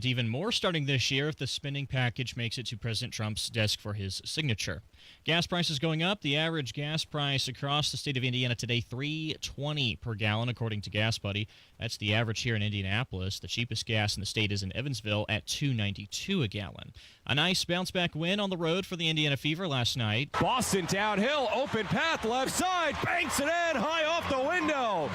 Even more starting this year if the spending package makes it to President Trump's desk for his signature. Gas prices going up. The average gas price across the state of Indiana today, $3.20 per gallon, according to Gas Buddy. That's the average here in Indianapolis. The cheapest gas in the state is in Evansville at $2.92 a gallon. A nice bounce-back win on the road for the Indiana Fever last night. Boston downhill, open path, left side, banks it in, high off the window.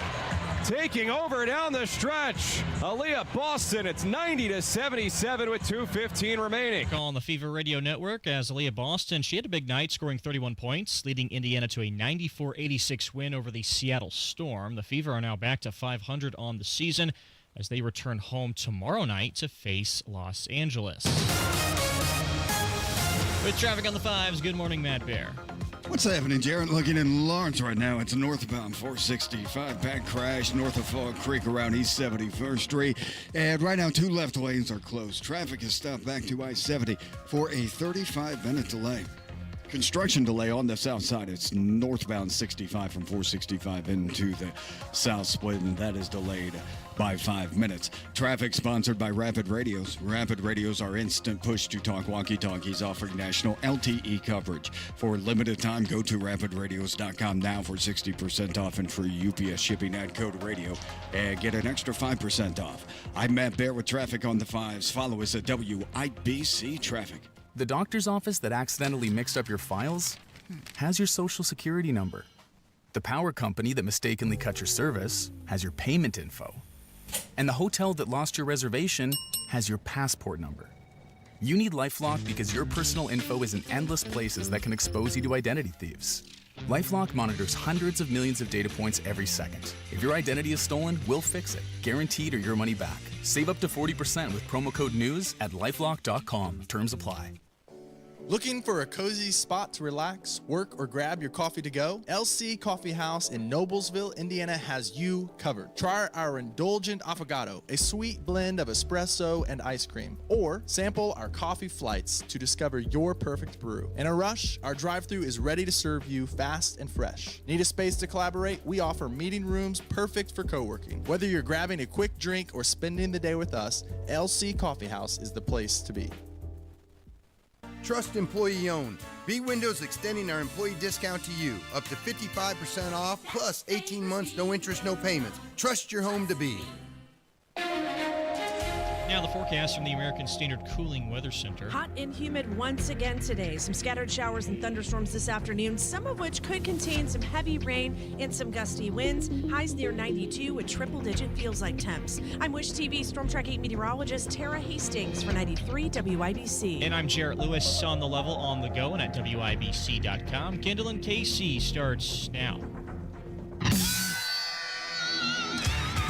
Taking over down the stretch. Aaliyah Boston, it's 90-77 with 2:15 remaining. Call on the Fever Radio Network as Aaliyah Boston, she had a big night scoring 31 points, leading Indiana to a 94-86 win over the Seattle Storm. The Fever are now back to 500 on the season as they return home tomorrow night to face Los Angeles. With traffic on the fives, good morning, Matt Bear. What's happening, Jared? Looking in Lawrence right now. It's northbound 465. Bad crash north of Fall Creek around East 71st Street. And right now, 2 left lanes are closed. Traffic is stopped back to I-70 for a 35-minute delay. Construction delay on the south side. It's northbound 65 from 465 into the south split, and that is delayed by 5 minutes. Traffic sponsored by Rapid Radios. Rapid Radios are instant push-to-talk walkie-talkies offering national LTE coverage. For a limited time, go to rapidradios.com now for 60% off and free UPS shipping at code radio and get an extra 5% off. I'm Matt Bear with traffic on the fives. Follow us at WIBC Traffic. The doctor's office that accidentally mixed up your files has your social security number. The power company that mistakenly cut your service has your payment info. And the hotel that lost your reservation has your passport number. You need LifeLock because your personal info is in endless places that can expose you to identity thieves. LifeLock monitors hundreds of millions of data points every second. If your identity is stolen, we'll fix it, guaranteed or your money back. Save up to 40% with promo code NEWS at LifeLock.com. Terms apply. Looking for a cozy spot to relax, work, or grab your coffee to go? LC Coffee House in Noblesville, Indiana has you covered. Try our indulgent affogato, a sweet blend of espresso and ice cream, or sample our coffee flights to discover your perfect brew. In a rush, our drive-thru is ready to serve you fast and fresh. Need a space to collaborate? We offer meeting rooms perfect for co-working. Whether you're grabbing a quick drink or spending the day with us, LC Coffee House is the place to be. Trust employee owned. B Windows extending our employee discount to you. Up to 55% off, plus 18 months, no interest, no payments. Trust your home to be. Now the forecast from the American Standard Cooling Weather Center. Hot and humid once again today. Some scattered showers and thunderstorms this afternoon, some of which could contain some heavy rain and some gusty winds. Highs near 92 with triple-digit feels-like temps. I'm Wish TV Storm Track 8 meteorologist Tara Hastings for 93 WIBC. And I'm Jarrett Lewis on the level on the go and at WIBC.com. Kendall Casey starts now.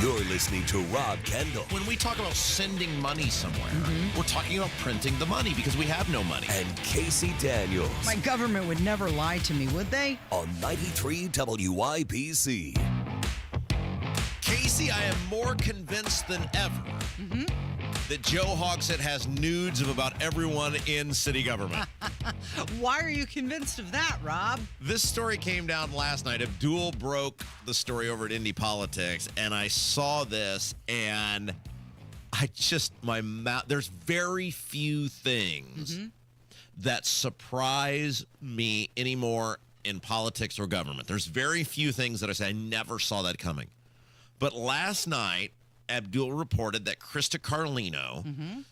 You're listening to Rob Kendall. When we talk about sending money somewhere, we're talking about printing the money because we have no money. And Casey Daniels. My government would never lie to me, would they? On 93 WIBC. Casey, I am more convinced than ever that Joe Hogsett has nudes of about everyone in city government. Why are you convinced of that, Rob? This story came down last night. Abdul broke the story over at Indy Politics, and I saw this, and I just, there's very few things that surprise me anymore in politics or government. There's very few things that I say, I never saw that coming. But last night, Abdul reported that Krista Carlino,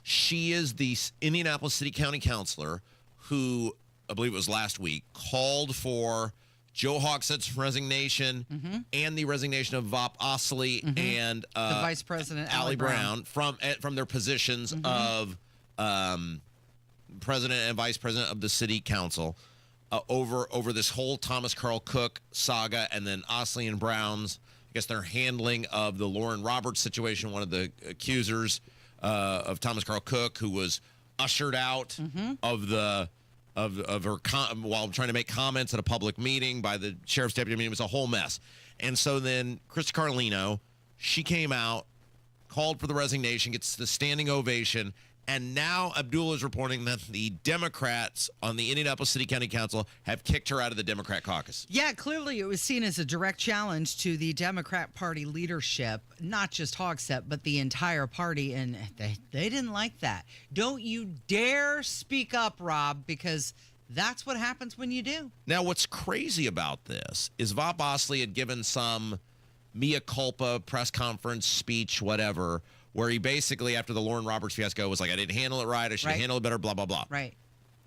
she is the Indianapolis City County Councilor who, I believe it was last week, called for Joe Hogsett's resignation and the resignation of Vop Osley and the Vice President Allie Brown from their positions of President and Vice President of the City Council over this whole Thomas Carl Cook saga, and then Osley and Brown's, I guess, their handling of the Lauren Roberts situation, one of the accusers of Thomas Carl Cook, who was ushered out of her while trying to make comments at a public meeting by the sheriff's deputy. I mean, it was a whole mess. And so then Krista Carlino, she came out, called for the resignation, gets the standing ovation, And now Abdul is reporting that the Democrats on the Indianapolis City County Council have kicked her out of the Democrat caucus. Yeah, clearly it was seen as a direct challenge to the Democrat Party leadership, not just Hogsett, but the entire party, and they didn't like that. Don't you dare speak up, Rob, because that's what happens when you do. Now, what's crazy about this is Bob Bosley had given some mea culpa press conference speech, whatever, where he basically, after the Lauren Roberts fiasco, was like, I didn't handle it right. I should have handled it better, blah, blah, blah. Right.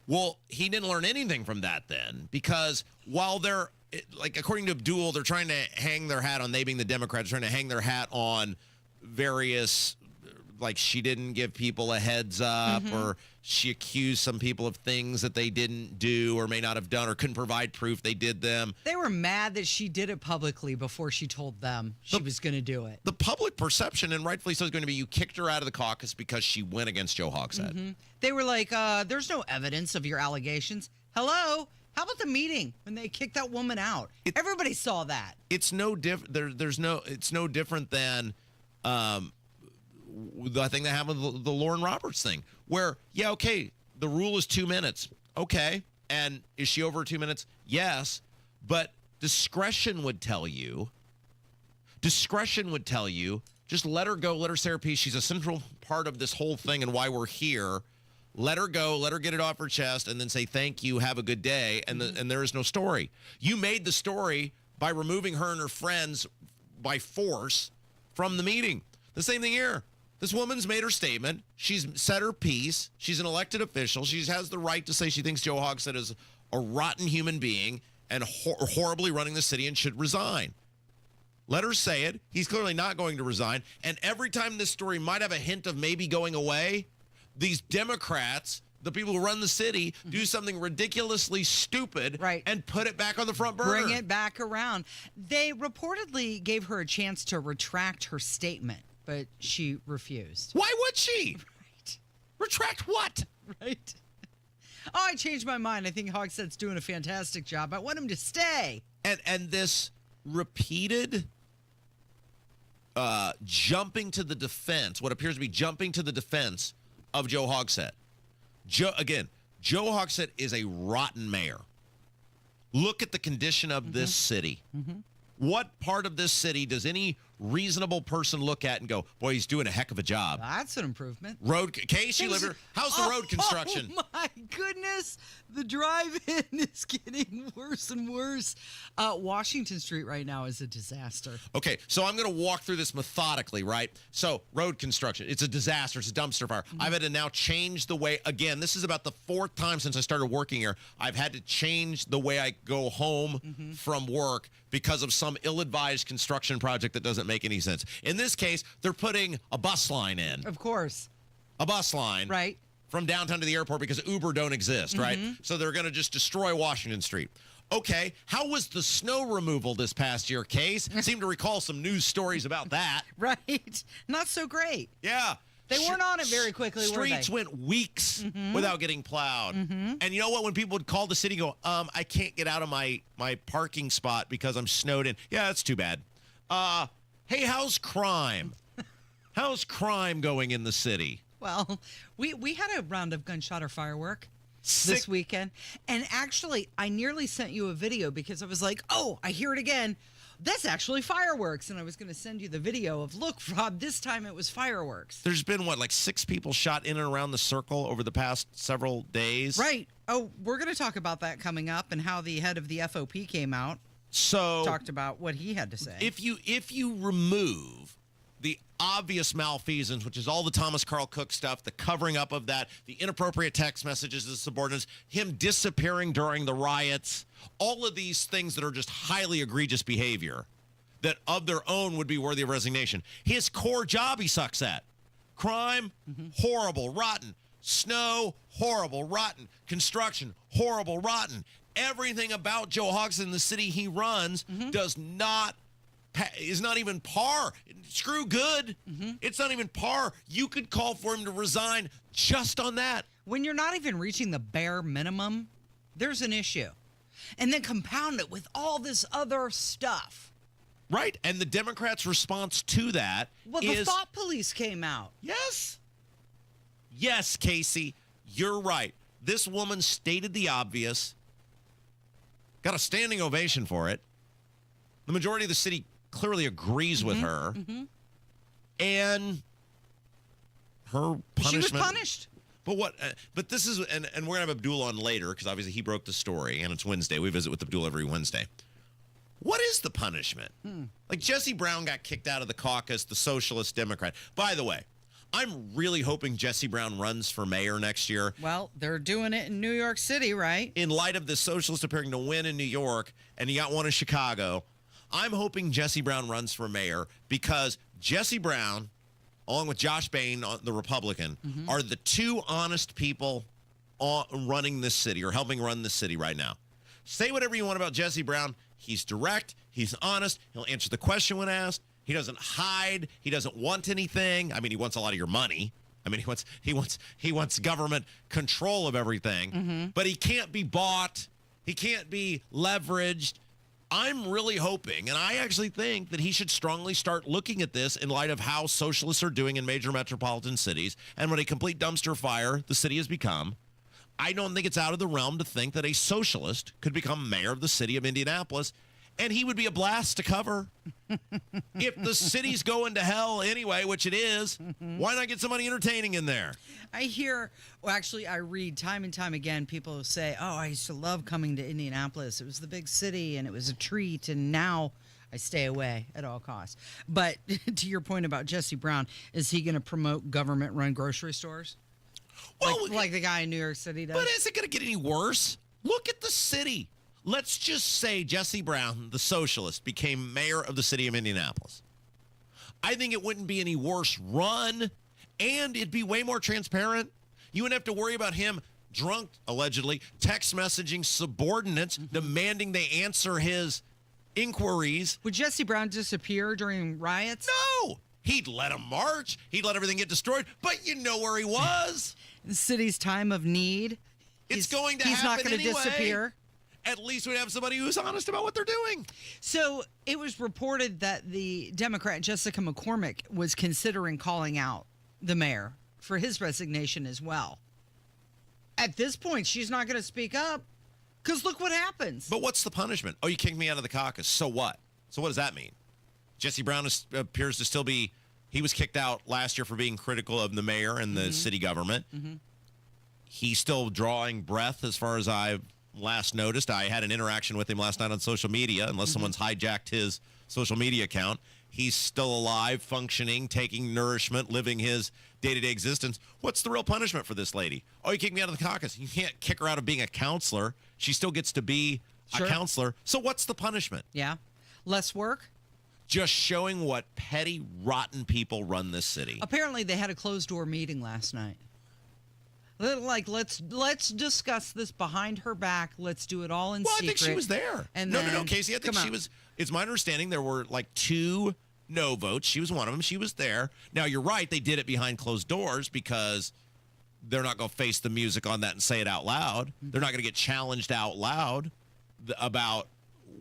Well, he didn't learn anything from that then, because while they're, like, according to Abdul, they're trying to hang their hat on, they being the Democrats, trying to hang their hat on various, like, she didn't give people a heads up, or she accused some people of things that they didn't do or may not have done or couldn't provide proof they did them. They were mad that she did it publicly before she told them she was going to do it. The public perception, and rightfully so, is going to be you kicked her out of the caucus because she went against Joe Hogsett. They were like, there's no evidence of your allegations. Hello? How about the meeting when they kicked that woman out? Everybody saw that. It's no different. It's no different than the thing that happened, the Lauren Roberts thing, where, yeah, okay, the rule is 2 minutes. Okay. And is she over 2 minutes? Yes. But discretion would tell you, just let her go, let her say her piece. She's a central part of this whole thing and why we're here. Let her go, let her get it off her chest, and then say thank you, have a good day, and there is no story. You made the story by removing her and her friends by force from the meeting. The same thing here. This woman's made her statement. She's said her piece. She's an elected official. She has the right to say she thinks Joe Hogsett is a rotten human being and horribly running the city and should resign. Let her say it. He's clearly not going to resign. And every time this story might have a hint of maybe going away, these Democrats, the people who run the city, do something ridiculously stupid and put it back on the front burner. Bring it back around. They reportedly gave her a chance to retract her statement, but she refused. Why would she? Right. Retract what? Right. Oh, I changed my mind. I think Hogsett's doing a fantastic job. I want him to stay. And this repeated jumping to the defense, what appears to be jumping to the defense of Joe Hogsett. Joe Hogsett is a rotten mayor. Look at the condition of this city. What part of this city does any reasonable person look at and go, boy, he's doing a heck of a job? That's an improvement. Casey, how's the road construction? Oh, my goodness. The drive-in is getting worse and worse. Washington Street right now is a disaster. Okay, so I'm going to walk through this methodically, right? So, road construction, it's a disaster. It's a dumpster fire. I've had to now change the way, again, this is about the 4th time since I started working here, I've had to change the way I go home from work because of some ill-advised construction project that doesn't make any sense. In this case, they're putting a bus line in. Of course. A bus line. Right. From downtown to the airport because Uber don't exist, right? So they're going to just destroy Washington Street. Okay, how was the snow removal this past year, Case? Seem to recall some news stories about that. Right. Not so great. Yeah. They weren't on it very quickly, were they? Streets went weeks without getting plowed. And you know what? When people would call the city and go, I can't get out of my parking spot because I'm snowed in. Yeah, that's too bad. Hey, how's crime? How's crime going in the city? Well, we had a round of gunshot or firework this weekend. And actually, I nearly sent you a video because I was like, oh, I hear it again. That's actually fireworks. And I was going to send you the video of, look, Rob, this time it was fireworks. There's been, what, like 6 people shot in and around the circle over the past several days? Right. Oh, we're going to talk about that coming up and how the head of the FOP came out. So talked about what he had to say. If you remove the obvious malfeasance, which is all the Thomas Carl Cook stuff, the covering up of that, the inappropriate text messages to the subordinates, him disappearing during the riots, all of these things that are just highly egregious behavior that of their own would be worthy of resignation. His core job he sucks at. Crime, horrible, rotten. Snow, horrible, rotten. Construction, horrible, rotten. Everything about Joe Hogsett in the city he runs is not even par. Screw good. It's not even par. You could call for him to resign just on that. When you're not even reaching the bare minimum, there's an issue. And then compound it with all this other stuff. Right. And the Democrats' response to that the thought police came out. Yes. Yes, Casey, you're right. This woman stated the obvious, got a standing ovation for it. The majority of the city clearly agrees with her. And her punishment. She was punished. But what? But this is, and we're going to have Abdul on later because obviously he broke the story, and it's Wednesday. We visit with Abdul every Wednesday. What is the punishment? Like Jesse Brown got kicked out of the caucus, the Socialist Democrat. By the way, I'm really hoping Jesse Brown runs for mayor next year. Well, they're doing it in New York City, right? In light of the Socialists appearing to win in New York, and he got one in Chicago, I'm hoping Jesse Brown runs for mayor because Jesse Brown, along with Josh Bain, the Republican, are the two honest people running this city or helping run this city right now. Say whatever you want about Jesse Brown. He's direct. He's honest. He'll answer the question when asked. He doesn't hide. He doesn't want anything. I mean, he wants a lot of your money. I mean, he wants government control of everything. But he can't be bought. He can't be leveraged. I'm really hoping, and I actually think that he should strongly start looking at this in light of how socialists are doing in major metropolitan cities and what a complete dumpster fire the city has become. I don't think it's out of the realm to think that a socialist could become mayor of the city of Indianapolis, and he would be a blast to cover. If the city's going to hell anyway, which it is, why not get somebody entertaining in there? I read time and time again people say, oh, I used to love coming to Indianapolis. It was the big city and it was a treat, and now I stay away at all costs. But to your point about Jesse Brown, is he going to promote government-run grocery stores? Well, like the guy in New York City does? But is it going to get any worse? Look at the city. Let's just say Jesse Brown, the socialist, became mayor of the city of Indianapolis. I think it wouldn't be any worse run, and it'd be way more transparent. You wouldn't have to worry about him drunk, allegedly, text messaging subordinates, demanding they answer his inquiries. Would Jesse Brown disappear during riots? No! He'd let him march. He'd let everything get destroyed, but you know where he was. The city's time of need. He's going to happen anyway. He's not going to disappear. At least we'd have somebody who's honest about what they're doing. So it was reported that the Democrat Jessica McCormick was considering calling out the mayor for his resignation as well. At this point, she's not going to speak up because look what happens. But what's the punishment? Oh, you kicked me out of the caucus. So what? So what does that mean? Jesse Brown appears to still be, he was kicked out last year for being critical of the mayor and the city government. He's still drawing breath as far as I've last noticed. I had an interaction with him last night on social media, unless someone's hijacked his social media account. He's still alive, functioning, taking nourishment, living his day-to-day existence. What's the real punishment for this lady? Oh, you kicked me out of the caucus. You can't kick her out of being a counselor. She still gets to be a counselor. So what's the punishment? Yeah. Less work? Just showing what petty, rotten people run this city. Apparently, they had a closed-door meeting last night. Like, let's discuss this behind her back. Let's do it all in secret. Well, I think she was there. And no, Casey. I think she was. It's my understanding there were like 2 no votes. She was one of them. She was there. Now, you're right. They did it behind closed doors because they're not going to face the music on that and say it out loud. They're not going to get challenged out loud about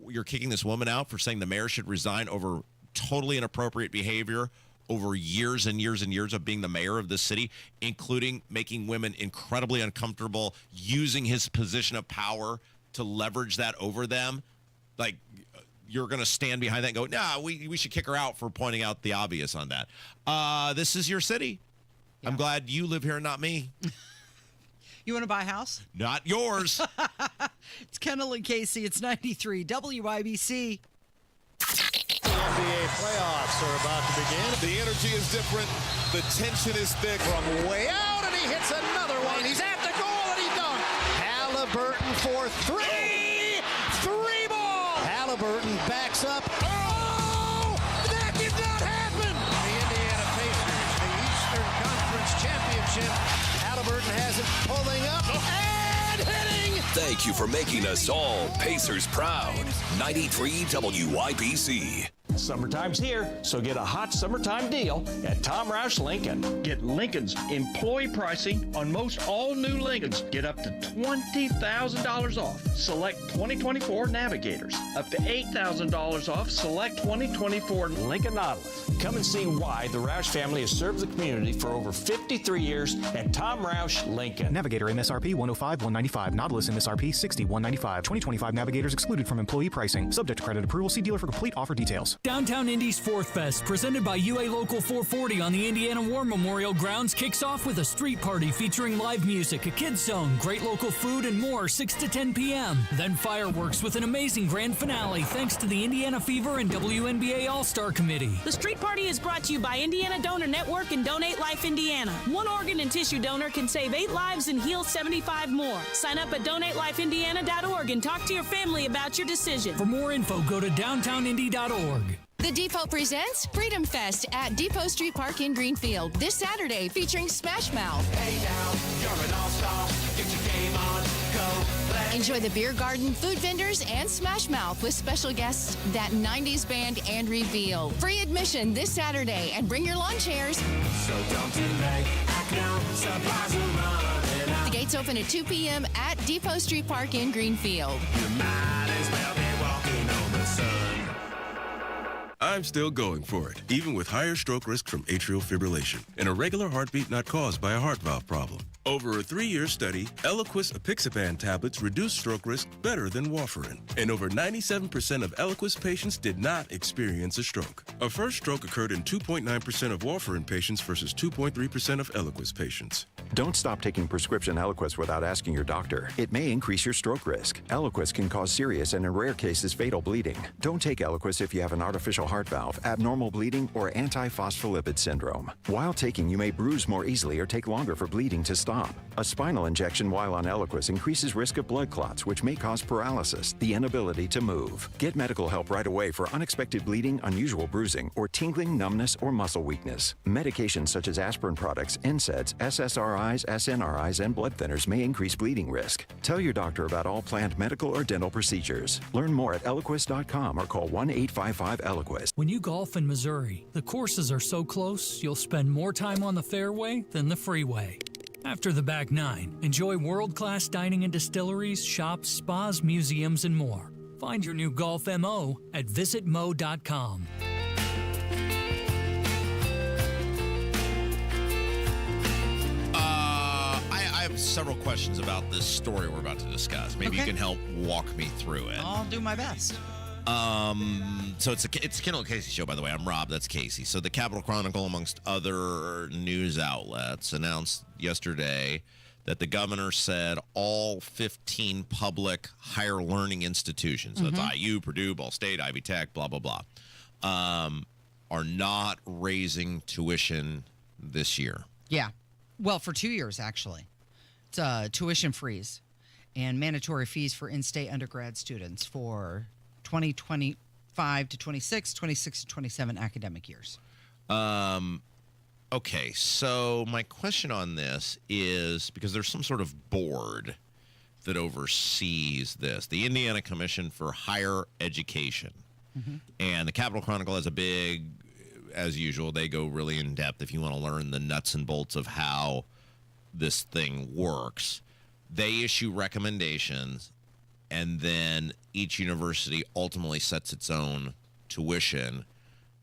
you're kicking this woman out for saying the mayor should resign over totally inappropriate behavior over years and years and years of being the mayor of this city, including making women incredibly uncomfortable, using his position of power to leverage that over them. Like, you're going to stand behind that and go, nah, we should kick her out for pointing out the obvious on that. This is your city. Yeah. I'm glad you live here and not me. You want to buy a house? Not yours. It's Kendall and Casey. It's 93 WIBC. The NBA playoffs are about to begin. The energy is different. The tension is thick. From way out, and he hits another one. He's at the goal, and he dunked. Halliburton for 3. 3 ball. Halliburton backs up. Oh, that did not happen. The Indiana Pacers, the Eastern Conference Championship. Halliburton has it pulling up and hitting. Thank you for making us all Pacers proud. 93 WIBC. Summertime's here, so get a hot summertime deal at Tom Roush Lincoln. Get Lincoln's employee pricing on most all new Lincolns. Get up to $20,000 off. Select 2024 Navigators, up to $8,000 off select 2024 Lincoln Nautilus. Come and see why the Roush family has served the community for over 53 years at Tom Roush Lincoln. Navigator MSRP 105-195. Nautilus MSRP 60-195. 2025 Navigators excluded from employee pricing. Subject to credit approval. See dealer for complete offer details. Downtown Indy's Fourth Fest, presented by UA Local 440 on the Indiana War Memorial Grounds, kicks off with a street party featuring live music, a kids zone, great local food, and more, 6 to 10 p.m. Then fireworks with an amazing grand finale thanks to the Indiana Fever and WNBA All-Star Committee. The street party is brought to you by Indiana Donor Network and Donate Life Indiana. One organ and tissue donor can save 8 lives and heal 75 more. Sign up at donatelifeindiana.org and talk to your family about your decision. For more info, go to downtownindy.org. The Depot presents Freedom Fest at Depot Street Park in Greenfield this Saturday, featuring Smash Mouth. Hey now, you're an all-star. Get your game on, go play. Enjoy the beer garden, food vendors, and Smash Mouth with special guests, that 90s band, and Reveal. Free admission this Saturday, and bring your lawn chairs. So don't delay, act now, supplies are running out. The gates open at 2 p.m. at Depot Street Park in Greenfield. You might as well be walking on the sun. I'm still going for it, even with higher stroke risk from atrial fibrillation and a regular heartbeat not caused by a heart valve problem. Over a 3-year study, Eliquis apixaban tablets reduced stroke risk better than warfarin, and over 97% of Eliquis patients did not experience a stroke. A first stroke occurred in 2.9% of warfarin patients versus 2.3% of Eliquis patients. Don't stop taking prescription Eliquis without asking your doctor. It may increase your stroke risk. Eliquis can cause serious and in rare cases fatal bleeding. Don't take Eliquis if you have an artificial heart valve, abnormal bleeding, or antiphospholipid syndrome. While taking, you may bruise more easily or take longer for bleeding to stop. A spinal injection while on Eliquis increases risk of blood clots, which may cause paralysis, the inability to move. Get medical help right away for unexpected bleeding, unusual bruising, or tingling, numbness, or muscle weakness. Medications such as aspirin products, NSAIDs, SSRIs, SNRIs, and blood thinners may increase bleeding risk. Tell your doctor about all planned medical or dental procedures. Learn more at Eliquis.com or call 1-855-ELIQUIS. When you golf in Missouri, the courses are so close, you'll spend more time on the fairway than the freeway. After the back nine, enjoy world-class dining and distilleries, shops, spas, museums, and more. Find your new golf MO at visitmo.com. I have several questions about this story we're about to discuss. Maybe you can help walk me through it. I'll do my best. So it's a Kendall Casey show, by the way. I'm Rob. That's Casey. So the Capital Chronicle, amongst other news outlets, announced yesterday that the governor said all 15 public higher learning institutions, so that's IU, Purdue, Ball State, Ivy Tech, blah, blah, blah, are not raising tuition this year. Yeah. Well, for 2 years, actually. It's tuition freeze and mandatory fees for in-state undergrad students for 2025 to 26, 26 to 27 academic years. Okay, so my question on this is, because there's some sort of board that oversees this, the Indiana Commission for Higher Education. And the Capital Chronicle has a big, as usual, they go really in depth if you want to learn the nuts and bolts of how this thing works. They issue recommendations, and then each university ultimately sets its own tuition,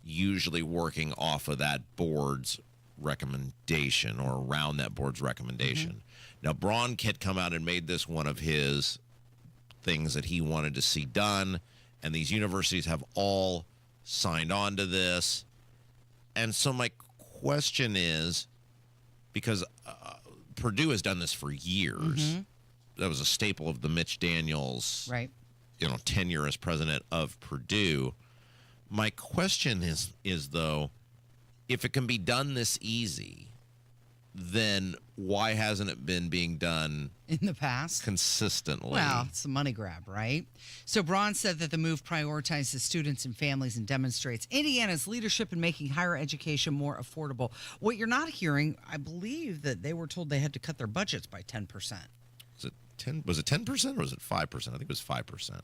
usually working off of that board's recommendation or around that board's recommendation. Now, Braun had come out and made this one of his things that he wanted to see done, and these universities have all signed on to this. And so my question is, because Purdue has done this for years, that was a staple of the Mitch Daniels tenure as president of Purdue. My question is though, if it can be done this easy, then why hasn't it been being done in the past consistently? Well, it's a money grab, right? So Braun said that the move prioritizes students and families and demonstrates Indiana's leadership in making higher education more affordable. What you're not hearing, I believe that they were told they had to cut their budgets by 10%. Was it 10% or was it 5%? I think it was 5%.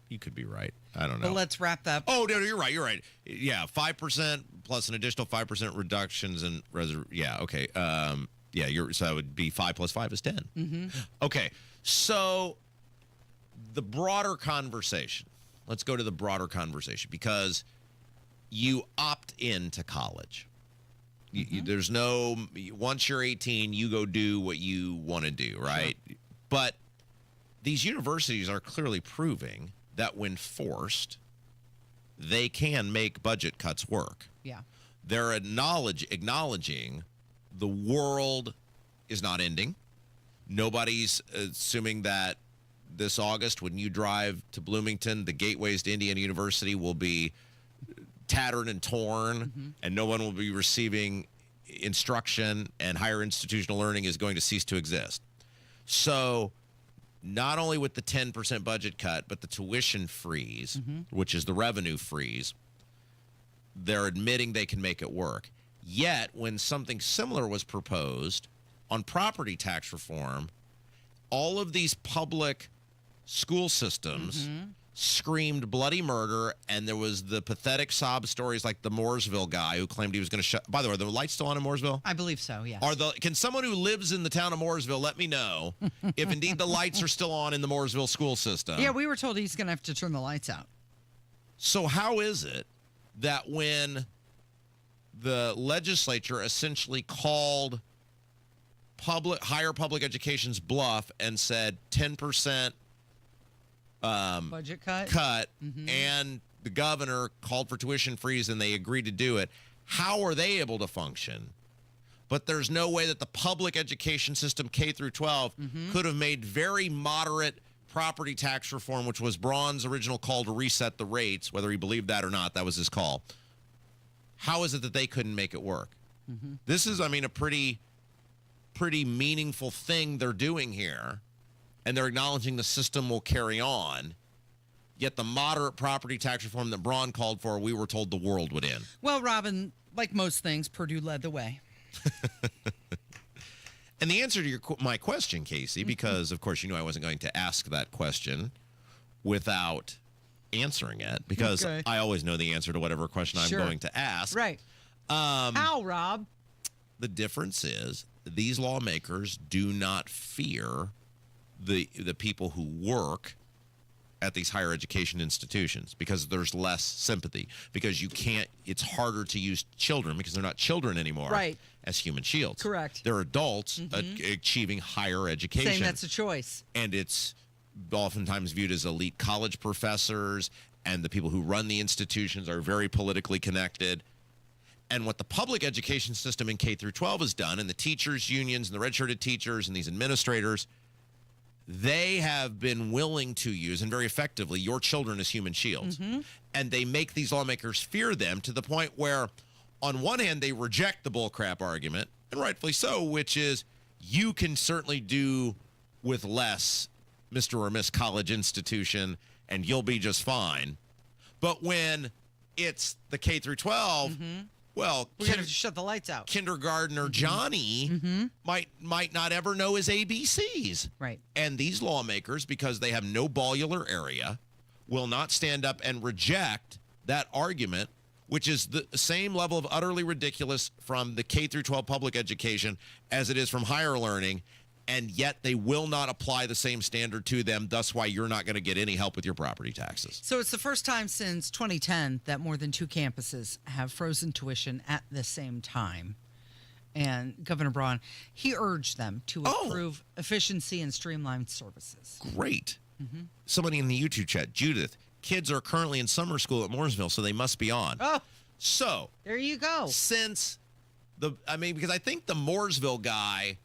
You could be right. I don't know. But let's wrap that. Oh, no, you're right. You're right. Yeah, 5% plus an additional 5% reductions in yeah, okay. So that would be 5 plus 5 is 10. Okay, so the broader conversation let's go to the broader conversation, because you opt into college. There's no, once you're 18, you go do what you want to do, right? Sure. But these universities are clearly proving that when forced, they can make budget cuts work. Yeah. They're acknowledging the world is not ending. Nobody's assuming that this August, when you drive to Bloomington, the gateways to Indiana University will be tattered and torn, and no one will be receiving instruction, and higher institutional learning is going to cease to exist. So not only with the 10% budget cut, but the tuition freeze, which is the revenue freeze, they're admitting they can make it work. Yet, when something similar was proposed on property tax reform, all of these public school systems screamed bloody murder, and there was the pathetic sob stories like the Mooresville guy who claimed he was going to shut. By the way, are the lights still on in Mooresville? I believe so, yeah. Can someone who lives in the town of Mooresville let me know if indeed the lights are still on in the Mooresville school system? Yeah, we were told he's going to have to turn the lights out. So how is it that when the legislature essentially called higher public education's bluff and said 10% budget cut, and the governor called for tuition freeze and they agreed to do it, how are they able to function? But there's no way that the public education system, K through 12, could have made very moderate property tax reform, which was Braun's original call to reset the rates, whether he believed that or not, that was his call. How is it that they couldn't make it work? This is, I mean, a pretty meaningful thing they're doing here. And they're acknowledging the system will carry on. Yet the moderate property tax reform that Braun called for, we were told the world would end. Well, Robin, like most things, Purdue led the way. And the answer to my question, Casey, because, of course, you knew I wasn't going to ask that question without answering it, because I always know the answer to whatever question I'm going to ask. Right. How, Rob? The difference is these lawmakers do not fear the people who work at these higher education institutions, because there's less sympathy, because it's harder to use children because they're not children anymore as human shields. Correct. They're adults achieving higher education. Saying that's a choice. And it's oftentimes viewed as elite college professors, and the people who run the institutions are very politically connected. And what the public education system in K through 12 has done, and the teachers' unions and the redshirted teachers and these administrators, they have been willing to use, and very effectively, your children as human shields. And they make these lawmakers fear them to the point where, on one hand, they reject the bullcrap argument, and rightfully so, which is you can certainly do with less, Mr. or Miss College Institution, and you'll be just fine. But when it's the K through 12, well, we're going to shut the lights out. Kindergartner Johnny might not ever know his ABCs. Right. And these lawmakers, because they have no ballular area, will not stand up and reject that argument, which is the same level of utterly ridiculous from the K through 12 public education as it is from higher learning. And yet they will not apply the same standard to them. Thus why you're not going to get any help with your property taxes. So it's the first time since 2010 that more than 2 campuses have frozen tuition at the same time. And Governor Braun, he urged them to improve efficiency and streamline services. Great. Somebody in the YouTube chat, Judith, kids are currently in summer school at Mooresville, so they must be on. Oh. So. There you go. Since because I think the Mooresville guy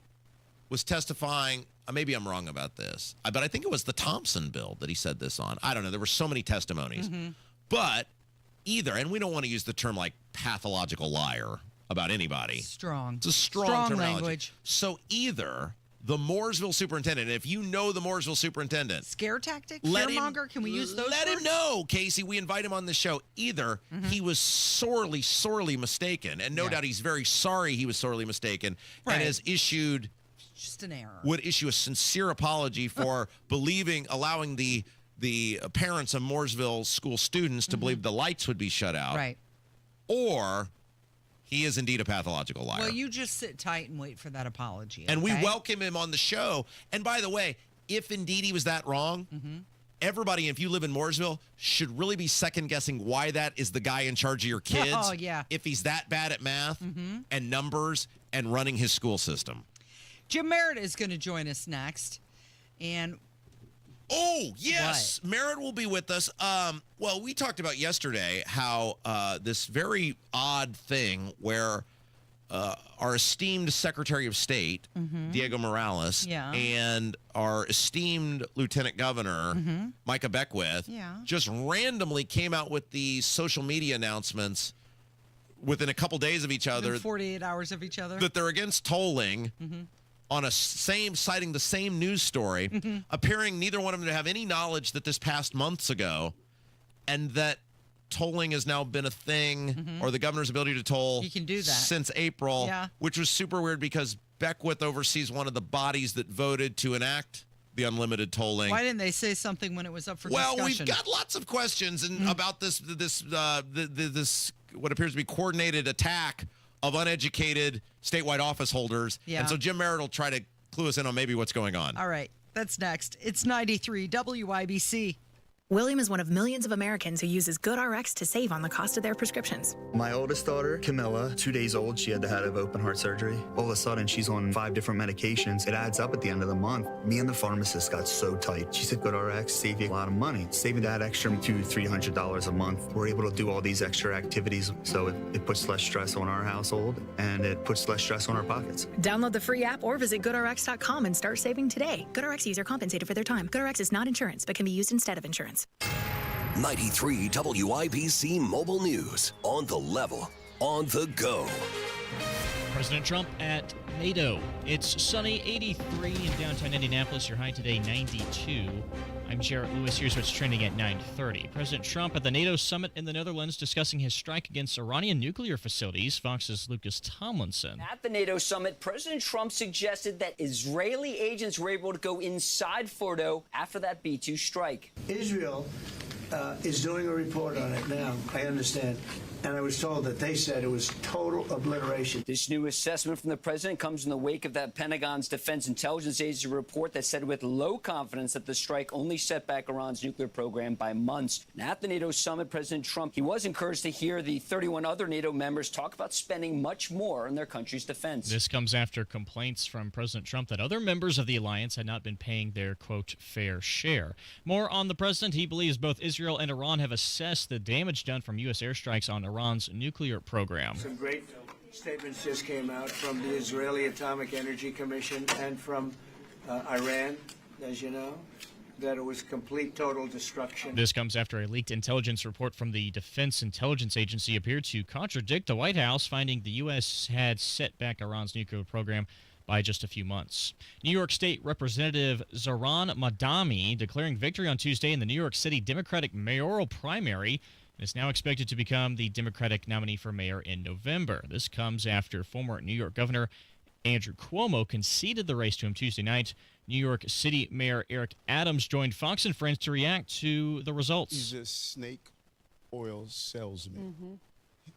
was testifying, maybe I'm wrong about this, but I think it was the Thompson bill that he said this on. I don't know. There were so many testimonies. But either, and we don't want to use the term like pathological liar about anybody. Strong. It's a strong terminology. Language. So either the Mooresville superintendent, and if you know the Mooresville superintendent. Scare tactic? Fearmonger? Can we use those Let words? him know, Casey. We invite him on the show. Either he was sorely, sorely mistaken, and no doubt he's very sorry he was sorely mistaken, and has issued... Just an error. Would issue a sincere apology for allowing the parents of Mooresville school students to believe the lights would be shut out. Right. Or he is indeed a pathological liar. Well, you just sit tight and wait for that apology. And we welcome him on the show. And by the way, if indeed he was that wrong, everybody, if you live in Mooresville, should really be second-guessing why that is the guy in charge of your kids. Oh, yeah. If he's that bad at math and numbers and running his school system. Jim Merritt is going to join us next. And oh, yes. What? Merritt will be with us. Well, we talked about yesterday how this very odd thing where our esteemed Secretary of State, Diego Morales, and our esteemed Lieutenant Governor, Micah Beckwith, just randomly came out with these social media announcements within a couple days of each other. Within 48 hours of each other. That they're against tolling on citing the same news story, appearing neither one of them to have any knowledge that this passed months ago, and that tolling has now been a thing, or the governor's ability to toll you can do that. Since April, which was super weird because Beckwith oversees one of the bodies that voted to enact the unlimited tolling. Why didn't they say something when it was up for discussion? discussion? We've got lots of questions about this what appears to be coordinated attack of uneducated statewide office holders. And so Jim Merritt will try to clue us in on maybe what's going on. All right, that's next. It's 93 WIBC. William is one of millions of Americans who uses GoodRx to save on the cost of their prescriptions. My oldest daughter, Camilla, 2 days old, she had to have open heart surgery. All of a sudden, she's on 5 different medications. It adds up at the end of the month. Me and the pharmacist got so tight. She said, GoodRx save you a lot of money. Saving that extra $200-300 a month. We're able to do all these extra activities, so it puts less stress on our household, and it puts less stress on our pockets. Download the free app or visit GoodRx.com and start saving today. GoodRx user compensated for their time. GoodRx is not insurance, but can be used instead of insurance. 93 WIBC Mobile News. On the level, on the go. President Trump at NATO. It's sunny, 83 in downtown Indianapolis. Your high today, 92. I'm Jarrett Lewis. Here's what's trending at 9:30. President Trump at the NATO summit in the Netherlands discussing his strike against Iranian nuclear facilities. Fox's Lucas Tomlinson. At the NATO summit, President Trump suggested that Israeli agents were able to go inside Fordo after that B-2 strike. Israel is doing a report on it now, I understand. And I was told that they said it was total obliteration. This new assessment from the president comes in the wake of that Pentagon's Defense Intelligence Agency report that said with low confidence that the strike only set back Iran's nuclear program by months. And at the NATO summit, President Trump, he was encouraged to hear the 31 other NATO members talk about spending much more on their country's defense. This comes after complaints from President Trump that other members of the alliance had not been paying their, quote, fair share. More on the president. He believes both Israel and Iran have assessed the damage done from U.S. airstrikes on Iran's nuclear program. Some great statements just came out from the Israeli Atomic Energy Commission and from Iran, as you know, that it was complete, total destruction. This comes after a leaked intelligence report from the Defense Intelligence Agency appeared to contradict the White House, finding the U.S. had set back Iran's nuclear program by just a few months. New York State Representative Zohran Madami declaring victory on Tuesday in the New York City Democratic mayoral primary and is now expected to become the Democratic nominee for mayor in November. This comes after former New York Governor Andrew Cuomo conceded the race to him Tuesday night. New York City Mayor Eric Adams joined Fox and Friends to react to the results. He's a snake oil salesman.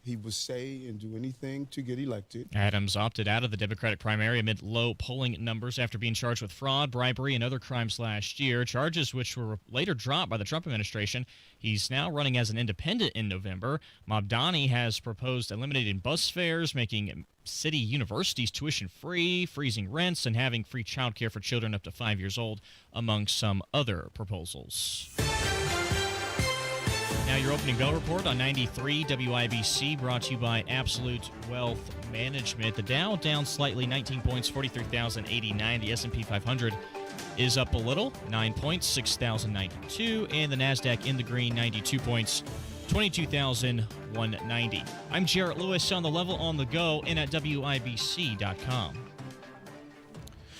He would say and do anything to get elected. Adams opted out of the Democratic primary amid low polling numbers after being charged with fraud, bribery, and other crimes last year, charges which were later dropped by the Trump administration. He's now running as an independent in November. Mamdani has proposed eliminating bus fares, making city universities tuition-free, freezing rents, and having free child care for children up to 5 years old, among some other proposals. Now your opening bell report on 93 WIBC, brought to you by Absolute Wealth Management. The Dow down slightly, 19 points, 43,089. The S&P 500 is up a little, 9 points, 6,092. And the NASDAQ in the green, 92 points, 22,190. I'm Jarrett Lewis on the level on the go and at WIBC.com.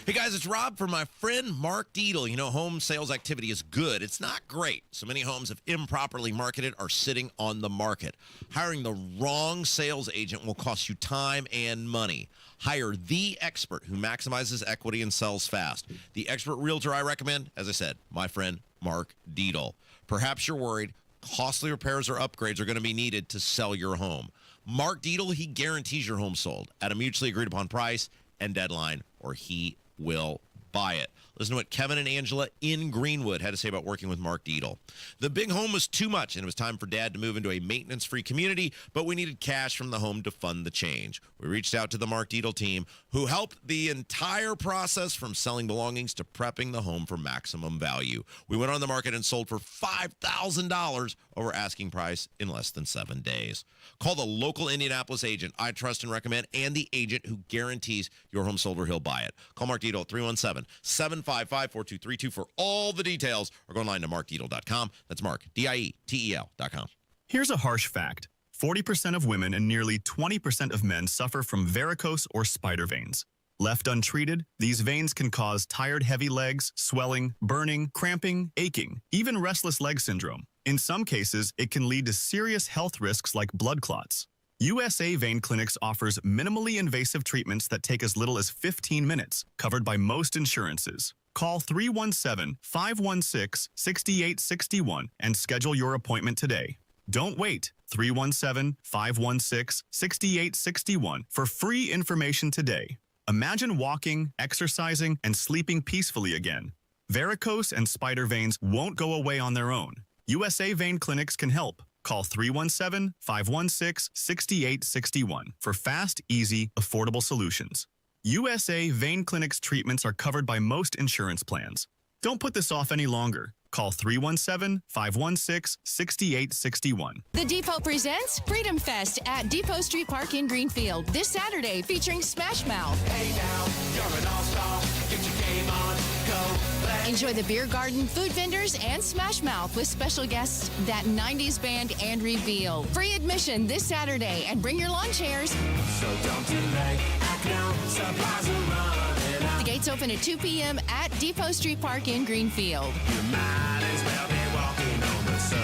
Hey guys, it's Rob from my friend Mark Deedle. You know, home sales activity is good. It's not great. So many homes, if improperly marketed, are sitting on the market. Hiring the wrong sales agent will cost you time and money. Hire the expert who maximizes equity and sells fast. The expert realtor I recommend, as I said, my friend Mark Deedle. Perhaps you're worried costly repairs or upgrades are going to be needed to sell your home. Mark Deedle, he guarantees your home sold at a mutually agreed upon price and deadline, or he will buy it. Listen to what Kevin and Angela in Greenwood had to say about working with Mark Deedle. The big home was too much, and it was time for Dad to move into a maintenance-free community, but we needed cash from the home to fund the change. We reached out to the Mark Deedle team, who helped the entire process from selling belongings to prepping the home for maximum value. We went on the market and sold for $5,000 over asking price in less than 7 days. Call the local Indianapolis agent I trust and recommend, and the agent who guarantees your home sold or he'll buy it. Call Mark Deedle at 317-755-4232 for all the details, or go online to markdeedle.com. That's Mark, DIETEL.com. Here's a harsh fact. 40% of women and nearly 20% of men suffer from varicose or spider veins. Left untreated, these veins can cause tired, heavy legs, swelling, burning, cramping, aching, even restless leg syndrome. In some cases, it can lead to serious health risks like blood clots. USA Vein Clinics offers minimally invasive treatments that take as little as 15 minutes, covered by most insurances. Call 317-516-6861 and schedule your appointment today. Don't wait. 317-516-6861 for free information today. Imagine walking, exercising, and sleeping peacefully again. Varicose and spider veins won't go away on their own. USA Vein Clinics can help. Call 317-516-6861 for fast, easy, affordable solutions. USA Vein Clinics treatments are covered by most insurance plans. Don't put this off any longer. Call 317-516-6861. The Depot presents Freedom Fest at Depot Street Park in Greenfield this Saturday, featuring Smash Mouth. Hey now, you're an all-star. Get your game on, go. Enjoy the beer garden, food vendors, and Smash Mouth with special guests, that 90s band and Reveal. Free admission this Saturday, and bring your lawn chairs. So don't delay, act now, supplies are running out. The gates open at 2 p.m. at Depot Street Park in Greenfield. You might as well be walking on the sun.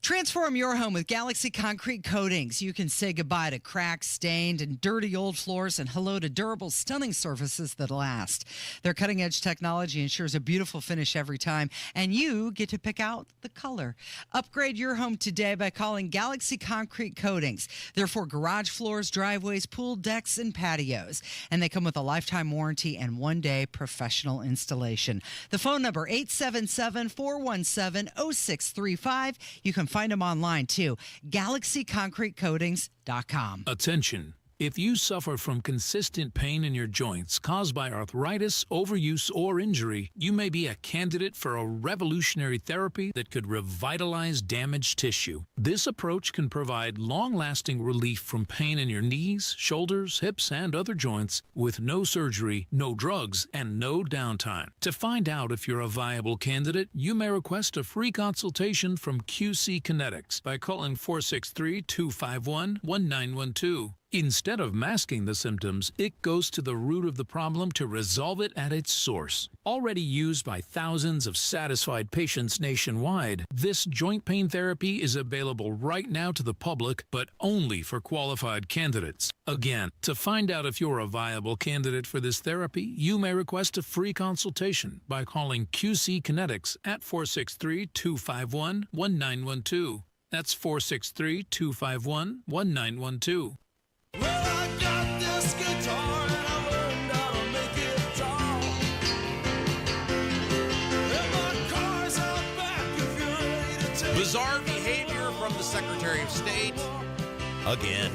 Transform your home with Galaxy Concrete Coatings. You can say goodbye to cracked, stained, and dirty old floors and hello to durable, stunning surfaces that last. Their cutting-edge technology ensures a beautiful finish every time, and you get to pick out the color. Upgrade your home today by calling Galaxy Concrete Coatings. They're for garage floors, driveways, pool decks, and patios. And they come with a lifetime warranty and one-day professional installation. The phone number, 877-417-0635. You can find them online, too. GalaxyConcreteCoatings.com. Attention. If you suffer from consistent pain in your joints caused by arthritis, overuse, or injury, you may be a candidate for a revolutionary therapy that could revitalize damaged tissue. This approach can provide long-lasting relief from pain in your knees, shoulders, hips, and other joints with no surgery, no drugs, and no downtime. To find out if you're a viable candidate, you may request a free consultation from QC Kinetics by calling 463-251-1912. Instead of masking the symptoms, it goes to the root of the problem to resolve it at its source. Already used by thousands of satisfied patients nationwide, this joint pain therapy is available right now to the public, but only for qualified candidates. Again, to find out if you're a viable candidate for this therapy, you may request a free consultation by calling QC Kinetics at 463-251-1912. That's 463-251-1912. Well, I got this guitar and I learned how to make it talk. And my car's out back if you're ready to take. Bizarre behavior from the Secretary of State. Again.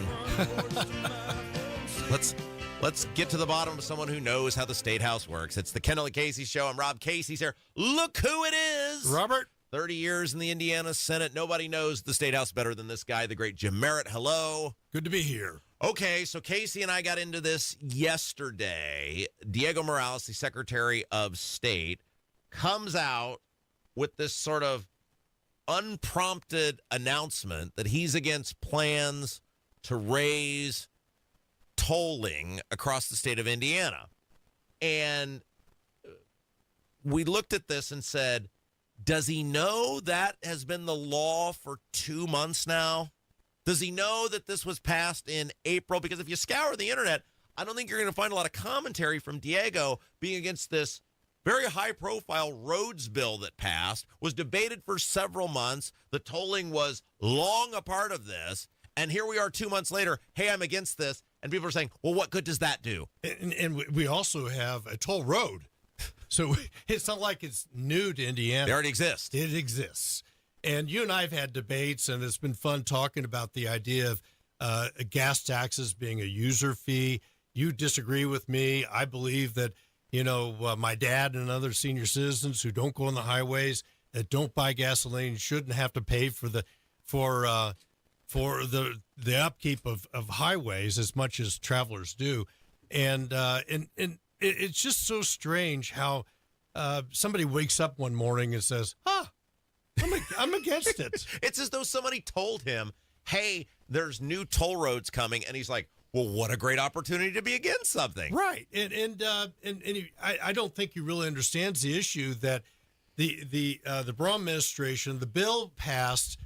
Let's get to the bottom of someone who knows how the State House works. It's the Kendall Casey Show. I'm Rob Casey's here. Look who it is. Robert. 30 years in the Indiana Senate. Nobody knows the State House better than this guy, the great Jim Merritt. Hello. Good to be here. Okay, so Casey and I got into this yesterday. Diego Morales, the Secretary of State, comes out with this sort of unprompted announcement that he's against plans to raise tolling across the state of Indiana. And we looked at this and said, does he know that has been the law for 2 months now? Does he know that this was passed in April? Because if you scour the internet, I don't think you're going to find a lot of commentary from Diego being against this very high-profile roads bill that passed, was debated for several months. The tolling was long a part of this. And here we are 2 months later. Hey, I'm against this. And people are saying, well, what good does that do? And we also have a toll road. So it's not like it's new to Indiana. They already exist. It exists. And you and I have had debates, and it's been fun talking about the idea of gas taxes being a user fee. You disagree with me. I believe that, my dad and other senior citizens who don't go on the highways, that don't buy gasoline, shouldn't have to pay for the upkeep of highways as much as travelers do. And it's just so strange how somebody wakes up one morning and says, I'm against it. It's as though somebody told him, hey, there's new toll roads coming. And he's like, well, what a great opportunity to be against something. Right. I don't think he really understands the issue that the Braun administration, the bill passed.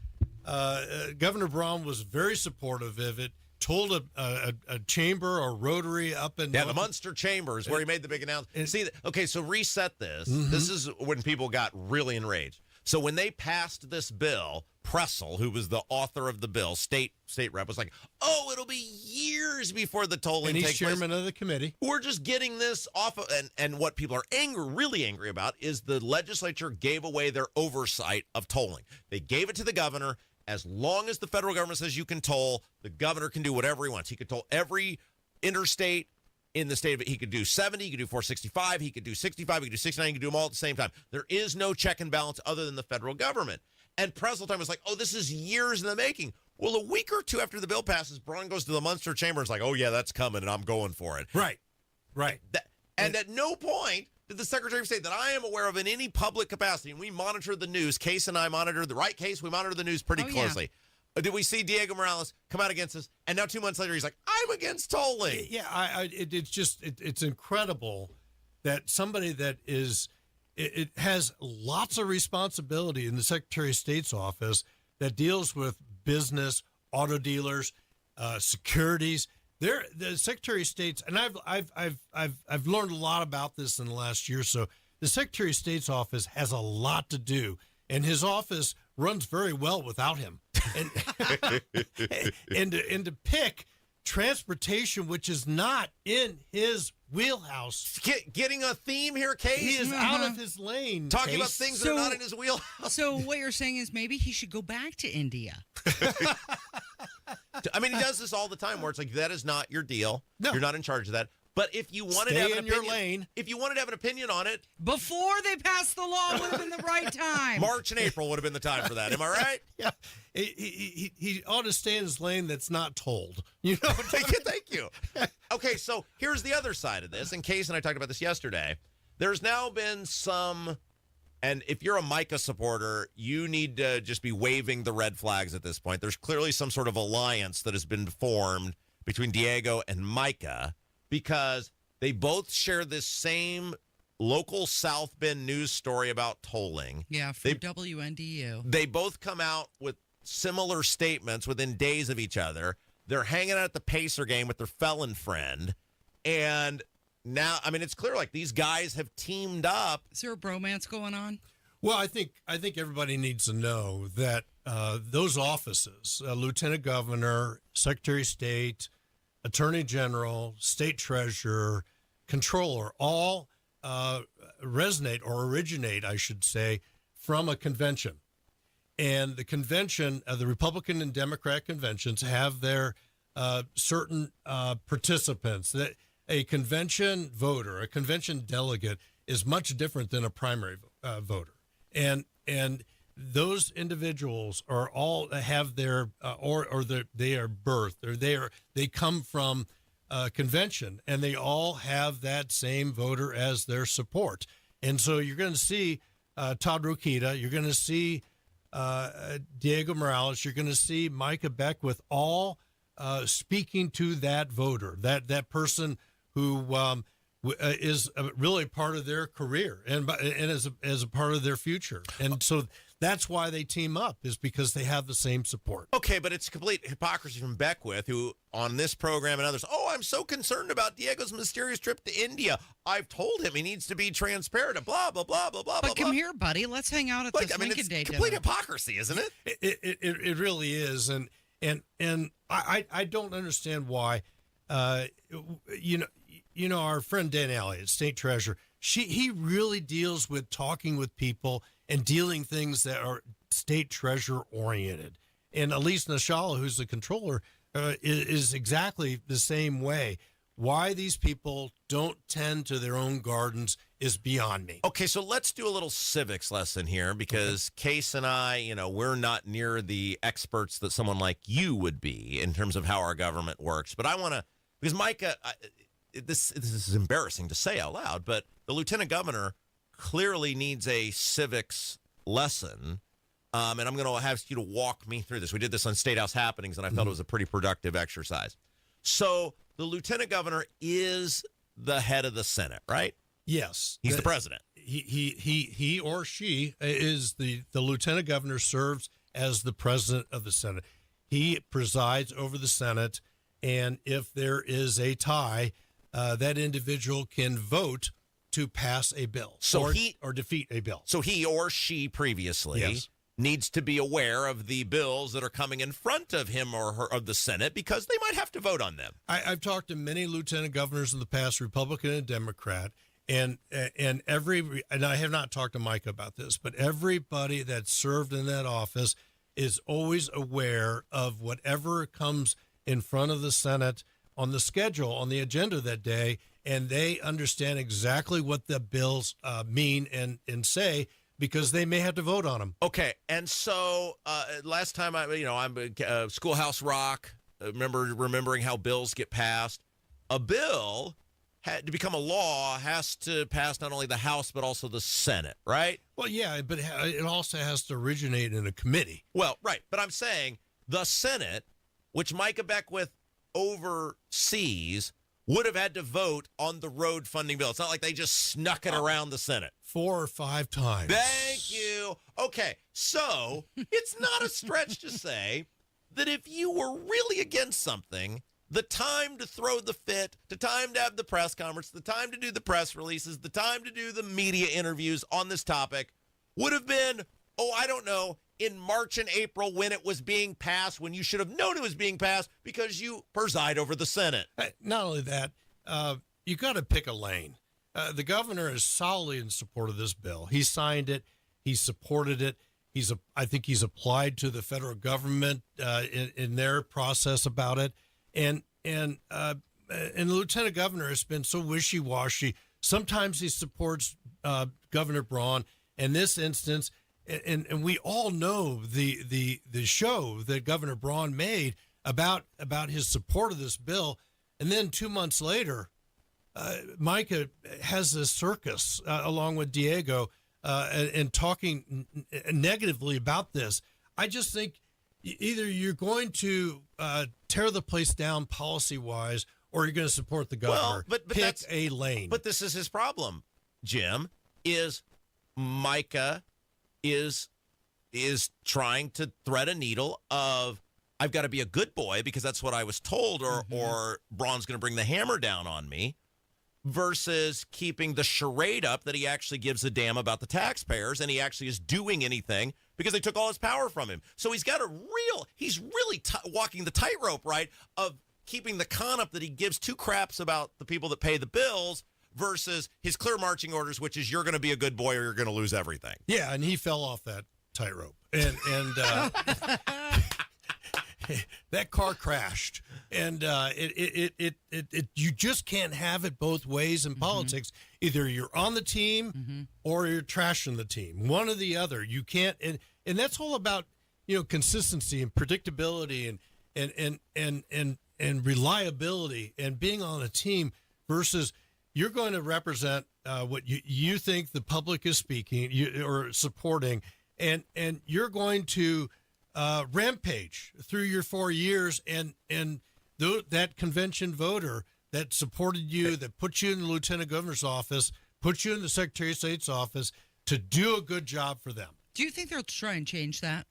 Governor Braun was very supportive of it. Told a chamber or Rotary up in the Munster Chambers where he made the big announcement. So reset this. Mm-hmm. This is when people got really enraged. So when they passed this bill, Pressel, who was the author of the bill, state rep, was like, "Oh, it'll be years before the tolling takes place." And he's chairman of the committee. We're just getting this off of, and what people are really angry about is the legislature gave away their oversight of tolling. They gave it to the governor. As long as the federal government says you can toll, the governor can do whatever he wants. He could toll every interstate in the state of it. He could do 70, he could do 465, he could do 65, he could do 69, he could do them all at the same time. There is no check and balance other than the federal government. And Presseltime was like, oh, this is years in the making. Well, a week or two after the bill passes, Braun goes to the Munster Chamber and is like, oh, yeah, that's coming, and I'm going for it. Right. And at no point did the Secretary of State that I am aware of in any public capacity, and we monitor the news, Case and I monitor the right case, we monitor the news pretty closely. Did we see Diego Morales come out against us? And now 2 months later, he's like, I'm against tolling. Yeah, it's incredible that somebody that is, it has lots of responsibility in the Secretary of State's office that deals with business, auto dealers, securities. The Secretary of State's, and I've learned a lot about this in the last year or so. The Secretary of State's office has a lot to do, and his office runs very well without him. And to pick transportation, which is not in his wheelhouse. Getting a theme here, Case? He is out of his lane. Talking about things that are not in his wheelhouse. So what you're saying is maybe he should go back to India. I mean, he does this all the time where it's like, that is not your deal. No. You're not in charge of that. But if you wanted to have an opinion, if you wanted to have an opinion on it, before they passed the law would have been the right time. March and April would have been the time for that. Am I right? Yeah. He ought to stay in his lane that's not told. You know. Thank you. Okay, so here's the other side of this. And Case and I talked about this yesterday. There's now been some, and if you're a Micah supporter, you need to just be waving the red flags at this point. There's clearly some sort of alliance that has been formed between Diego and Micah, because they both share this same local South Bend news story about tolling. Yeah, from WNDU. They both come out with similar statements within days of each other. They're hanging out at the Pacer game with their felon friend. And now, I mean, it's clear like these guys have teamed up. Is there a bromance going on? Well, I think everybody needs to know that those offices, Lieutenant Governor, Secretary of State, Attorney General, State Treasurer, Controller, all resonate or originate, I should say, from a convention. And the convention, the Republican and Democrat conventions have their certain participants. That a convention voter, a convention delegate, is much different than a primary voter. And those individuals are all have their they are birthed, or they come from a convention, and they all have that same voter as their support. And so you're going to see Todd Rokita, you're going to see Diego Morales, you're going to see Micah Beck, with all speaking to that voter, that person who is really part of their career and as a part of their future. And so that's why they team up, is because they have the same support. Okay, but it's complete hypocrisy from Beckwith, who on this program and others, I'm so concerned about Diego's mysterious trip to India. I've told him he needs to be transparent, blah, blah, blah, blah, blah, But blah. come here, buddy. Let's hang out at this Lincoln Day it's complete dinner. hypocrisy, isn't it? It really is. And I don't understand why you know, our friend Dan Elliott, state treasurer, he really deals with talking with people and dealing things that are state treasurer oriented. And Elise Nashala, who's the controller, is exactly the same way. Why these people don't tend to their own gardens is beyond me. Okay, so let's do a little civics lesson here because Case and I, we're not near the experts that someone like you would be in terms of how our government works. But I want to, because Micah, this is embarrassing to say out loud, but the lieutenant governor clearly needs a civics lesson. And I'm going to have you to walk me through this. We did this on State House Happenings, and I felt it was a pretty productive exercise. So the lieutenant governor is the head of the Senate, right? Yes. He's the president. He or she is the lieutenant governor, serves as the president of the Senate. He presides over the Senate, and if there is a tie, that individual can vote to pass a bill or defeat a bill. So he or she previously needs to be aware of the bills that are coming in front of him or her of the Senate because they might have to vote on them. I've talked to many lieutenant governors in the past, Republican and Democrat, and I have not talked to Mike about this, but everybody that served in that office is always aware of whatever comes in front of the Senate on the schedule, on the agenda that day, and they understand exactly what the bills mean and say, because they may have to vote on them. Okay, and so last time I'm Schoolhouse Rock. Remembering how bills get passed. A bill to become a law has to pass not only the House but also the Senate, right? Well, yeah, but it also has to originate in a committee. Well, right, but I'm saying the Senate, which Micah Beckwith oversees, would have had to vote on the road funding bill. It's not like they just snuck it around the Senate. 4 or 5 times. Thank you. Okay, so it's not a stretch to say that if you were really against something, the time to throw the fit, the time to have the press conference, the time to do the press releases, the time to do the media interviews on this topic would have been, I don't know, in March and April when it was being passed, when you should have known it was being passed because you preside over the Senate. Not only that, you got to pick a lane. The governor is solidly in support of this bill. He signed it. He supported it. I think he's applied to the federal government in their process about it. And the lieutenant governor has been so wishy-washy. Sometimes he supports Governor Braun. In this instance, and we all know the show that Governor Braun made about his support of this bill, and then 2 months later, Micah has this circus along with Diego and talking negatively about this. I just think either you're going to tear the place down policy-wise, or you're going to support the governor. But pick that's a lane. But this is his problem, Jim. Is Micah is trying to thread a needle of I've got to be a good boy because that's what I was told, or Braun's going to bring the hammer down on me, versus keeping the charade up that he actually gives a damn about the taxpayers and he actually is doing anything because they took all his power from him. So he's really walking the tightrope, right, of keeping the con up that he gives 2 craps about the people that pay the bills versus his clear marching orders, which is you're going to be a good boy or you're going to lose everything. Yeah, and he fell off that tightrope. And that car crashed. And you just can't have it both ways in politics. Either you're on the team or you're trashing the team. One or the other. You can't, and that's all about, consistency and predictability and reliability and being on a team versus you're going to represent what you think the public is speaking or supporting, and you're going to rampage through your 4 years, and that convention voter that supported you, that put you in the lieutenant governor's office, put you in the secretary of state's office to do a good job for them. Do you think they'll try and change that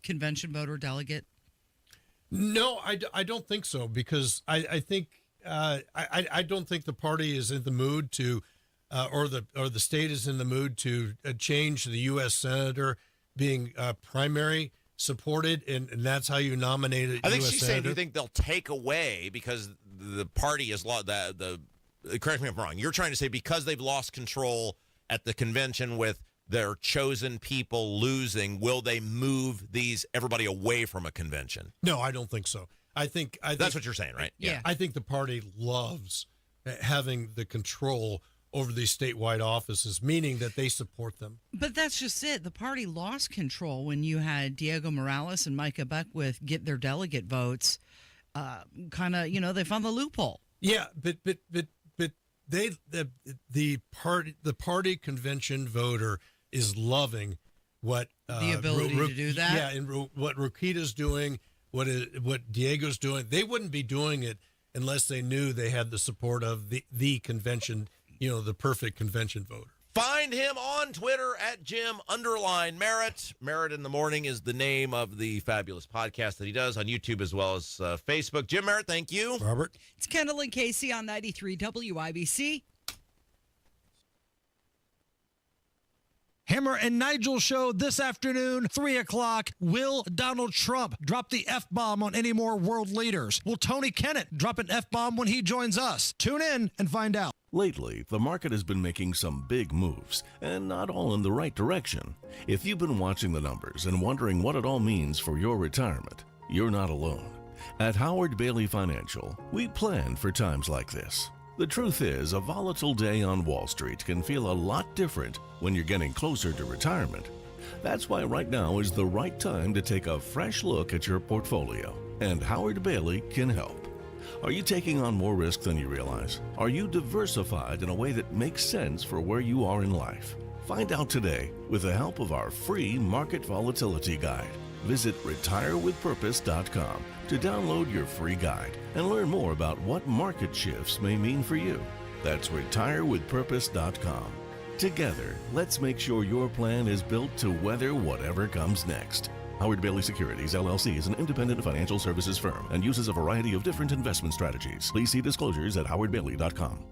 convention voter delegate? No, I don't think so, because I think I don't think the party is in the mood to, or the state is in the mood to change the U.S. senator being primary supported, and that's how you nominate a I think U.S. she's saying, do senator? you think they'll take away because the party is correct me if I'm wrong. You're trying to say because they've lost control at the convention with their chosen people losing, will they move everybody away from a convention? No, I don't think so. I think that's what you're saying, right? Yeah. I think the party loves having the control over these statewide offices, meaning that they support them. But that's just it. The party lost control when you had Diego Morales and Micah Beckwith get their delegate votes. Kind of, they found the loophole. Yeah, but the party convention voter is loving what The ability to do that? Yeah, and what Rokita's doing, what Diego's doing. They wouldn't be doing it unless they knew they had the support of the convention, the perfect convention voter. Find him on Twitter at Jim_Merritt. Merritt in the Morning is the name of the fabulous podcast that he does on YouTube as well as Facebook. Jim Merritt, thank you. Robert. It's Kendall and Casey on 93 WIBC. Hammer and Nigel show this afternoon, 3 o'clock. Will Donald Trump drop the F-bomb on any more world leaders? Will Tony Kennett drop an F-bomb when he joins us? Tune in and find out. Lately, the market has been making some big moves, and not all in the right direction. If you've been watching the numbers and wondering what it all means for your retirement, you're not alone. At Howard Bailey Financial, we plan for times like this. The truth is, a volatile day on Wall Street can feel a lot different when you're getting closer to retirement. That's why right now is the right time to take a fresh look at your portfolio, and Howard Bailey can help. Are you taking on more risk than you realize? Are you diversified in a way that makes sense for where you are in life? Find out today with the help of our free Market Volatility Guide. Visit retirewithpurpose.com to download your free guide and learn more about what market shifts may mean for you. That's retirewithpurpose.com. Together, let's make sure your plan is built to weather whatever comes next. Howard Bailey Securities, LLC is an independent financial services firm and uses a variety of different investment strategies. Please see disclosures at howardbailey.com.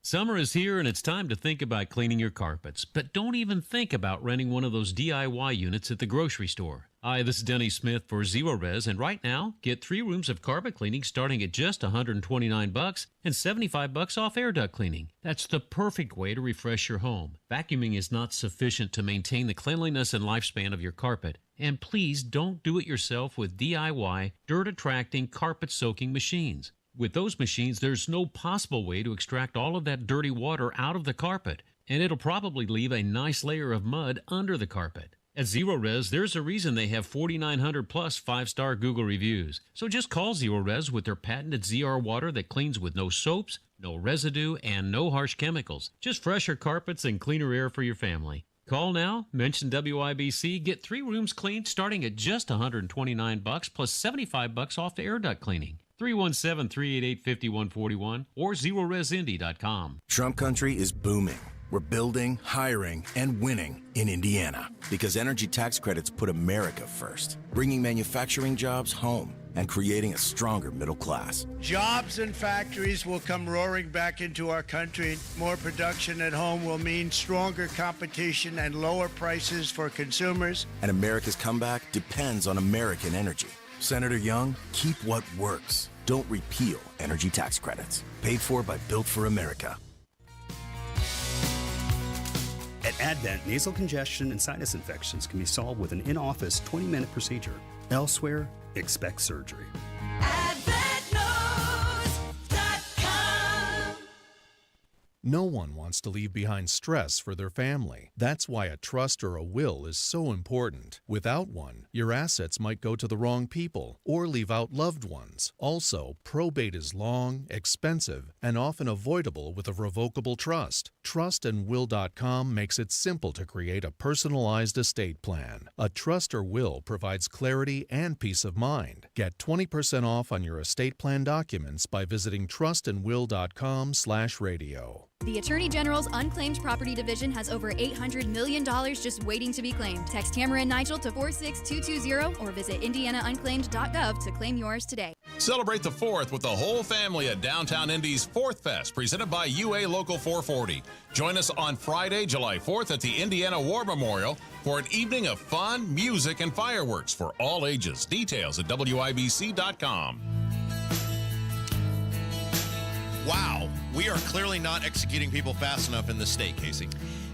Summer is here and it's time to think about cleaning your carpets, but don't even think about renting one of those DIY units at the grocery store. Hi, this is Denny Smith for Zero Res, and right now, get 3 rooms of carpet cleaning starting at just $129 and $75 off air duct cleaning. That's the perfect way to refresh your home. Vacuuming is not sufficient to maintain the cleanliness and lifespan of your carpet. And please don't do it yourself with DIY, dirt-attracting, carpet-soaking machines. With those machines, there's no possible way to extract all of that dirty water out of the carpet, and it'll probably leave a nice layer of mud under the carpet. At Zero Res, there's a reason they have 4,900 plus 5-star Google reviews. So just call Zero Res with their patented ZR water that cleans with no soaps, no residue, and no harsh chemicals. Just fresher carpets and cleaner air for your family. Call now, mention WIBC, get 3 rooms cleaned starting at just $129 plus $75 off air duct cleaning. 317-388-5141 or ZeroResIndy.com. Trump country is booming. We're building, hiring, and winning in Indiana because energy tax credits put America first, bringing manufacturing jobs home and creating a stronger middle class. Jobs and factories will come roaring back into our country. More production at home will mean stronger competition and lower prices for consumers. And America's comeback depends on American energy. Senator Young, keep what works. Don't repeal energy tax credits. Paid for by Built for America. At Advent, nasal congestion and sinus infections can be solved with an in-office 20-minute procedure. Elsewhere, expect surgery. No one wants to leave behind stress for their family. That's why a trust or a will is so important. Without one, your assets might go to the wrong people or leave out loved ones. Also, probate is long, expensive, and often avoidable with a revocable trust. Trustandwill.com makes it simple to create a personalized estate plan. A trust or will provides clarity and peace of mind. Get 20% off on your estate plan documents by visiting trustandwill.com/radio. The Attorney General's Unclaimed Property Division has over $800 million just waiting to be claimed. Text Hammer and Nigel to 46220 or visit indianaunclaimed.gov to claim yours today. Celebrate the 4th with the whole family at Downtown Indy's 4th Fest, presented by UA Local 440. Join us on Friday, July 4th at the Indiana War Memorial for an evening of fun, music, and fireworks for all ages. Details at WIBC.com. Wow, we are clearly not executing people fast enough in this state, Casey.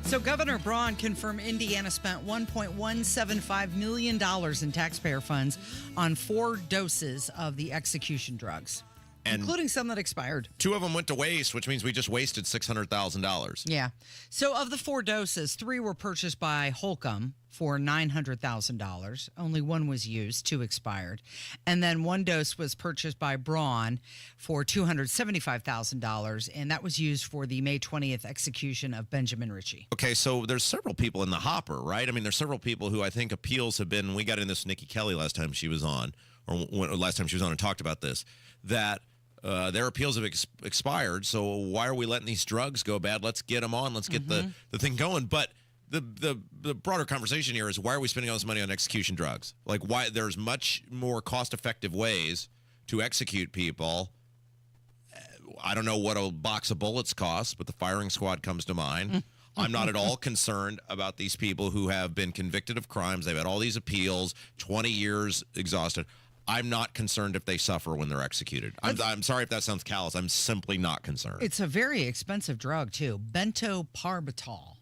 So Governor Braun confirmed Indiana spent $1.175 million in taxpayer funds on 4 doses of the execution drugs, including some that expired. 2 of them went to waste, which means we just wasted $600,000. Yeah. So of the 4 doses, 3 were purchased by Holcomb for $900,000. Only 1 was used, 2 expired. And then 1 dose was purchased by Braun for $275,000, and that was used for the May 20th execution of Benjamin Ritchie. Okay, so there's several people in the hopper, right? I mean, there's several people who I think appeals have been, we got in this Nikki Kelly last time she was on, or last time she was on and talked about this, that their appeals have expired, so why are we letting these drugs go bad? Let's get them on. Let's get the thing going. But the broader conversation here is, why are we spending all this money on execution drugs? Like, why? There's much more cost-effective ways to execute people. I don't know what a box of bullets costs, but the firing squad comes to mind. I'm not at all concerned about these people who have been convicted of crimes. They've had all these appeals, 20 years exhausted. I'm not concerned if they suffer when they're executed. I'm sorry if that sounds callous. I'm simply not concerned. It's a very expensive drug, too. Bentoparbital.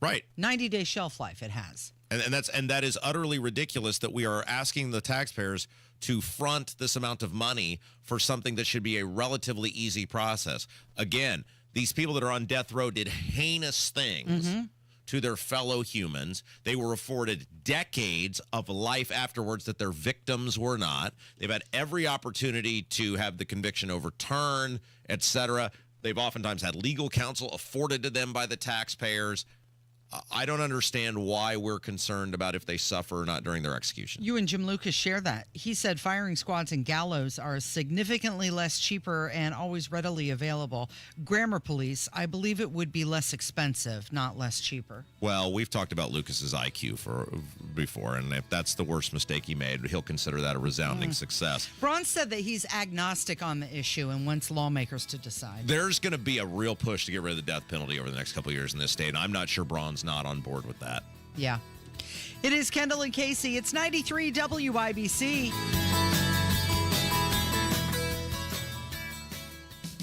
Right. 90-day shelf life it has. And that is utterly ridiculous that we are asking the taxpayers to front this amount of money for something that should be a relatively easy process. Again, these people that are on death row did heinous things to their fellow humans. They were afforded decades of life afterwards that their victims were not. They've had every opportunity to have the conviction overturned, etc. They've oftentimes had legal counsel afforded to them by the taxpayers. I don't understand why we're concerned about if they suffer or not during their execution. You and Jim Lucas share that. He said firing squads and gallows are significantly less cheaper and always readily available. Grammar police, I believe it would be less expensive, not less cheaper. Well, we've talked about Lucas's IQ before, and if that's the worst mistake he made, he'll consider that a resounding success. Braun said that he's agnostic on the issue and wants lawmakers to decide. There's going to be a real push to get rid of the death penalty over the next couple of years in this state, and I'm not sure Braun's not on board with that. Yeah. It is Kendall and Casey. It's 93 WIBC.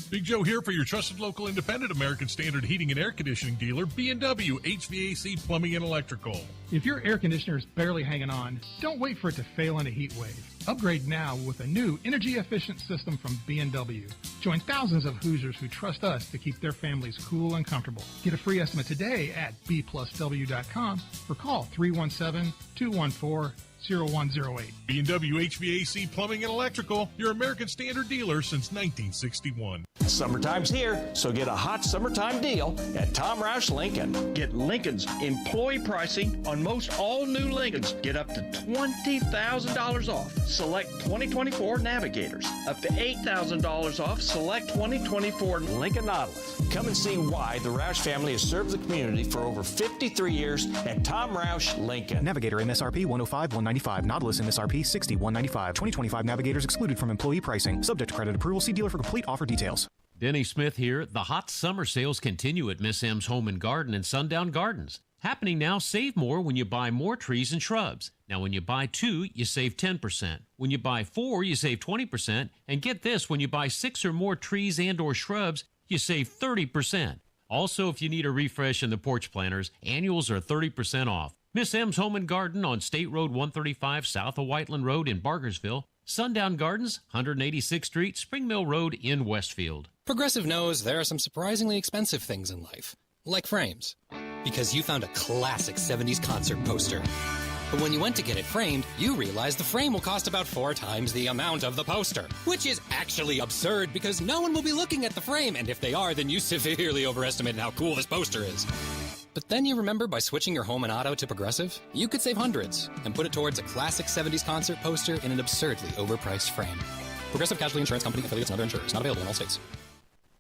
Big Joe here for your trusted local independent American Standard heating and air conditioning dealer, B&W HVAC Plumbing and Electrical. If your air conditioner is barely hanging on, don't wait for it to fail in a heat wave. Upgrade now with a new energy-efficient system from B&W. Join thousands of Hoosiers who trust us to keep their families cool and comfortable. Get a free estimate today at bplusw.com or call 317-214-0108. B&W HVAC Plumbing and Electrical, your American Standard dealer since 1961. Summertime's here, so get a hot summertime deal at Tom Roush Lincoln. Get Lincoln's employee pricing on most all new Lincolns. Get up to $20,000 off select 2024 Navigators. Up to $8,000 off select 2024 Lincoln Nautilus. Come and see why the Roush family has served the community for over 53 years at Tom Roush Lincoln. Navigator MSRP $105,195. Nautilus MSRP $60,195. 2025 Navigators excluded from employee pricing. Subject to credit approval. See dealer for complete offer details. Denny Smith here. The hot summer sales continue at Miss M's Home and Garden and Sundown Gardens. Happening now, save more when you buy more trees and shrubs. Now, when you buy 2, you save 10%. When you buy 4, you save 20%. And get this, when you buy 6 or more trees and or shrubs, you save 30%. Also, if you need a refresh in the porch planters, annuals are 30% off. Miss M's Home and Garden on State Road 135 south of Whiteland Road in Bargersville. Sundown Gardens, 186th Street, Spring Mill Road in Westfield. Progressive knows there are some surprisingly expensive things in life, like frames. Because you found a classic 70s concert poster. But when you went to get it framed, you realized the frame will cost about 4 times the amount of the poster. Which is actually absurd because no one will be looking at the frame, and if they are, then you severely overestimated how cool this poster is. But then you remember by switching your home and auto to Progressive, you could save hundreds and put it towards a classic 70s concert poster in an absurdly overpriced frame. Progressive Casualty Insurance Company, affiliates, and other insurers. Not available in all states.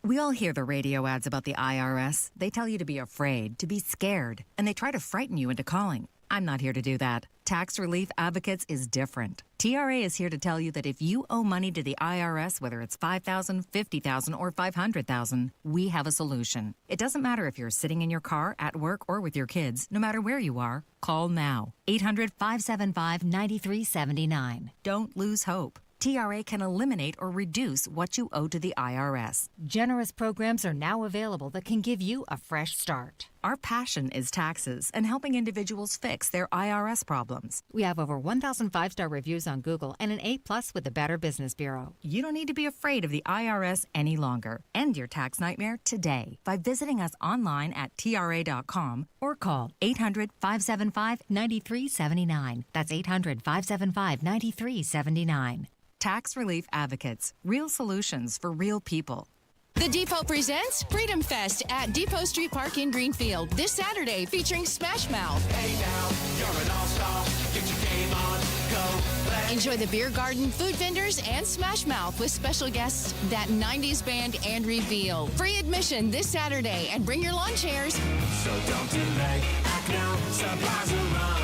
We all hear the radio ads about the IRS. They tell you to be afraid, to be scared, and they try to frighten you into calling. I'm not here to do that. Tax Relief Advocates is different. TRA is here to tell you that if you owe money to the IRS, whether it's $5,000, $50,000, or $500,000, we have a solution. It doesn't matter if you're sitting in your car, at work, or with your kids. No matter where you are, call now. 800-575-9379. Don't lose hope. TRA can eliminate or reduce what you owe to the IRS. Generous programs are now available that can give you a fresh start. Our passion is taxes and helping individuals fix their IRS problems. We have over 1,000 5-star reviews on Google and an A+ with the Better Business Bureau. You don't need to be afraid of the IRS any longer. End your tax nightmare today by visiting us online at TRA.com or call 800-575-9379. That's 800-575-9379. Tax Relief Advocates. Real solutions for real people. The Depot presents Freedom Fest at Depot Street Park in Greenfield this Saturday, featuring Smash Mouth. Hey now, you're an all-star. Get your game on, go play. Enjoy the beer garden, food vendors, and Smash Mouth with special guests, that 90s band and Reveal. Free admission this Saturday, and bring your lawn chairs. So don't delay, act now, supplies are running out.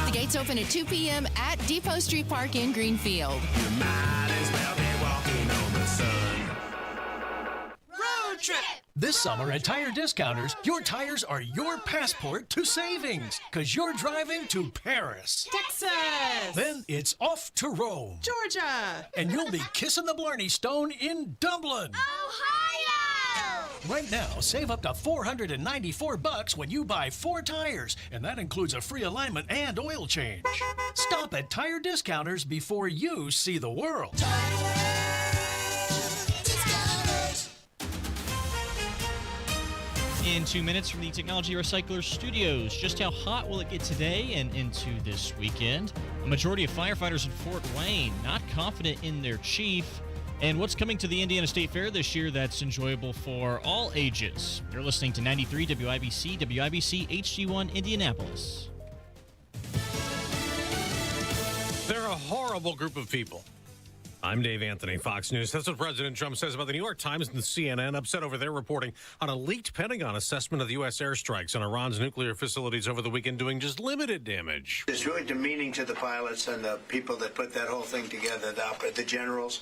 The gates open at 2 p.m. at Depot Street Park in Greenfield. You might as well be walking on the sun. Road trip! This summer at Tire Discounters, your tires are your passport to savings, because you're driving to Paris, Texas, then it's off to Rome, Georgia, and you'll be kissing the Blarney Stone in Dublin, Ohio. Right now, save up to $494 when you buy 4 tires, and that includes a free alignment and oil change. Stop at Tire Discounters before you see the world. In 2 minutes from the Technology Recycler Studios, just how hot will it get today and into this weekend? A majority of firefighters in Fort Wayne not confident in their chief. And what's coming to the Indiana State Fair this year that's enjoyable for all ages? You're listening to 93 WIBC, WIBC HD1 Indianapolis. They're a horrible group of people. I'm Dave Anthony, Fox News. That's what President Trump says about the New York Times and the CNN, upset over their reporting on a leaked Pentagon assessment of the U.S. airstrikes on Iran's nuclear facilities over the weekend doing just limited damage. It's really demeaning to the pilots and the people that put that whole thing together, the generals.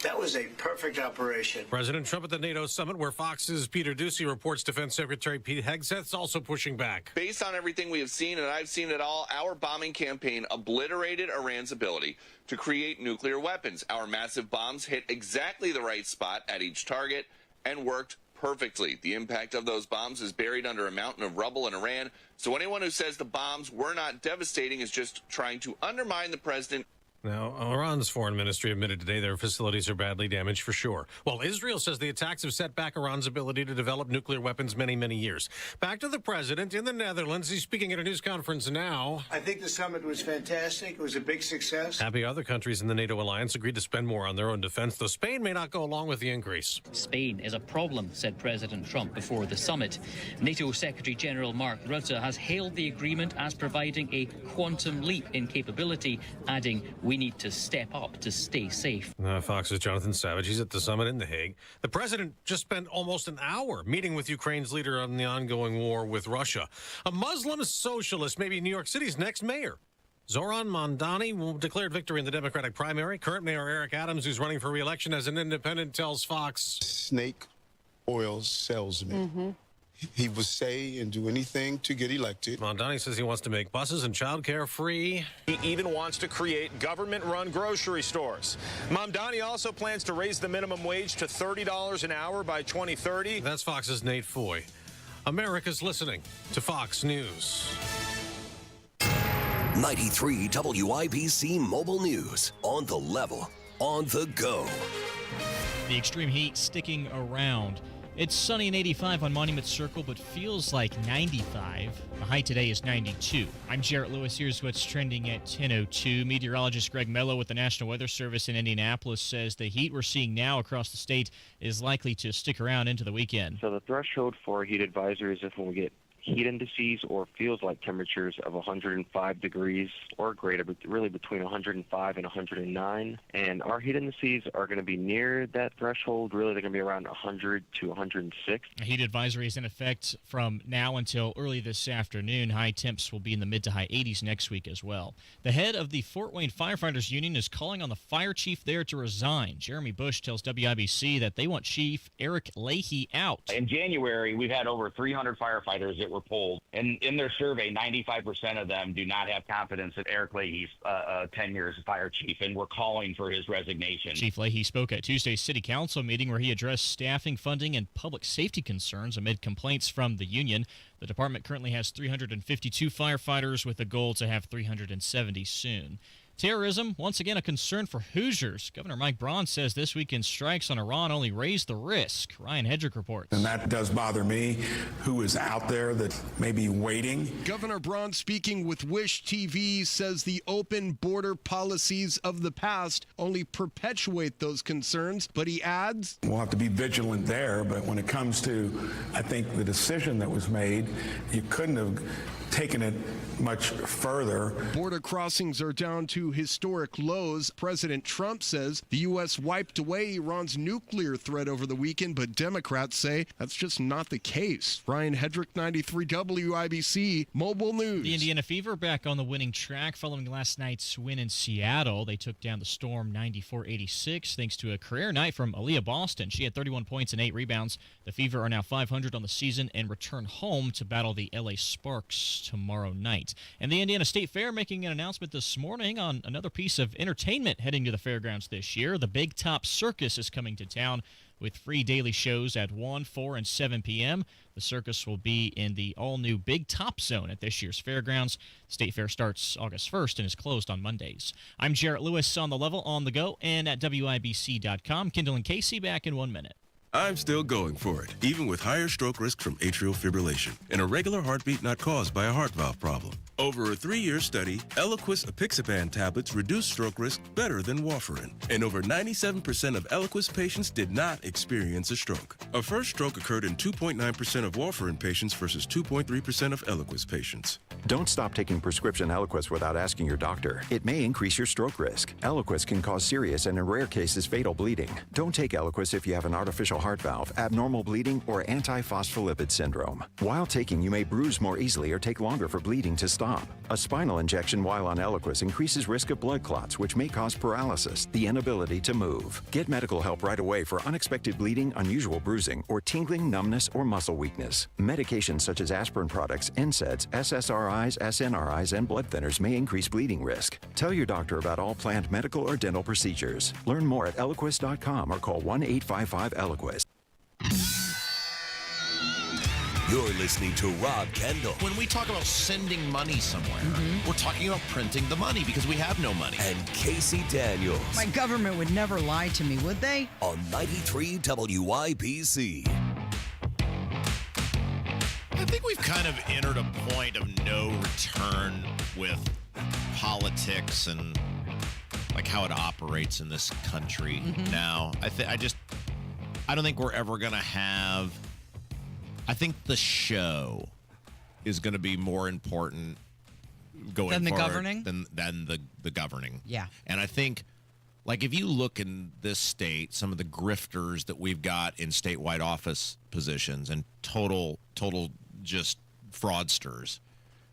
That was a perfect operation. President Trump at the NATO summit, where Fox's Peter Doocy reports Defense Secretary Pete Hegseth's also pushing back. Based on everything we have seen, and I've seen it all, our bombing campaign obliterated Iran's ability to create nuclear weapons. Our massive bombs hit exactly the right spot at each target and worked perfectly. The impact of those bombs is buried under a mountain of rubble in Iran. So anyone who says the bombs were not devastating is just trying to undermine the president. Now, Iran's foreign ministry admitted today their facilities are badly damaged for sure, while Israel says the attacks have set back Iran's ability to develop nuclear weapons many, many years. Back to the president in the Netherlands. He's speaking at a news conference now. I think the summit was fantastic. It was a big success. Happy other countries in the NATO alliance agreed to spend more on their own defense, though Spain may not go along with the increase. Spain is a problem, said President Trump before the summit. NATO Secretary General Mark Rutte has hailed the agreement as providing a quantum leap in capability, adding, "We need to step up to stay safe." Fox's Jonathan Savage. He's at the summit in The Hague. The president just spent almost an hour meeting with Ukraine's leader on the ongoing war with Russia. A Muslim socialist may be New York City's next mayor. Zoran Mondani declared victory in the Democratic primary. Current Mayor Eric Adams, who's running for re-election as an independent, tells Fox. Snake oil salesman. Mm-hmm. He would say and do anything to get elected. Mondani says he wants to make buses and childcare free. He even wants to create government-run grocery stores. Mamdani also plans to raise the minimum wage to $30 an hour by 2030. That's Fox's Nate Foy. America's listening to Fox News. 93 WIBC Mobile News. On the level, on the go. The extreme heat sticking around. It's sunny and 85 on Monument Circle, but feels like 95. The high today is 92. I'm Jarrett Lewis. Here's what's trending at 10:02. Meteorologist Greg Mello with the National Weather Service in Indianapolis says the heat we're seeing now across the state is likely to stick around into the weekend. So the threshold for heat advisories is when we get heat indices or feels like temperatures of 105 degrees or greater, but really between 105 and 109. And our heat indices are going to be near that threshold. Really, they're going to be around 100 to 106. A heat advisory is in effect from now until early this afternoon. High temps will be in the mid to high 80s next week as well. The head of the Fort Wayne Firefighters Union is calling on the fire chief there to resign. Jeremy Bush tells WIBC that they want Chief Eric Leahy out. In January, we've had over 300 firefighters that were polled, and in their survey, 95% of them do not have confidence in Eric Leahy's tenure as fire chief, and we're calling for his resignation. Chief Leahy spoke at Tuesday's City Council meeting where he addressed staffing, funding, and public safety concerns amid complaints from the union. The department currently has 352 firefighters with a goal to have 370 soon. Terrorism, once again, a concern for Hoosiers. Governor Mike Braun says this weekend's strikes on Iran only raised the risk. Ryan Hedrick reports. And that does bother me, who is out there that may be waiting. Governor Braun, speaking with Wish TV, says the open border policies of the past only perpetuate those concerns, but he adds, we'll have to be vigilant there, but when it comes to, I think, the decision that was made, you couldn't have taken it much further. Border crossings are down to historic lows. President Trump says the U.S. wiped away Iran's nuclear threat over the weekend, but Democrats say that's just not the case. Ryan Hedrick, 93 WIBC, Mobile News. The Indiana Fever back on the winning track following last night's win in Seattle. They took down the Storm 94-86 thanks to a career night from Aaliyah Boston. She had 31 points and 8 rebounds. The Fever are now 500 on the season and return home to battle the LA Sparks tomorrow night. And the Indiana State Fair making an announcement this morning on another piece of entertainment heading to the fairgrounds this year. The Big Top Circus is coming to town with free daily shows at 1, 4, and 7 p.m. The circus will be in the all-new Big Top Zone at this year's fairgrounds. State Fair starts August 1st and is closed on Mondays. I'm Jarrett Lewis on the level, on the go, and at WIBC.com. Kendall and Casey back in 1 minute. I'm still going for it, even with higher stroke risk from atrial fibrillation and a regular heartbeat not caused by a heart valve problem. Over a 3-year study, Eliquis apixaban tablets reduce stroke risk better than warfarin, and over 97% of Eliquis patients did not experience a stroke. A first stroke occurred in 2.9% of warfarin patients versus 2.3% of Eliquis patients. Don't stop taking prescription Eliquis without asking your doctor. It may increase your stroke risk. Eliquis can cause serious and in rare cases fatal bleeding. Don't take Eliquis if you have an artificial heart valve, abnormal bleeding, or antiphospholipid syndrome. While taking, you may bruise more easily or take longer for bleeding to stop. A spinal injection while on Eliquis increases risk of blood clots, which may cause paralysis, the inability to move. Get medical help right away for unexpected bleeding, unusual bruising, or tingling, numbness, or muscle weakness. Medications such as aspirin products, NSAIDs, SSRIs, SNRIs, and blood thinners may increase bleeding risk. Tell your doctor about all planned medical or dental procedures. Learn more at Eliquis.com or call 1-855-ELIQUIS. You're listening to Rob Kendall. When we talk about sending money somewhere, we're talking about printing the money because we have no money. And Casey Daniels. My government would never lie to me, would they? On 93 WIBC. I think we've kind of entered a point of no return with politics and like how it operates in this country now. I don't think we're ever going to have. I think the show is going to be more important going than the forward governing? than the governing. Yeah. And I think, like, if you look in this state, some of the grifters that we've got in statewide office positions and total just fraudsters,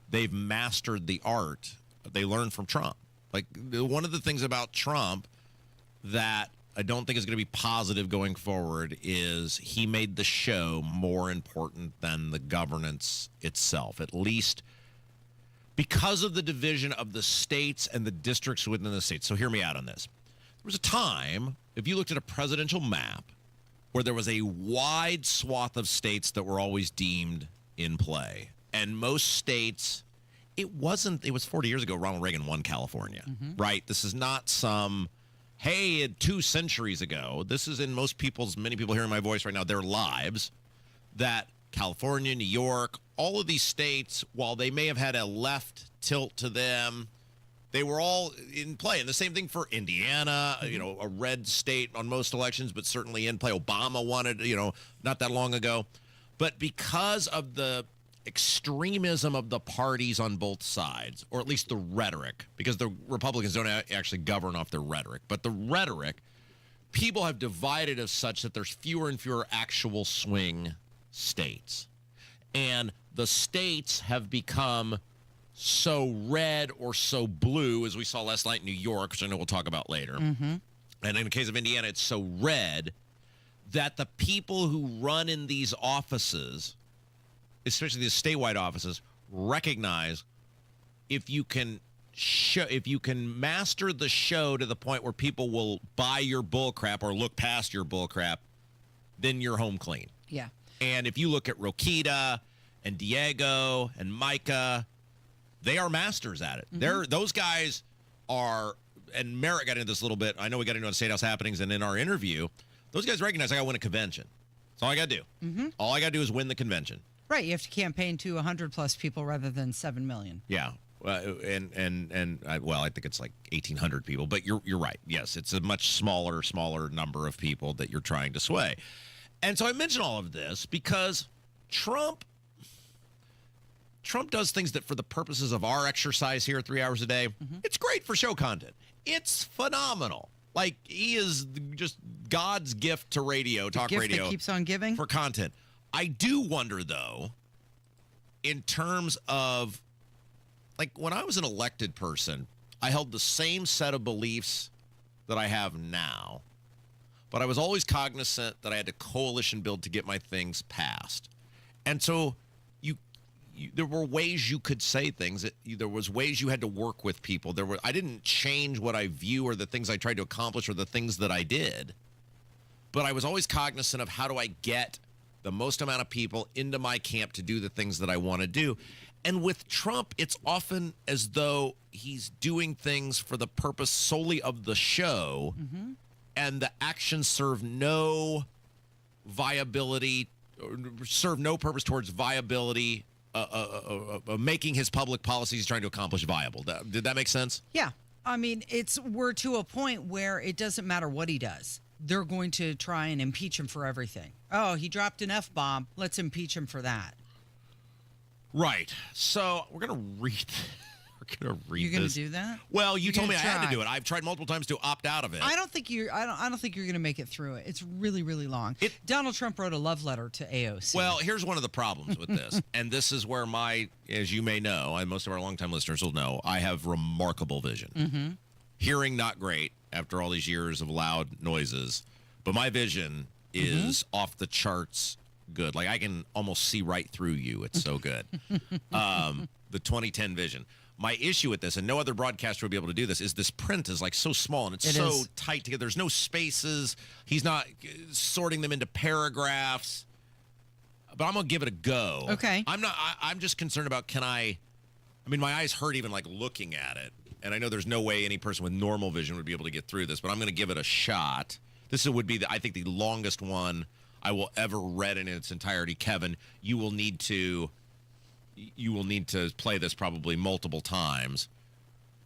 they've mastered the art. They learned from Trump. Like, one of the things about Trump that I don't think is going to be positive going forward is he made the show more important than the governance itself, at least because of the division of the states and the districts within the states. So hear me out on this. There was a time, if you looked at a presidential map, where there was a wide swath of states that were always deemed in play. And most states, it was 40 years ago, Ronald Reagan won California, right? This is not some... Hey, 2 centuries ago, this is in many people hearing my voice right now, their lives, that California, New York, all of these states, while they may have had a left tilt to them, they were all in play. And the same thing for Indiana, a red state on most elections, but certainly in play. Obama won it, not that long ago. But because of the extremism of the parties on both sides, or at least the rhetoric, because the Republicans don't actually govern off their rhetoric, but the rhetoric, people have divided as such that there's fewer and fewer actual swing states. And the states have become so red or so blue, as we saw last night in New York, which I know we'll talk about later. Mm-hmm. And in the case of Indiana, it's so red that the people who run in these offices, especially the statewide offices, recognize if you can master the show to the point where people will buy your bullcrap or look past your bullcrap, then you're home clean. Yeah. And if you look at Rokita and Diego and Micah, they are masters at it. Those guys are, and Merritt got into this a little bit. I know we got into it on State House Happenings and in our interview. Those guys recognize I got to win a convention. That's all I got to do. Mm-hmm. All I got to do is win the convention. Right. You have to campaign to 100-plus people rather than 7 million. Yeah. I think it's like 1,800 people. But you're right. Yes, it's a much smaller number of people that you're trying to sway. And so I mention all of this because Trump does things that for the purposes of our exercise here 3 hours a day, it's great for show content. It's phenomenal. Like, he is just God's gift to radio, talk radio. The gift that keeps on giving? For content. I do wonder, though, in terms of, like, when I was an elected person, I held the same set of beliefs that I have now. But I was always cognizant that I had to coalition build to get my things passed. And so there were ways you could say things. There was ways you had to work with people. I didn't change what I view or the things I tried to accomplish or the things that I did. But I was always cognizant of how do I get the most amount of people into my camp to do the things that I want to do. And with Trump, it's often as though he's doing things for the purpose solely of the show, and the actions serve no viability, serve no purpose towards viability, making his public policies he's trying to accomplish viable. Did that make sense? Yeah. I mean, we're to a point where it doesn't matter what he does. They're going to try and impeach him for everything. Oh, he dropped an F-bomb. Let's impeach him for that. Right. So we're going to read You're going to do that? Well, you told me I had to do it. I've tried multiple times to opt out of it. I don't think you're going to make it through it. It's really, really long. Donald Trump wrote a love letter to AOC. Well, here's one of the problems with this, and this is where as you may know, and most of our longtime listeners will know, I have remarkable vision. Hearing not great after all these years of loud noises, but my vision is off the charts good. Like, I can almost see right through you. It's so good. The 2010 vision. My issue with this, and no other broadcaster will be able to do this, is this print is like so small and it's so tight together. There's no spaces. He's not sorting them into paragraphs. But I'm going to give it a go. Okay. I'm just concerned about my eyes hurt even like looking at it. And I know there's no way any person with normal vision would be able to get through this, but I'm going to give it a shot. This would be, I think, the longest one I will ever read in its entirety. Kevin, you will need to play this probably multiple times,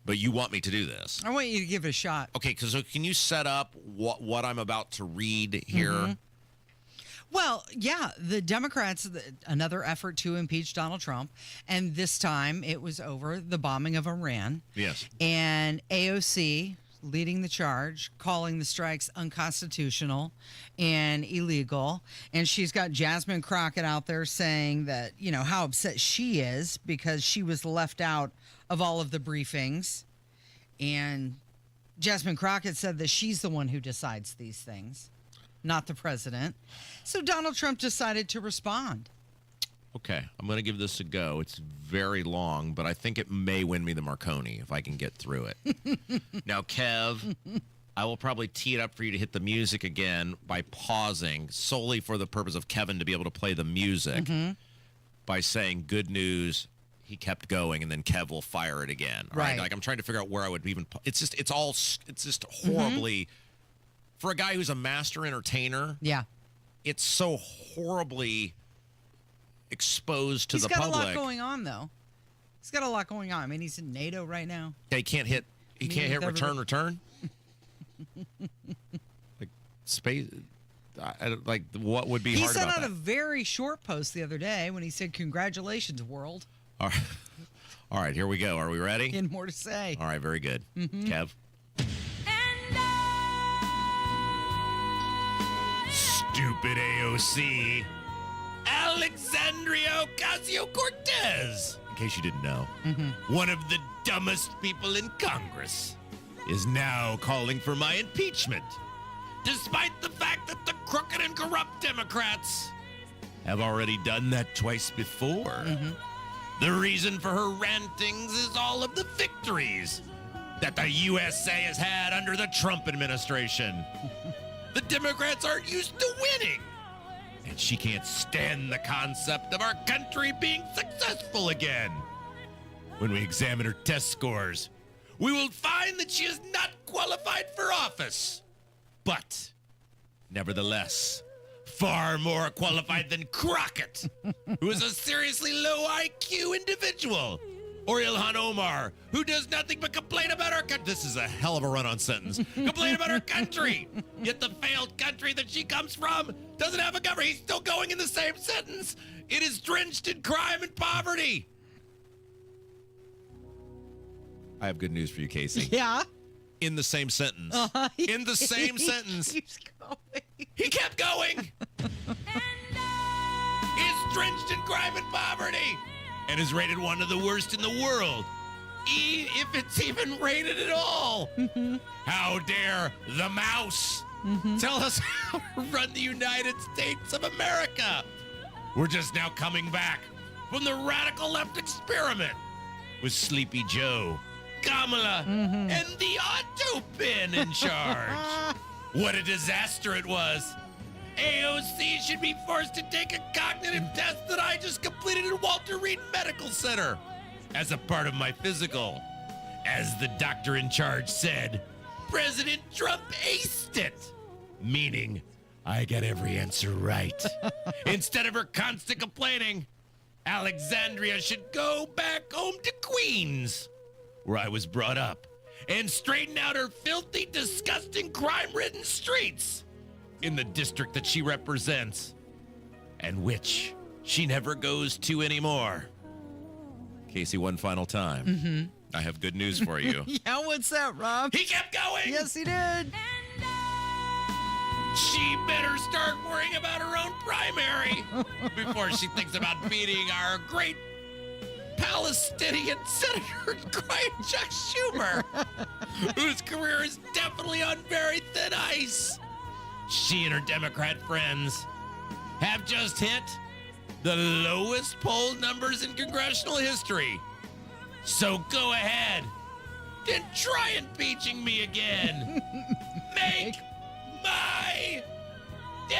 but you want me to do this. I want you to give it a shot. Okay, so can you set up what I'm about to read here? Well, yeah, the Democrats, another effort to impeach Donald Trump, and this time it was over the bombing of Iran. Yes. And AOC leading the charge, calling the strikes unconstitutional and illegal. And she's got Jasmine Crockett out there saying that, how upset she is because she was left out of all of the briefings. And Jasmine Crockett said that she's the one who decides these things, not the president. So Donald Trump decided to respond. Okay, I'm going to give this a go. It's very long, but I think it may win me the Marconi if I can get through it. Now, Kev, I will probably tee it up for you to hit the music again by pausing solely for the purpose of Kevin to be able to play the music by saying, good news, he kept going, and then Kev will fire it again. Right. Like, I'm trying to figure out where I would even – it's just horribly – for a guy who's a master entertainer. Yeah. It's so horribly – exposed to the public. He's got a lot going on, though. He's got a lot going on. I mean, he's in NATO right now. Yeah, he can't hit return. Like space. like, what would be He hard sent about out that? a very short post the other day when he said, "Congratulations, world." All right. All right, here we go. Are we ready? And more to say. All right, very good. Mhm. Kev? Stupid AOC. Alexandria Ocasio-Cortez. In case you didn't know, one of the dumbest people in Congress is now calling for my impeachment, despite the fact that the crooked and corrupt Democrats have already done that twice before. The reason for her rantings is all of the victories that the USA has had under the Trump administration. The Democrats aren't used to winning, and she can't stand the concept of our country being successful again. When we examine her test scores, we will find that she is not qualified for office. But, nevertheless, far more qualified than Crockett, who is a seriously low IQ individual, or Ilhan Omar, who does nothing but complain about our country. This is a hell of a run-on sentence. Complain about our country. Yet the failed country that she comes from doesn't have a government. He's still going in the same sentence. It is drenched in crime and poverty. I have good news for you, Casey. Yeah? In the same sentence. In the same sentence. Keeps going. He kept going. He's drenched in crime and poverty and is rated one of the worst in the world, if it's even rated at all. How dare the mouse tell us how to run the United States of America? We're just now coming back from the radical left experiment with Sleepy Joe, Kamala, and the Auto-Pin in charge. What a disaster it was. AOC should be forced to take a cognitive test that I just completed at Walter Reed Medical Center as a part of my physical. As the doctor in charge said, President Trump aced it, meaning I got every answer right. Instead of her constant complaining, Alexandria should go back home to Queens, where I was brought up, and straighten out her filthy, disgusting, crime-ridden streets in the district that she represents, and which she never goes to anymore. Casey, one final time. I have good news for you. Yeah, what's that, Rob? He kept going! Yes, he did. She better start worrying about her own primary before she thinks about beating our great Palestinian Senator Chuck Schumer, whose career is definitely on very thin ice. She and her Democrat friends have just hit the lowest poll numbers in congressional history. So go ahead and try impeaching me again. Make my day!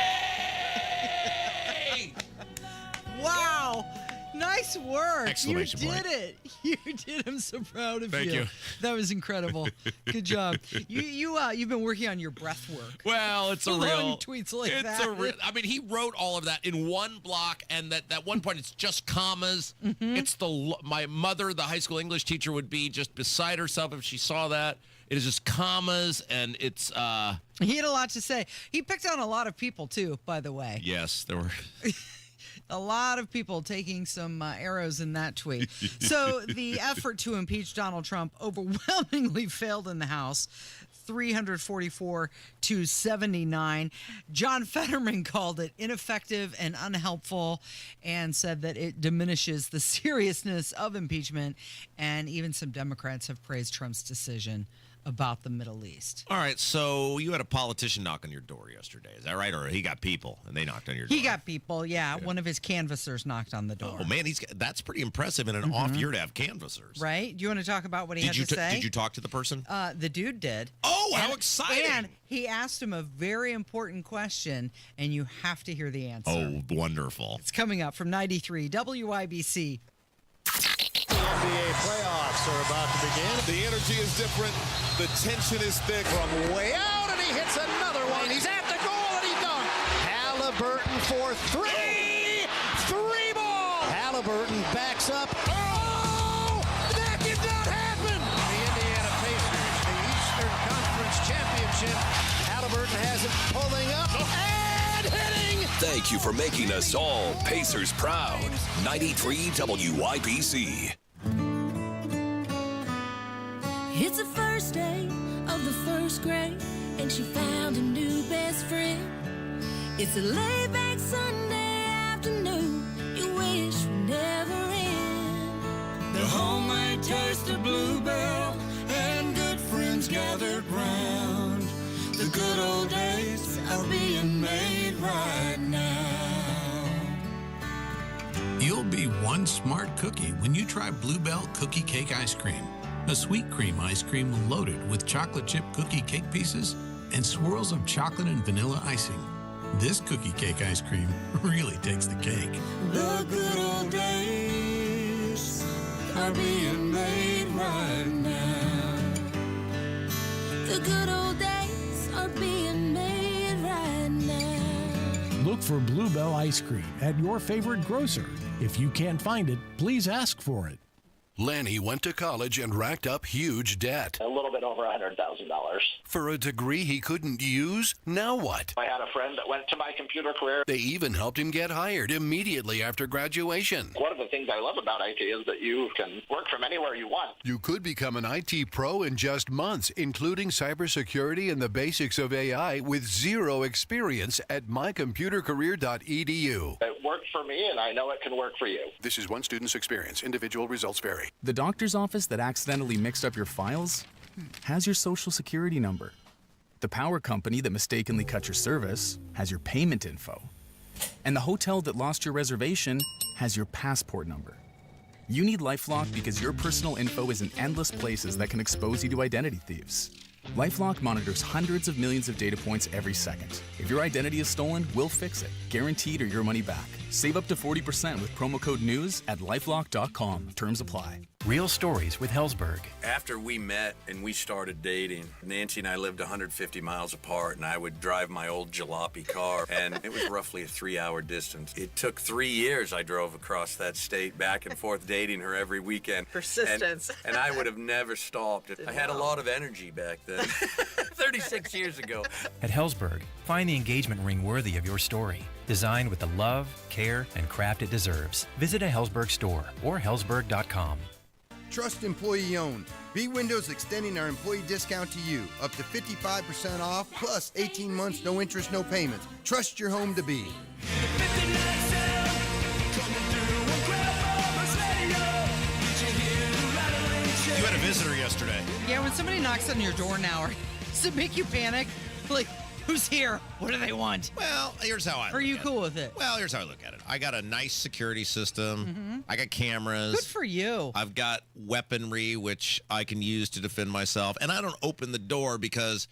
Wow. Nice work. Exclamation you point. did it. You did. I'm so proud of Thank you. That was incredible. Good job. You've been working on your breath work. Well, it's a Long real tweets like it's that. a real. I mean, he wrote all of that in one block, and that one point it's just commas. It's my mother, the high school English teacher, would be just beside herself if she saw that. It is just commas, and it's. He had a lot to say. He picked on a lot of people too, by the way. Yes, there were. A lot of people taking some arrows in that tweet. So the effort to impeach Donald Trump overwhelmingly failed in the House, 344 to 79. John Fetterman called it ineffective and unhelpful and said that it diminishes the seriousness of impeachment. And even some Democrats have praised Trump's decision about the Middle East. All right, so you had a politician knock on your door yesterday. Is that right? Or he got people, and they knocked on your door? He got people, yeah. One of his canvassers knocked on the door. Oh, man, that's pretty impressive in an off year to have canvassers. Right? Do you want to talk about what he had to say? Did you talk to the person? The dude did. Oh, how exciting! And he asked him a very important question, and you have to hear the answer. Oh, wonderful. It's coming up from 93 WIBC. The NBA playoffs are about to begin. The energy is different. The tension is thick. From way out, and he hits another one. He's at the goal, and he dunked. Halliburton for three. Three ball. Halliburton backs up. Oh! That did not happen. The Indiana Pacers, the Eastern Conference Championship. Halliburton has it pulling up. And Thank you for making us all Pacers proud. 93 WIBC. It's the first day of the first grade, and she found a new best friend. It's a laid-back Sunday afternoon, you wish would never end. The homemade taste of Bluebell, and good friends gathered round. The good old days are being made right now. You'll be one smart cookie when you try Bluebell Cookie Cake Ice Cream. A sweet cream ice cream loaded with chocolate chip cookie cake pieces and swirls of chocolate and vanilla icing. This cookie cake ice cream really takes the cake. The good old days are being made right now. The good old days are being made right now. Look for Bluebell ice cream at your favorite grocer. If you can't find it, please ask for it. Lanny went to college and racked up huge debt. A little bit over $100,000. For a degree he couldn't use? Now what? I had a friend that went to my computer career. They even helped him get hired immediately after graduation. One of the things I love about IT is that you can work from anywhere you want. You could become an IT pro in just months, including cybersecurity and the basics of AI with zero experience at mycomputercareer.edu. It worked for me, and I know it can work for you. This is one student's experience. Individual results vary. The doctor's office that accidentally mixed up your files has your social security number. The power company that mistakenly cut your service has your payment info. And the hotel that lost your reservation has your passport number. You need LifeLock because your personal info is in endless places that can expose you to identity thieves. LifeLock monitors hundreds of millions of data points every second. If your identity is stolen, we'll fix it, guaranteed or your money back. Save up to 40% with promo code NEWS at lifelock.com. Terms apply. Real stories with Hellsberg. After we met and we started dating, Nancy and I lived 150 miles apart, and I would drive my old jalopy car, and it was roughly a 3-hour distance. It took 3 years I drove across that state back and forth dating her every weekend. Persistence. And I would have never stopped. I had a lot of energy back then, 36 years ago. At Hellsberg, find the engagement ring worthy of your story. Designed with the love, care, and craft it deserves. Visit a Hellsberg store or hellsberg.com. Trust employee owned. B Windows extending our employee discount to you. Up to 55% off, plus 18 months, no interest, no payments. Trust your home to be. You had a visitor yesterday. Yeah, when somebody knocks on your door now, does it make you panic? Like, who's here? What do they want? Well, here's how I look Are you at cool it. with it? Well, here's how I look at it. I got a nice security system. I got cameras. Good for you. I've got weaponry, which I can use to defend myself. And I don't open the door because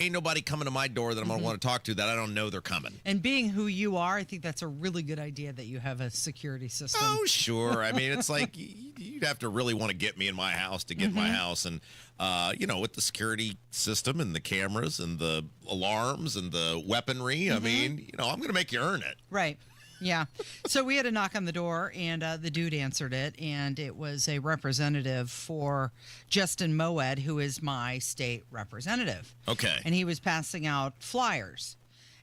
ain't nobody coming to my door that I'm going to want to talk to that I don't know they're coming. And being who you are, I think that's a really good idea that you have a security system. Oh, sure. I mean, it's like you'd have to really want to get me in my house to get my house. And, with the security system and the cameras and the alarms and the weaponry, I mean, I'm going to make you earn it. Right. Yeah. So we had a knock on the door, and the dude answered it, and it was a representative for Justin Moed, who is my state representative. Okay. And he was passing out flyers.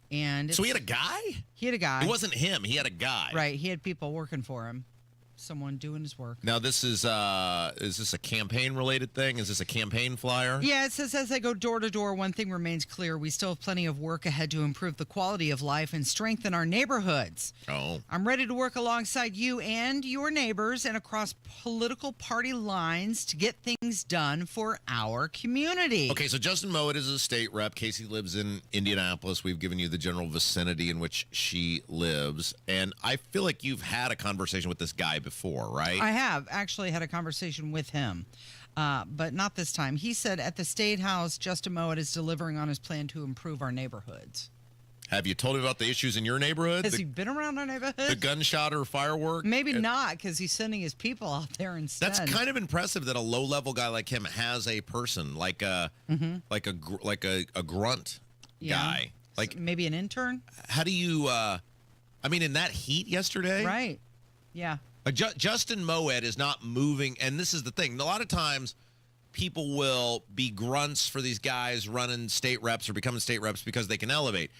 And so he had a guy? He had a guy. It wasn't him. He had a guy. Right. He had people working for him. Someone doing his work. Now, this is this a campaign-related thing? Is this a campaign flyer? Yeah, it says, as I go door to door, one thing remains clear. We still have plenty of work ahead to improve the quality of life and strengthen our neighborhoods. Oh. I'm ready to work alongside you and your neighbors and across political party lines to get things done for our community. Okay, so Justin Moed is a state rep. Casey lives in Indianapolis. We've given you the general vicinity in which she lives. And I feel like you've had a conversation with this guy before, right? I have actually had a conversation with him, but not this time. He said at the State House, Justin Moed is delivering on his plan to improve our neighborhoods. Have you told him about the issues in your neighborhood? Has he been around our neighborhood? The gunshot or firework? Maybe not, because he's sending his people out there instead. That's kind of impressive that a low-level guy like him has a person, like a grunt guy. Like so maybe an intern? How do you, in that heat yesterday? Right. Yeah. Justin Moed is not moving, and this is the thing. A lot of times, people will be grunts for these guys running state reps or becoming state reps because they can elevate.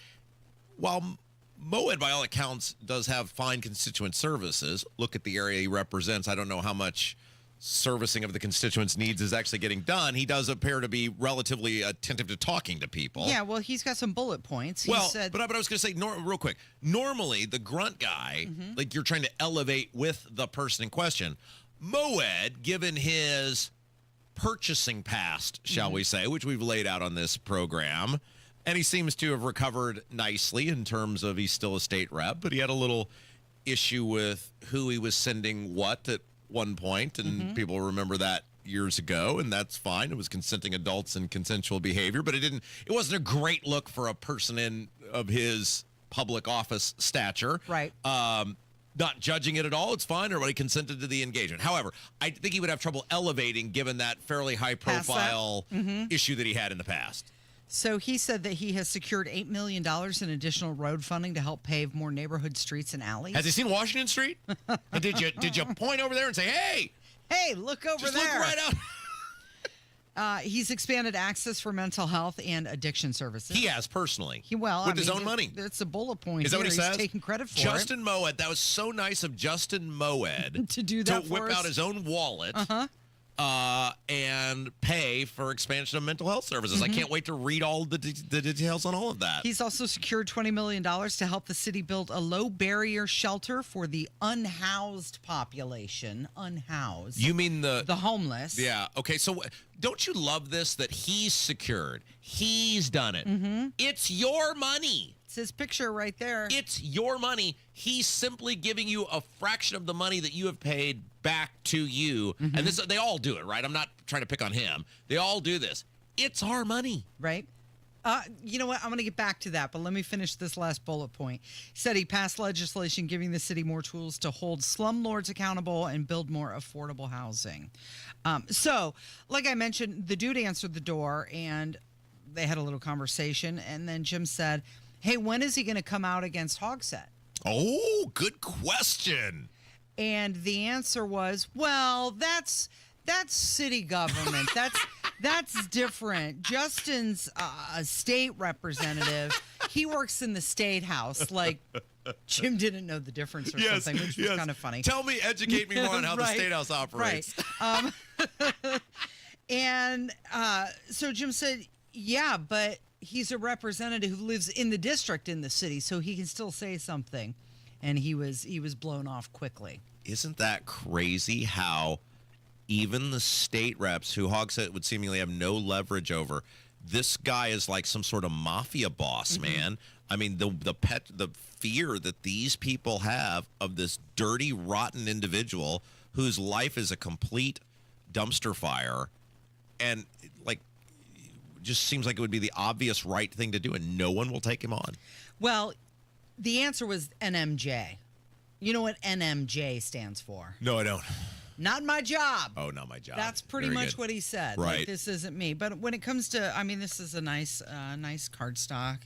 While Moed, by all accounts, does have fine constituent services. Look at the area he represents. I don't know how much servicing of the constituents' needs is actually getting done. He does appear to be relatively attentive to talking to people. Yeah, well, he's got some bullet points. He Well, said, but I was going to say, real quick, normally the grunt guy, like you're trying to elevate with the person in question. Moed, given his purchasing past, shall we say, which we've laid out on this program, and he seems to have recovered nicely in terms of he's still a state rep, but he had a little issue with who he was sending what at one point, and people remember that years ago, and that's fine. It was consenting adults and consensual behavior, but it wasn't a great look for a person of his public office stature. Right. Not judging it at all. It's fine. Everybody consented to the engagement. However, I think he would have trouble elevating given that fairly high-profile issue that he had in the past. So he said that he has secured $8 million in additional road funding to help pave more neighborhood streets and alleys. Has he seen Washington Street? And did you point over there and say, hey, look over just there. Look right out. He's expanded access for mental health and addiction services. He has personally. With his own money. It's a bullet point. Is that what he says? He's taking credit for Justin Moed. That was so nice of Justin Moed to do that to for whip us. out his own wallet. And pay for expansion of mental health services. I can't wait to read all the details on all of that. He's also secured $20 million to help the city build a low-barrier shelter for the unhoused population. Unhoused. You mean the homeless? Yeah. Okay, so don't you love this that he's secured? He's done it. It's your money. It's his picture right there. It's your money. He's simply giving you a fraction of the money that you have paid back to you. And they all do it, right? I'm not trying to pick on him. They all do this. It's our money. Right. You know what? I'm going to get back to that, but let me finish this last bullet point. He said he passed legislation giving the city more tools to hold slumlords accountable and build more affordable housing. So, like I mentioned, the dude answered the door, and they had a little conversation, and then Jim said, hey, when is he going to come out against Hogsett? Oh, good question. And the answer was, well, that's city government. That's different. Justin's a state representative. He works in the state house. Like, Jim didn't know the difference or something, which was kind of funny. Tell me, educate me more on how the Right. state house operates. Right. And so Jim said, yeah, but he's a representative who lives in the district in the city, so he can still say something. And he was blown off quickly. Isn't that crazy how even the state reps who Hogsett would seemingly have no leverage over, this guy is like some sort of mafia boss, man. I mean, the fear that these people have of this dirty, rotten individual whose life is a complete dumpster fire, and like just seems like it would be the obvious right thing to do, and no one will take him on. Well, the answer was NMJ. You know what NMJ stands for? No, I don't. Not my job. Oh, not my job. That's pretty Very much good. what he said. Right. Like, this isn't me. But when it comes to, I mean, this is a nice cardstock.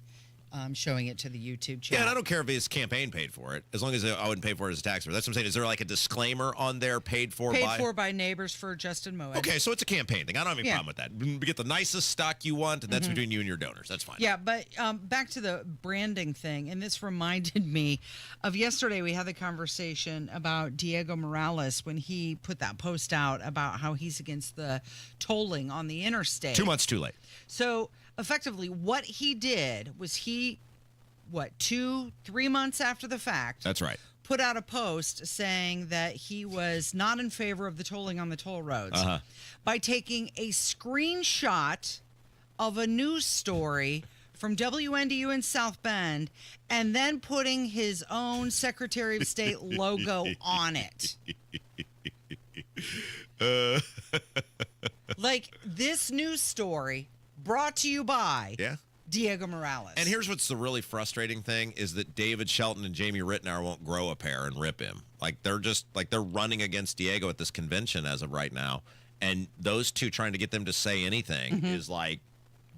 Showing it to the YouTube channel. Yeah, and I don't care if his campaign paid for it, as long as I wouldn't pay for it as a taxpayer. That's what I'm saying. Is there like a disclaimer on there, paid for by neighbors for Justin Moed? Okay, so it's a campaign thing. I don't have any problem with that. You get the nicest stock you want, and that's between you and your donors. That's fine. Yeah, but back to the branding thing, and this reminded me of yesterday. We had the conversation about Diego Morales when he put that post out about how he's against the tolling on the interstate. 2 months too late. So effectively, what he did was 2-3 months after the fact. That's right. Put out a post saying that he was not in favor of the tolling on the toll roads by taking a screenshot of a news story from WNDU in South Bend and then putting his own Secretary of State logo on it. Like this news story brought to you by Diego Morales. And here's what's the really frustrating thing is that David Shelton and Jamie Ritenour won't grow a pair and rip him. Like they're running against Diego at this convention as of right now. And those two trying to get them to say anything is like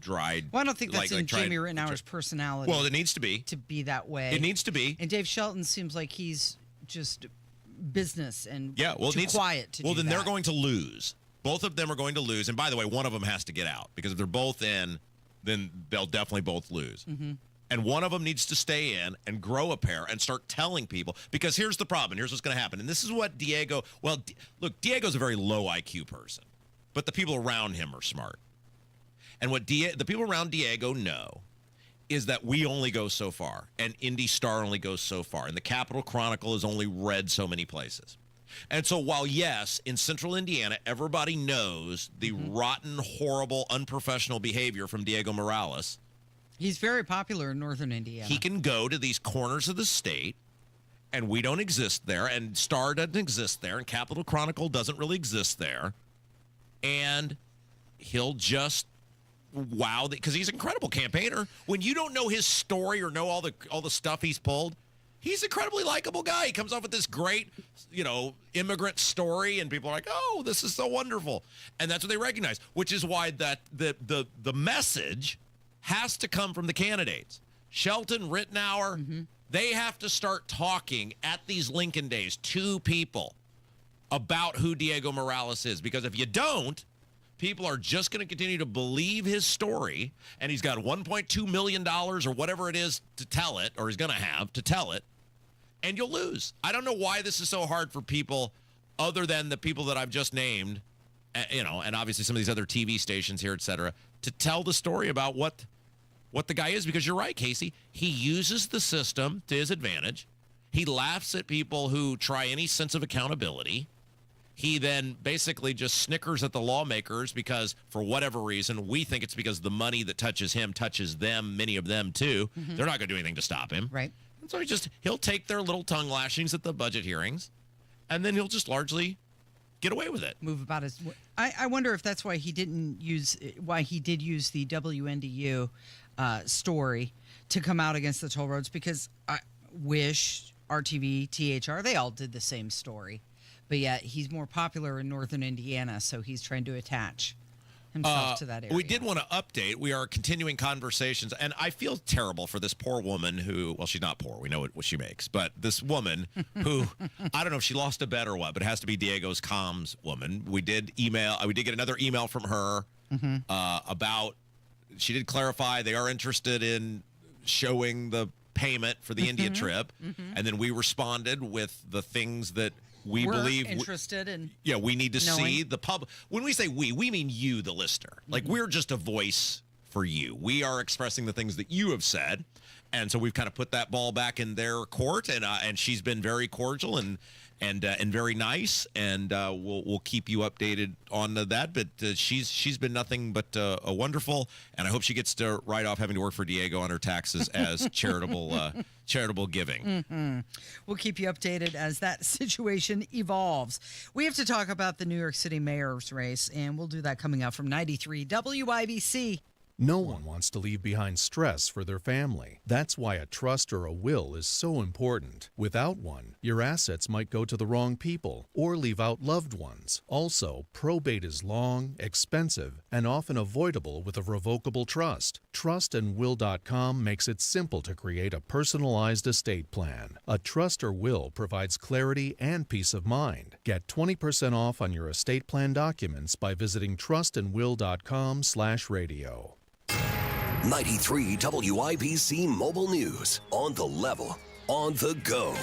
dried. Well, I don't think that's in Jamie Ritenour's personality. Well, it needs to be. To be that way. It needs to be. And Dave Shelton seems like he's just business and too quiet to do Well, then that. they're going to lose. Both of them are going to lose. And by the way, one of them has to get out because if they're both in, then they'll definitely both lose. And And one of them needs to stay in and grow a pair and start telling people. Because here's the problem. Here's what's going to happen. And this is what Diego, look, Diego's a very low IQ person. But the people around him are smart. And what the people around Diego know is that we only go so far. And Indy Star only goes so far. And the Capitol Chronicle is only read so many places. And so while, yes, in central Indiana, everybody knows the rotten, horrible, unprofessional behavior from Diego Morales. He's very popular in northern Indiana. He can go to these corners of the state, and we don't exist there, and Star doesn't exist there, and Capitol Chronicle doesn't really exist there. And he'll just wow, because he's an incredible campaigner. When you don't know his story or know all the stuff he's pulled, he's an incredibly likable guy. He comes off with this great, immigrant story, and people are like, "Oh, this is so wonderful," and that's what they recognize. Which is why that the message has to come from the candidates. Shelton, Rittenauer, they have to start talking at these Lincoln Days to people about who Diego Morales is, because if you don't, people are just going to continue to believe his story, and he's got $1.2 million or whatever it is to tell it, or he's going to have to tell it, and you'll lose. I don't know why this is so hard for people other than the people that I've just named, and obviously some of these other TV stations here, et cetera, to tell the story about what the guy is, because you're right, Casey. He uses the system to his advantage. He laughs at people who try any sense of accountability. He then basically just snickers at the lawmakers because, for whatever reason, we think it's because the money that touches him touches them, many of them too. They're not going to do anything to stop him. Right. And so he'll take their little tongue lashings at the budget hearings, and then he'll just largely get away with it. Move about his. I wonder if that's why he did use the WNDU story to come out against the toll roads, because Wish, RTV, THR, they all did the same story. But yet he's more popular in northern Indiana, so he's trying to attach himself to that area. We did want to update. We are continuing conversations, and I feel terrible for this poor woman who, well, she's not poor. We know what she makes. But this woman who, I don't know if she lost a bet or what, but it has to be Diego's comms woman. We did get another email from her about, she did clarify they are interested in showing the payment for the India trip. And then we responded with the things that we're interested in. Yeah, we need to knowing. see the public. When we say we mean you, the listener. Like, we're just a voice for you. We are expressing the things that you have said, and so we've kind of put that ball back in their court. And she's been very cordial and very nice, and we'll keep you updated on that. But she's been nothing but a wonderful, and I hope she gets to write off having to work for Diego on her taxes as charitable giving. We'll keep you updated as that situation evolves. We have to talk about the New York City mayor's race, and we'll do that coming up from 93 WIBC. No one wants to leave behind stress for their family. That's why a trust or a will is so important. Without one, your assets might go to the wrong people or leave out loved ones. Also, probate is long, expensive, and often avoidable with a revocable trust. Trustandwill.com makes it simple to create a personalized estate plan. A trust or will provides clarity and peace of mind. Get 20% off on your estate plan documents by visiting trustandwill.com/radio. 93 WIBC Mobile News. On the level, on the go.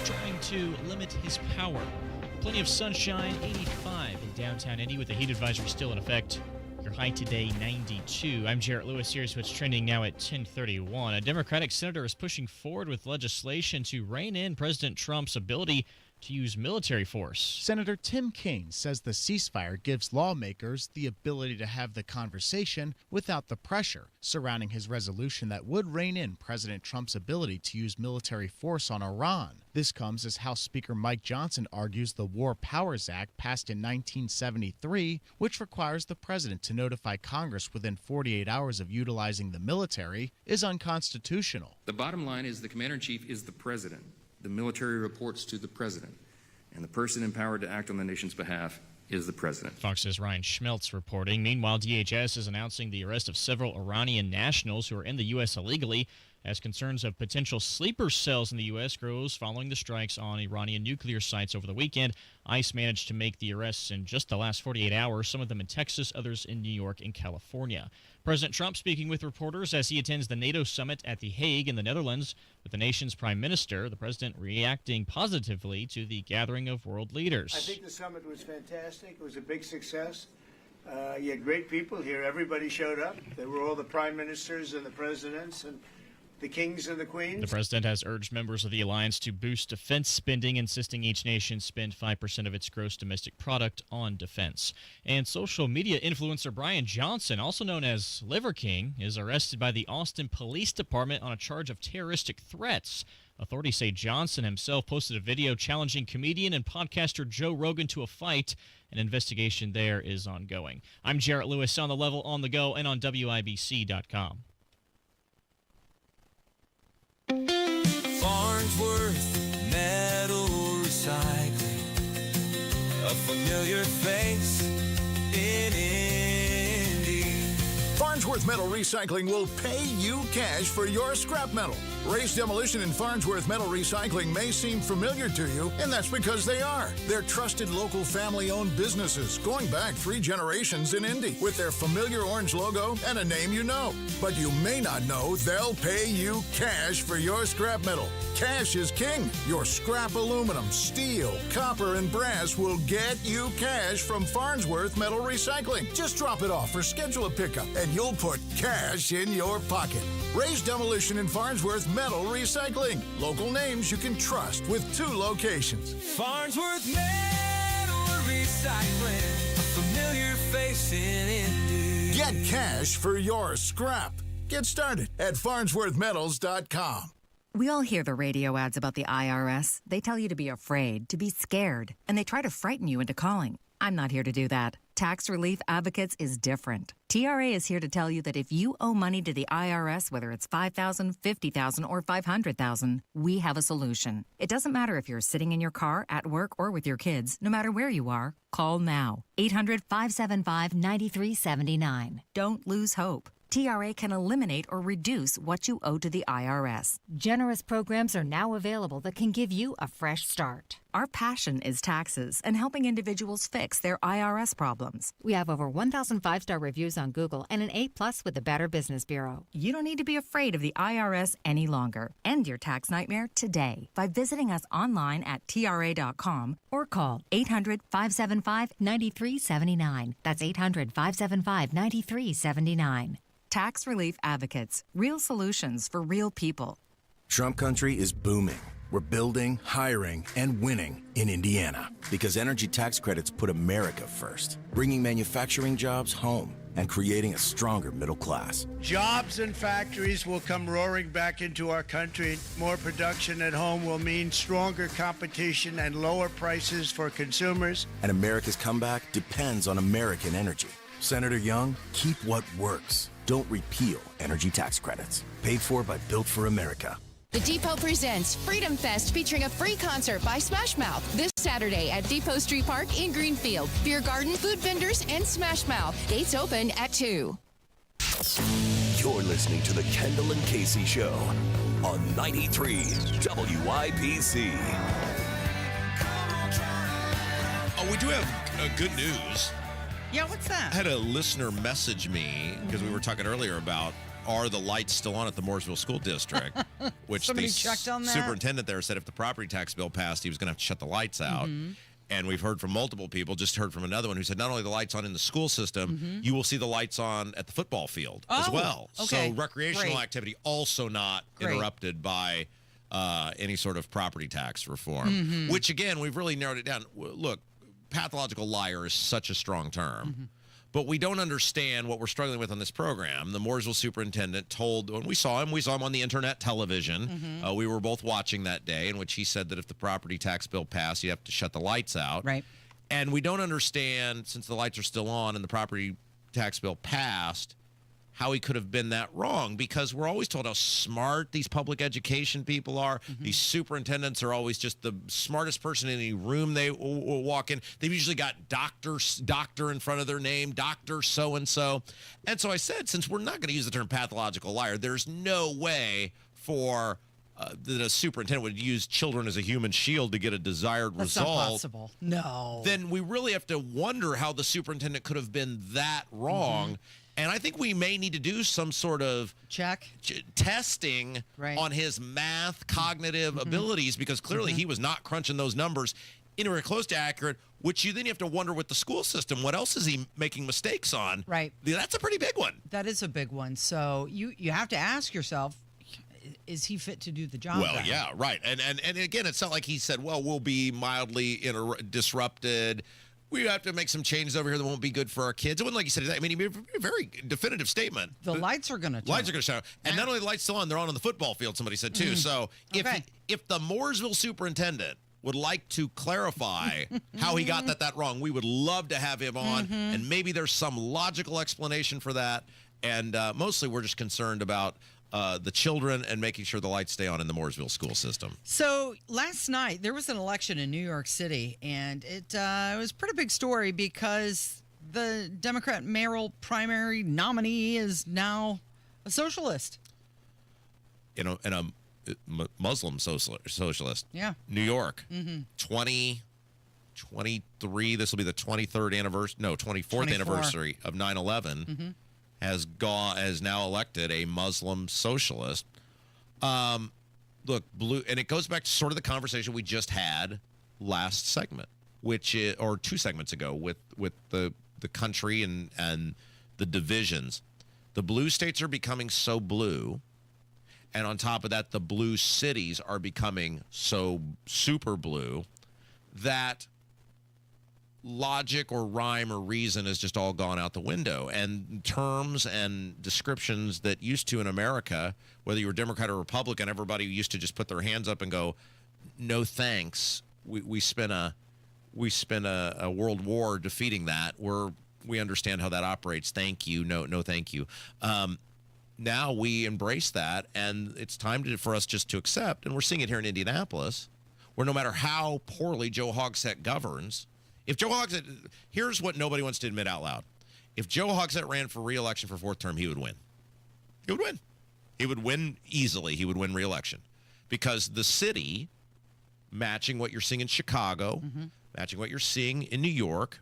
Trying to limit his power. Plenty of sunshine, 85 in downtown Indy with the heat advisory still in effect. Your high today, 92. I'm Jarrett Lewis. Here's what's trending now at 10:31. A Democratic senator is pushing forward with legislation to rein in President Trump's ability to use military force. Senator Tim Kaine says the ceasefire gives lawmakers the ability to have the conversation without the pressure surrounding his resolution that would rein in President Trump's ability to use military force on Iran. This comes as House Speaker Mike Johnson argues the War Powers Act passed in 1973, which requires the president to notify Congress within 48 hours of utilizing the military, is unconstitutional. The bottom line is the commander-in-chief is the president. The military reports to the president, and the person empowered to act on the nation's behalf is the president. Fox's Ryan Schmeltz reporting. Meanwhile, DHS is announcing the arrest of several Iranian nationals who are in the U.S. illegally as concerns of potential sleeper cells in the U.S. grows following the strikes on Iranian nuclear sites over the weekend. ICE managed to make the arrests in just the last 48 hours, some of them in Texas, others in New York and California. President Trump speaking with reporters as he attends the NATO summit at The Hague in the Netherlands with the nation's prime minister. The president reacting positively to the gathering of world leaders. I think the summit was fantastic. It was a big success. You had great people here. Everybody showed up. There were all the prime ministers and the presidents and the kings and the queens. The president has urged members of the alliance to boost defense spending, insisting each nation spend 5% of its gross domestic product on defense. And social media influencer Brian Johnson, also known as Liver King, is arrested by the Austin Police Department on a charge of terroristic threats. Authorities say Johnson himself posted a video challenging comedian and podcaster Joe Rogan to a fight. An investigation there is ongoing. I'm Jarrett Lewis on The Level, on the go, and on WIBC.com. Farnsworth Metal Recycling, a familiar face in Indy. Farnsworth Metal Recycling will pay you cash for your scrap metal. Race Demolition and Farnsworth Metal Recycling may seem familiar to you, and that's because they are. They're trusted local family-owned businesses going back 3 generations in Indy with their familiar orange logo and a name you know. But you may not know they'll pay you cash for your scrap metal. Cash is king. Your scrap aluminum, steel, copper, and brass will get you cash from Farnsworth Metal Recycling. Just drop it off or schedule a pickup, and you'll put cash in your pocket. Raise Demolition and Farnsworth Metal Recycling. Local names you can trust with 2 locations. Farnsworth Metal Recycling, a familiar face in Indy. Get cash for your scrap. Get started at farnsworthmetals.com. We all hear the radio ads about the IRS. They tell you to be afraid, to be scared, and they try to frighten you into calling. I'm not here to do that. Tax Relief Advocates is different. TRA is here to tell you that if you owe money to the IRS, whether it's $5,000, $50,000, or $500,000, we have a solution. It doesn't matter if you're sitting in your car, at work, or with your kids. No matter where you are, call now. 800-575-9379. Don't lose hope. TRA can eliminate or reduce what you owe to the IRS. Generous programs are now available that can give you a fresh start. Our passion is taxes and helping individuals fix their IRS problems. We have over 1,000 5-star reviews on Google and an A+ with the Better Business Bureau. You don't need to be afraid of the IRS any longer. End your tax nightmare today by visiting us online at TRA.com or call 800-575-9379. That's 800-575-9379. Tax Relief Advocates. Real solutions for real people. Trump country is booming. We're building, hiring, and winning in Indiana because energy tax credits put America first, bringing manufacturing jobs home and creating a stronger middle class. Jobs and factories will come roaring back into our country. More production at home will mean stronger competition and lower prices for consumers. And America's comeback depends on American energy. Senator Young, keep what works. Don't repeal energy tax credits. Paid for by Built for America. The Depot presents Freedom Fest featuring a free concert by Smash Mouth this Saturday at Depot Street Park in Greenfield. Beer garden, food vendors, and Smash Mouth. Gates open at 2. You're listening to the Kendall and Casey Show on 93 WIBC. Oh, we do have good news. Yeah, what's that? I had a listener message me because we were talking earlier about are the lights still on at the Mooresville School District, which Somebody the checked on that? superintendent there said if the property tax bill passed, he was going to have to shut the lights out. Mm-hmm. And we've heard from multiple people, just heard from another one who said not only the lights on in the school system, you will see the lights on at the football field as well. Okay. So recreational Great. activity also not Great. interrupted by any sort of property tax reform, which again, we've really narrowed it down. Look, pathological liar is such a strong term. But we don't understand what we're struggling with on this program. The Mooresville superintendent told, when we saw him on the internet television. We were both watching that day in which he said that if the property tax bill passed, you have to shut the lights out. Right. And we don't understand, since the lights are still on and the property tax bill passed, how he could have been that wrong, because we're always told how smart these public education people are. These superintendents are always just the smartest person in any room they will walk in. They've usually got doctor in front of their name, Dr. So-and-so. And so I said, since we're not going to use the term pathological liar, there's no way for that a superintendent would use children as a human shield to get a desired That's result. not possible. No. Then we really have to wonder how the superintendent could have been that wrong. Mm-hmm. And I think we may need to do some sort of testing on his math cognitive abilities, because clearly he was not crunching those numbers anywhere close to accurate, which you then have to wonder with the school system, what else is he making mistakes on? Right. That's a pretty big one. That is a big one. So you have to ask yourself, is he fit to do the job? Well, yeah, right. And again, it's not like he said, well, we'll be mildly disrupted. We have to make some changes over here that won't be good for our kids. It wasn't like he said that. I mean, he made a very definitive statement. The lights are going to Lights are going to shine. And not only the lights still on, they're on the football field, somebody said, too. So if the Mooresville superintendent would like to clarify how he got that wrong, we would love to have him on. And maybe there's some logical explanation for that. And mostly we're just concerned about the children and making sure the lights stay on in the Mooresville school system. So last night there was an election in New York City, and it was a pretty big story because the Democrat mayoral primary nominee is now a socialist. And a Muslim socialist. Yeah. New York. 2023. This will be the 23rd anniversary. No, 24th anniversary of 9/11. Has now elected a Muslim socialist. Look, blue, and it goes back to sort of the conversation we just had last segment, or 2 segments ago, with the country and the divisions. The blue states are becoming so blue, and on top of that, the blue cities are becoming so super blue that logic or rhyme or reason has just all gone out the window. And terms and descriptions that used to in America, whether you were Democrat or Republican, everybody used to just put their hands up and go, no thanks. We spent a world war defeating that. We understand how that operates. Thank you. No thank you. Now we embrace that, and it's time for us just to accept, and we're seeing it here in Indianapolis, where no matter how poorly Joe Hogsett governs, if Joe Hogsett, here's what nobody wants to admit out loud. If Joe Hogsett ran for re-election for 4th term, he would win. He would win. He would win easily. He would win re-election. Because the city, matching what you're seeing in Chicago, matching what you're seeing in New York,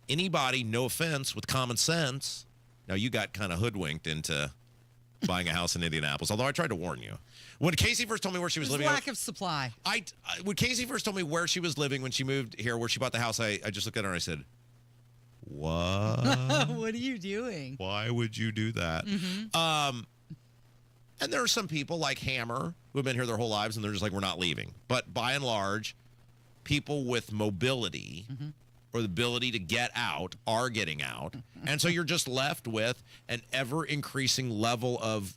anybody, no offense, with common sense, now you got kind of hoodwinked into buying a house in Indianapolis, although I tried to warn you. When Casey first told me where she was living, lack of supply. When Casey first told me where she was living when she moved here, where she bought the house, I just looked at her and I said, "What? What are you doing? Why would you do that?" And there are some people like Hammer who have been here their whole lives, and they're just like, "We're not leaving." But by and large, people with mobility or the ability to get out are getting out, and so you're just left with an ever-increasing level of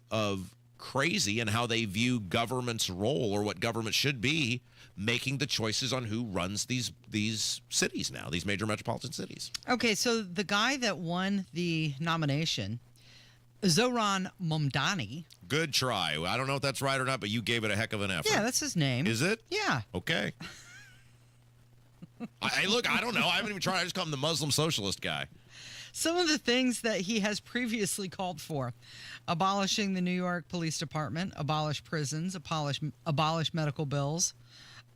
crazy in how they view government's role or what government should be, making the choices on who runs these cities now, these major metropolitan cities. Okay, so the guy that won the nomination, Zohran Mamdani. Good try. I don't know if that's right or not, but you gave it a heck of an effort. Yeah, that's his name. Is it? Yeah. Okay. Look, I don't know. I haven't even tried. I just call him the Muslim socialist guy. Some of the things that he has previously called for: abolishing the New York Police Department, abolish prisons, abolish medical bills,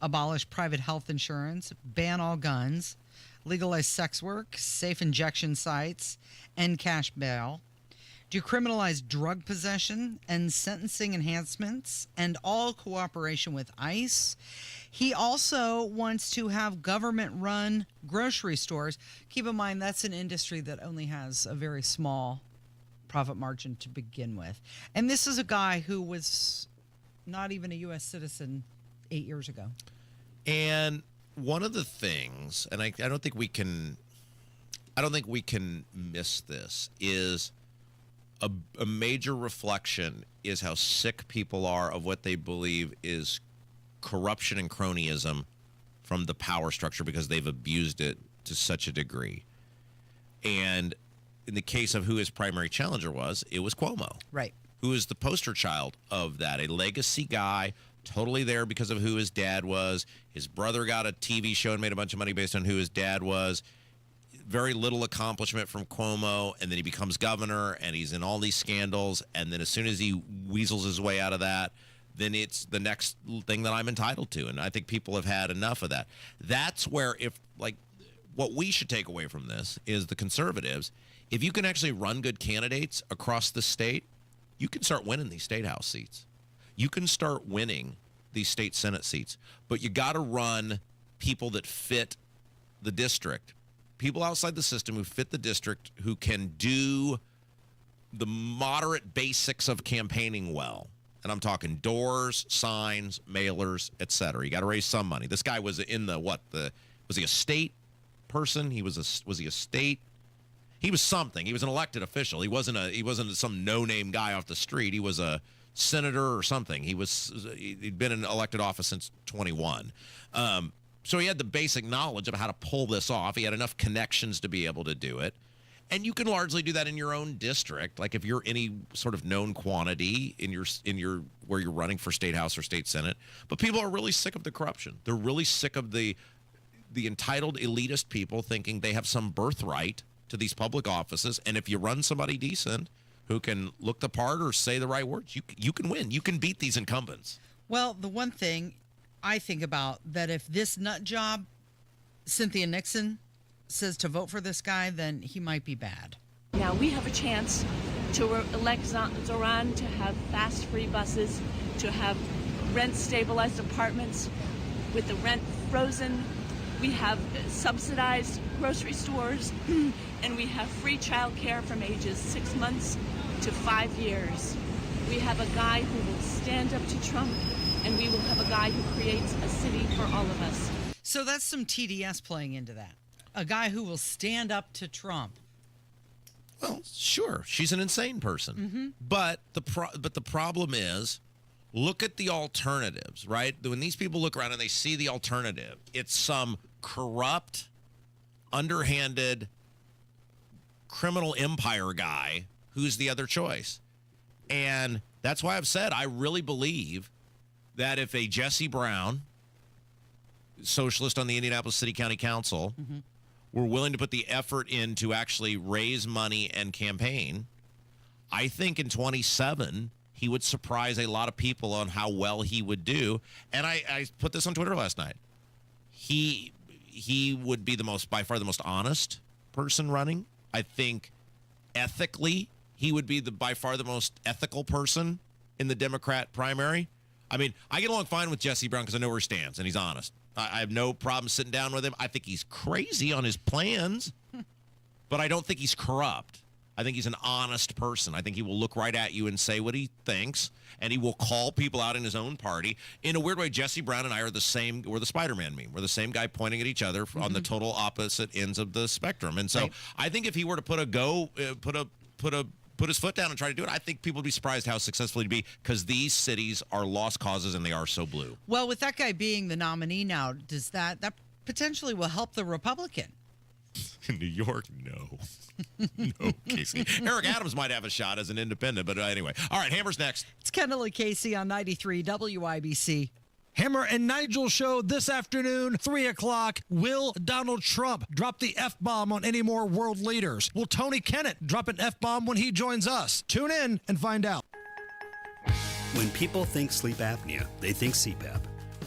abolish private health insurance, ban all guns, legalize sex work, safe injection sites, end cash bail, decriminalize drug possession and sentencing enhancements, and all cooperation with ICE. He also wants to have government-run grocery stores. Keep in mind, that's an industry that only has a very small profit margin to begin with. And this is a guy who was not even a U.S. citizen 8 years ago. And one of the things, and I don't think we can miss this, is a major reflection is how sick people are of what they believe is corruption and cronyism from the power structure because they've abused it to such a degree. And in the case of who his primary challenger was, it was Cuomo. Right. Who is the poster child of that, a legacy guy, totally there because of who his dad was. His brother got a TV show and made a bunch of money based on who his dad was. Very little accomplishment from Cuomo, and then he becomes governor, and he's in all these scandals, and then as soon as he weasels his way out of that, then it's the next thing that I'm entitled to. And I think people have had enough of that. That's where, what we should take away from this is the conservatives, if you can actually run good candidates across the state, you can start winning these state house seats. You can start winning these state Senate seats. But you got to run people that fit the district, people outside the system who fit the district, who can do the moderate basics of campaigning well. And I'm talking doors, signs, mailers, etc. You got to raise some money. This guy was in was he a state person? Was he a state? He was something. He was an elected official. He wasn't some no-name guy off the street. He was a senator or something. He'd been in elected office since 21. So he had the basic knowledge of how to pull this off. He had enough connections to be able to do it. And you can largely do that in your own district. Like if you're any sort of known quantity in your where you're running for state house or state senate. But people are really sick of the corruption. They're really sick of the entitled elitist people thinking they have some birthright to these public offices. And if you run somebody decent who can look the part or say the right words, you can win. You can beat these incumbents. Well, the one thing I think about that if this nut job, Cynthia Nixon, says to vote for this guy, then he might be bad. Now we have a chance to elect Zoran, to have fast free buses, to have rent-stabilized apartments with the rent frozen. We have subsidized grocery stores, and we have free child care from ages 6 months to 5 years. We have a guy who will stand up to Trump, and we will have a guy who creates a city for all of us. So that's some TDS playing into that. A guy who will stand up to Trump. Well, sure, she's an insane person. Mm-hmm. But the problem is, look at the alternatives, right? When these people look around and they see the alternative, it's some corrupt, underhanded, criminal empire guy who's the other choice. And that's why I've said I really believe that if a Jesse Brown, socialist on the Indianapolis City County Council, were willing to put the effort in to actually raise money and campaign, I think in 27 he would surprise a lot of people on how well he would do. And I put this on Twitter last night. He would be by far the most honest person running. I think ethically he would be by far the most ethical person in the Democrat primary. I mean, I get along fine with Jesse Brown because I know where he stands and he's honest. I have no problem sitting down with him. I think he's crazy on his plans, but I don't think he's corrupt. I think he's an honest person. I think he will look right at you and say what he thinks, and he will call people out in his own party. In a weird way, Jesse Brown and I are the same. We're the Spider-Man meme. We're the same guy pointing at each other on the total opposite ends of the spectrum. And so I think if he were to put his foot down and try to do it, I think people would be surprised how successful he'd be because these cities are lost causes and they are so blue. Well, with that guy being the nominee now, does that potentially will help the Republican? In New York, no. No, Casey. Eric Adams might have a shot as an independent, but anyway. All right, Hammer's next. It's Kendall Casey on 93 WIBC. Hammer and Nigel show this afternoon, 3 o'clock. Will Donald Trump drop the F-bomb on any more world leaders? Will Tony Kennett drop an F-bomb when he joins us? Tune in and find out. When people think sleep apnea, they think CPAP.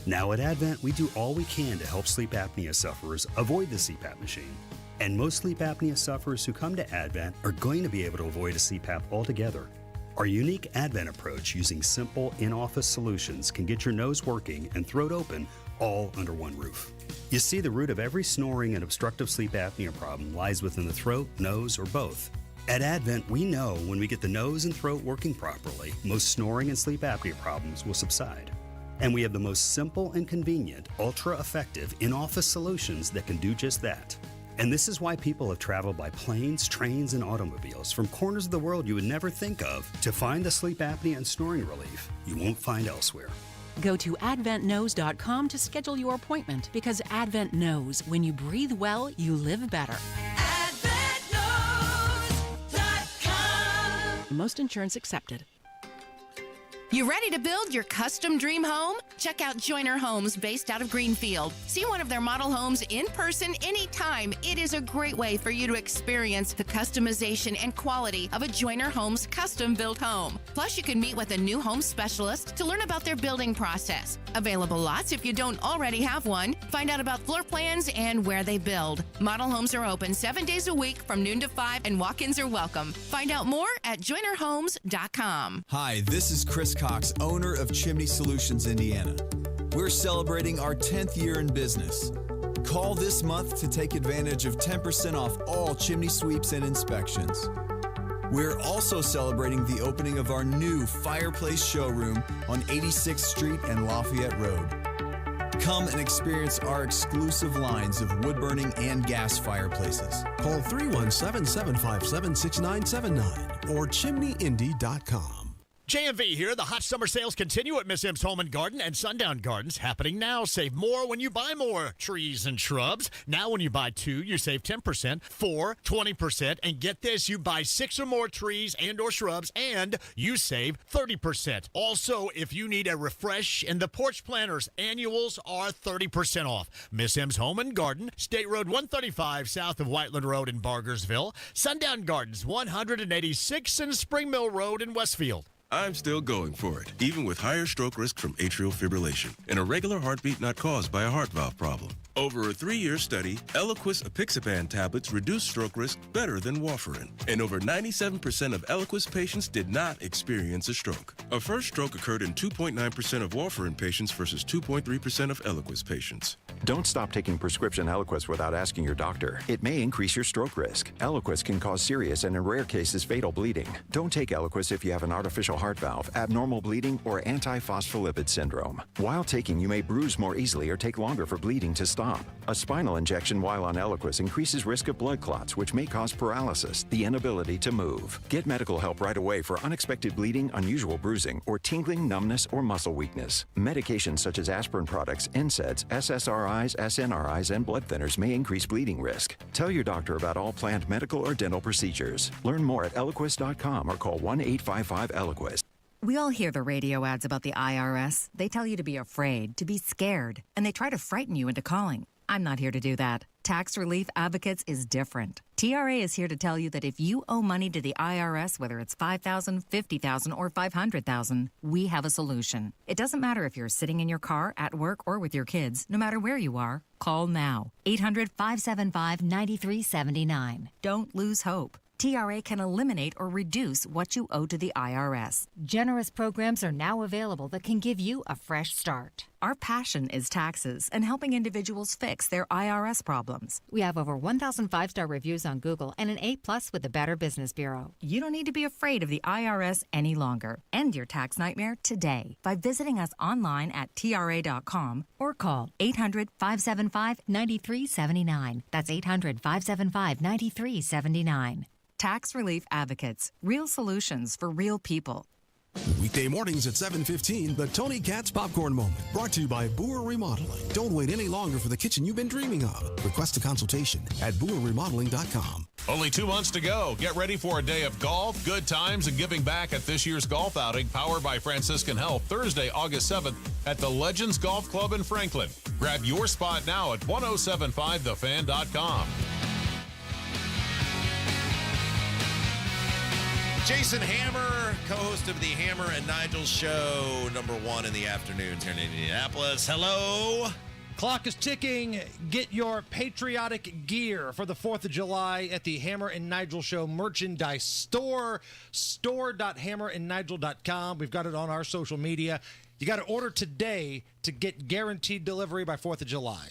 Now at Advent, we do all we can to help sleep apnea sufferers avoid the CPAP machine. And most sleep apnea sufferers who come to Advent are going to be able to avoid a CPAP altogether. Our unique Advent approach using simple in-office solutions can get your nose working and throat open all under one roof. You see, the root of every snoring and obstructive sleep apnea problem lies within the throat, nose, or both. At Advent, we know when we get the nose and throat working properly, most snoring and sleep apnea problems will subside. And we have the most simple and convenient, ultra-effective in-office solutions that can do just that. And this is why people have traveled by planes, trains, and automobiles from corners of the world you would never think of to find the sleep apnea and snoring relief you won't find elsewhere. Go to adventknows.com to schedule your appointment because Advent knows when you breathe well, you live better. AdventKnows.com. Most insurance accepted. You ready to build your custom dream home? Check out Joyner Homes based out of Greenfield. See one of their model homes in person anytime. It is a great way for you to experience the customization and quality of a Joyner Homes custom built home. Plus, you can meet with a new home specialist to learn about their building process. Available lots if you don't already have one. Find out about floor plans and where they build. Model homes are open 7 days a week from noon to 5 and walk-ins are welcome. Find out more at joynerhomes.com. Hi, this is Chris Cox, owner of Chimney Solutions, Indiana. We're celebrating our 10th year in business. Call this month to take advantage of 10% off all chimney sweeps and inspections. We're also celebrating the opening of our new fireplace showroom on 86th Street and Lafayette Road. Come and experience our exclusive lines of wood-burning and gas fireplaces. Call 317-557-6979 or chimneyindy.com. JMV here. The hot summer sales continue at Miss M's Home and Garden and Sundown Gardens. Happening now. Save more when you buy more trees and shrubs. Now when you buy 2, you save 10%, 4, 20%, and get this, you buy 6 or more trees and or shrubs, and you save 30%. Also, if you need a refresh in the porch planters, annuals are 30% off. Miss M's Home and Garden, State Road 135 south of Whiteland Road in Bargersville, Sundown Gardens 186 and Spring Mill Road in Westfield. I'm still going for it, even with higher stroke risk from atrial fibrillation, an irregular heartbeat not caused by a heart valve problem. Over a 3-year study, Eliquis apixaban tablets reduce stroke risk better than warfarin, and over 97% of Eliquis patients did not experience a stroke. A first stroke occurred in 2.9% of warfarin patients versus 2.3% of Eliquis patients. Don't stop taking prescription Eliquis without asking your doctor. It may increase your stroke risk. Eliquis can cause serious and in rare cases fatal bleeding. Don't take Eliquis if you have an artificial heart valve, abnormal bleeding, or antiphospholipid syndrome. While taking, you may bruise more easily or take longer for bleeding to stop. A spinal injection while on Eliquis increases risk of blood clots, which may cause paralysis, the inability to move. Get medical help right away for unexpected bleeding, unusual bruising, or tingling, numbness, or muscle weakness. Medications such as aspirin products, NSAIDs, SSRIs, SNRIs, and blood thinners may increase bleeding risk. Tell your doctor about all planned medical or dental procedures. Learn more at Eliquis.com or call 1-855-ELIQUIS. We all hear the radio ads about the IRS. They tell you to be afraid, to be scared, and they try to frighten you into calling. I'm not here to do that. Tax Relief Advocates is different. TRA is here to tell you that if you owe money to the IRS, whether it's $5,000, $50,000, or $500,000, we have a solution. It doesn't matter if you're sitting in your car, at work, or with your kids. No matter where you are, call now. 800-575-9379. Don't lose hope. TRA can eliminate or reduce what you owe to the IRS. Generous programs are now available that can give you a fresh start. Our passion is taxes and helping individuals fix their IRS problems. We have over 1,000 5-star reviews on Google and an A+ with the Better Business Bureau. You don't need to be afraid of the IRS any longer. End your tax nightmare today by visiting us online at TRA.com or call 800-575-9379. That's 800-575-9379. Tax Relief Advocates. Real solutions for real people. Weekday mornings at 7:15, the Tony Katz Popcorn Moment. Brought to you by Boer Remodeling. Don't wait any longer for the kitchen you've been dreaming of. Request a consultation at BoerRemodeling.com. Only 2 months to go. Get ready for a day of golf, good times, and giving back at this year's golf outing powered by Franciscan Health, Thursday, August 7th at the Legends Golf Club in Franklin. Grab your spot now at 1075thefan.com. Jason Hammer, co-host of the Hammer and Nigel Show, number 1 in the afternoons here in Indianapolis. Hello. Clock is ticking. Get your patriotic gear for the 4th of July at the Hammer and Nigel Show merchandise store, store.hammerandnigel.com. We've got it on our social media. You got to order today to get guaranteed delivery by 4th of July.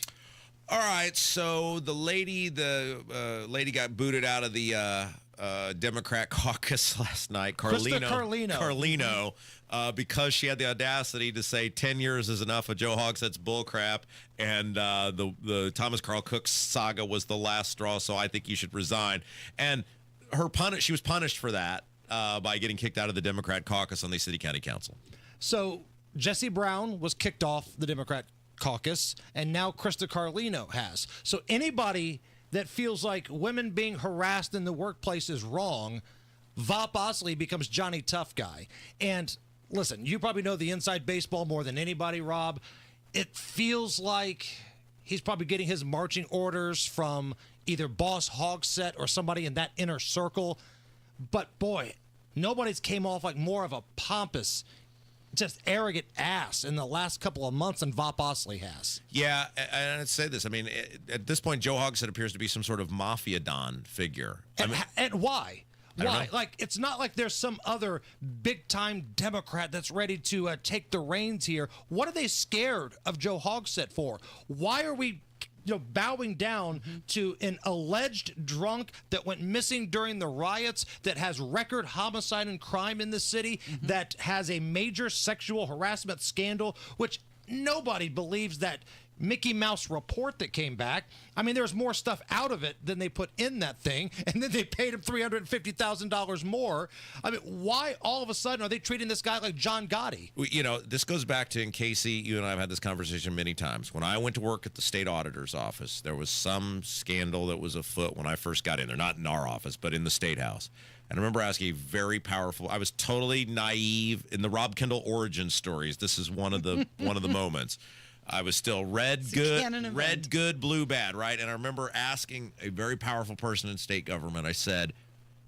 All right, so the lady got booted out of the Democrat caucus last night, Carlino, because she had the audacity to say 10 years is enough of Joe Hogsett's bullcrap, and the Thomas Carl Cook saga was the last straw, so I think you should resign. And she was punished for that by getting kicked out of the Democrat caucus on the city county council. So Jesse Brown was kicked off the Democrat caucus, and now Krista Carlino has. So anybody that feels like women being harassed in the workplace is wrong, Vop Osley becomes Johnny Tough Guy. And listen, you probably know the inside baseball more than anybody, Rob. It feels like he's probably getting his marching orders from either Boss Hogsett or somebody in that inner circle. But, boy, nobody's came off like more of a pompous, just arrogant ass in the last couple of months than Vop Osley has. Yeah, and I'd say this. I mean, at this point, Joe Hogsett appears to be some sort of mafia don figure. And why? Why? know. Like, it's not like there's some other big-time Democrat that's ready to take the reins here. What are they scared of Joe Hogsett for? Why are we bowing down to an alleged drunk that went missing during the riots, that has record homicide and crime in the city, that has a major sexual harassment scandal, which nobody believes that Mickey Mouse report that came back? I mean, there's more stuff out of it than they put in that thing, and then they paid him $350,000 more. I mean, why all of a sudden are they treating this guy like John Gotti? This goes back to, and Casey, you and I have had this conversation many times. When I went to work at the state auditor's office, there was some scandal that was afoot when I first got in there, not in our office, but in the State House. And I remember asking a very powerful, I was totally naive in the Rob Kendall origin stories. This is one of the moments. I was still red good, blue bad, right? And I remember asking a very powerful person in state government, I said,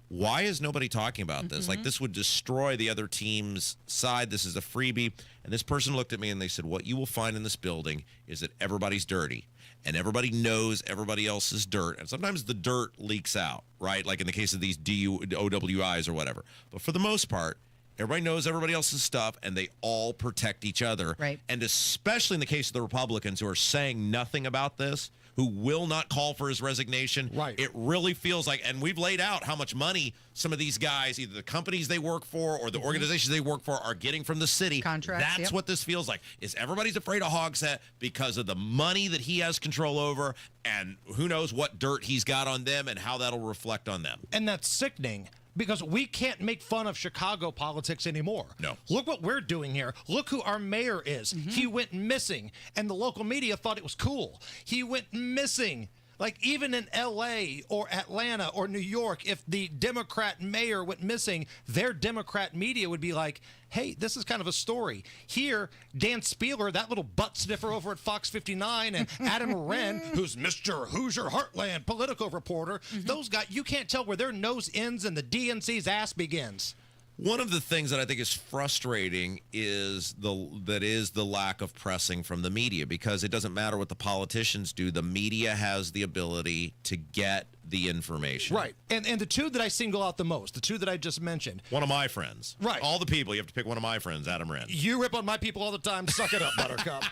why is nobody talking about this? Like, this would destroy the other team's side. This is a freebie. And this person looked at me and they said, what you will find in this building is that everybody's dirty. And everybody knows everybody else's dirt. And sometimes the dirt leaks out, right? Like in the case of these OWIs or whatever. But for the most part, everybody knows everybody else's stuff, and they all protect each other. Right. And especially in the case of the Republicans who are saying nothing about this, who will not call for his resignation. Right. It really feels like, and we've laid out how much money some of these guys, either the companies they work for or the organizations they work for, are getting from the city. Contracts, That's what this feels like. Is everybody's afraid of Hogsett because of the money that he has control over, and who knows what dirt he's got on them and how that'll reflect on them. And that's sickening, because we can't make fun of Chicago politics anymore. No. Look what we're doing here. Look who our mayor is. He went missing, and the local media thought it was cool. He went missing. Like, even in L.A. or Atlanta or New York, if the Democrat mayor went missing, their Democrat media would be like, hey, this is kind of a story. Here, Dan Spieler, that little butt sniffer over at Fox 59, and Adam Wren, who's Mr. Hoosier Heartland Politico reporter, those guys, you can't tell where their nose ends and the DNC's ass begins. One of the things that I think is frustrating is the lack of pressing from the media, because it doesn't matter what the politicians do. The media has the ability to get the information. Right. And the two that I single out the most, the two that I just mentioned. One of my friends. Right. All the people, you have to pick one of my friends, Adam Wren. You rip on my people all the time. Suck it up, Buttercup.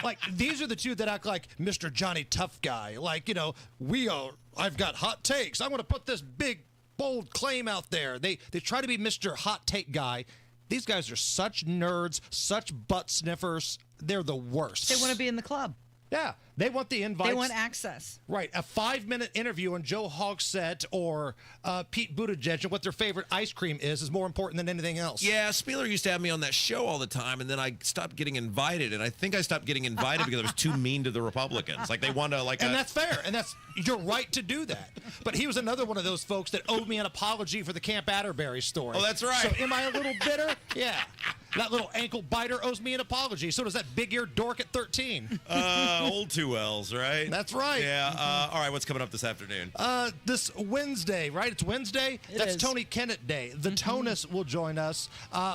Like, these are the two that act like Mr. Johnny Tough Guy. Like, I've got hot takes. I'm going to put this big, bold claim out there. They try to be Mr. Hot Take Guy. These guys are such nerds, such butt sniffers. They're the worst. They want to be in the club. Yeah, they want the invites. They want access. Right, a 5-minute interview on Joe Hogsett or Pete Buttigieg and what their favorite ice cream is more important than anything else. Yeah, Spieler used to have me on that show all the time, and then I stopped getting invited. And I think I stopped getting invited because I was too mean to the Republicans. Like, they want to, like... And that's fair, and you're right to do that. But he was another one of those folks that owed me an apology for the Camp Atterbury story. Oh, that's right. So am I a little bitter? Yeah. That little ankle biter owes me an apology. So does that big-eared dork at 13. Old 2 L's, right? That's right. Yeah. All right, what's coming up this afternoon? This Wednesday, right? It's Wednesday? That's Tony Kennett Day. The Tonus will join us.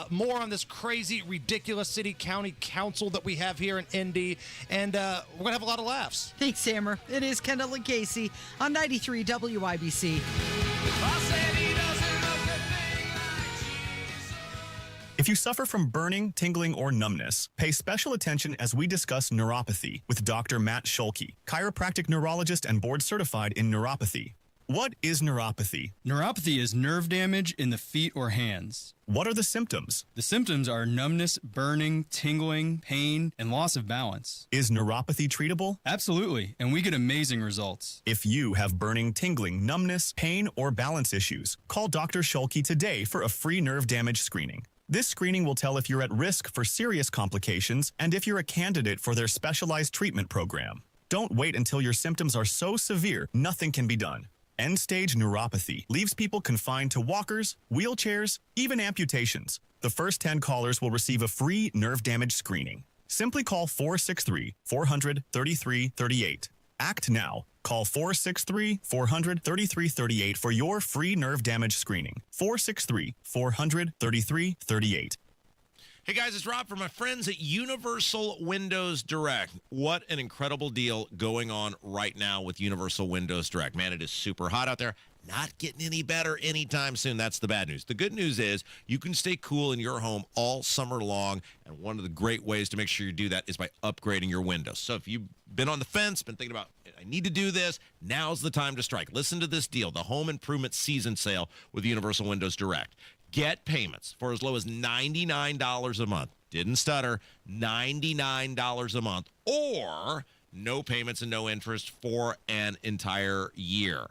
More on this crazy, ridiculous city county council that we have here in Indy. And we're going to have a lot of laughs. Thanks, Hammer. It is Kendall and Casey on 93 WIBC. If you suffer from burning, tingling, or numbness, pay special attention as we discuss neuropathy with Dr. Matt Schulke, chiropractic neurologist and board certified in neuropathy. What is neuropathy? Neuropathy is nerve damage in the feet or hands. What are the symptoms? The symptoms are numbness, burning, tingling, pain, and loss of balance. Is neuropathy treatable? Absolutely, and we get amazing results. If you have burning, tingling, numbness, pain, or balance issues, call Dr. Schulke today for a free nerve damage screening. This screening will tell if you're at risk for serious complications and if you're a candidate for their specialized treatment program. Don't wait until your symptoms are so severe nothing can be done. End-stage neuropathy leaves people confined to walkers, wheelchairs, even amputations. The first 10 callers will receive a free nerve damage screening. Simply call 463-400-3338. Act now. Call 463-400-3338 for your free nerve damage screening. 463-400-3338. Hey guys, it's Rob from my friends at Universal Windows Direct. What an incredible deal going on right now with Universal Windows Direct. Man, it is super hot out there. Not getting any better anytime soon. That's the bad news. The good news is you can stay cool in your home all summer long, and one of the great ways to make sure you do that is by upgrading your windows. So if you've been on the fence, been thinking about, I need to do this, now's the time to strike. Listen to this deal, the Home Improvement Season Sale with Universal Windows Direct. Get payments for as low as $99 a month. Didn't stutter, $99 a month, or no payments and no interest for an entire year.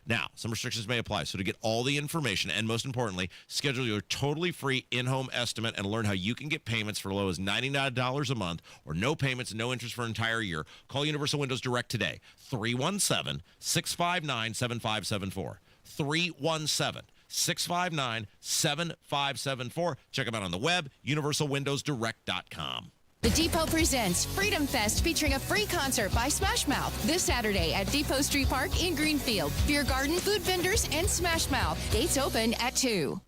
Now, some restrictions may apply, so to get all the information and, most importantly, schedule your totally free in-home estimate and learn how you can get payments for as low as $99 a month or no payments and no interest for an entire year, call Universal Windows Direct today, 317-659-7574, 317-659-7574. Check them out on the web, universalwindowsdirect.com. The Depot presents Freedom Fest featuring a free concert by Smash Mouth this Saturday at Depot Street Park in Greenfield. Beer garden, food vendors, and Smash Mouth. Gates open at 2.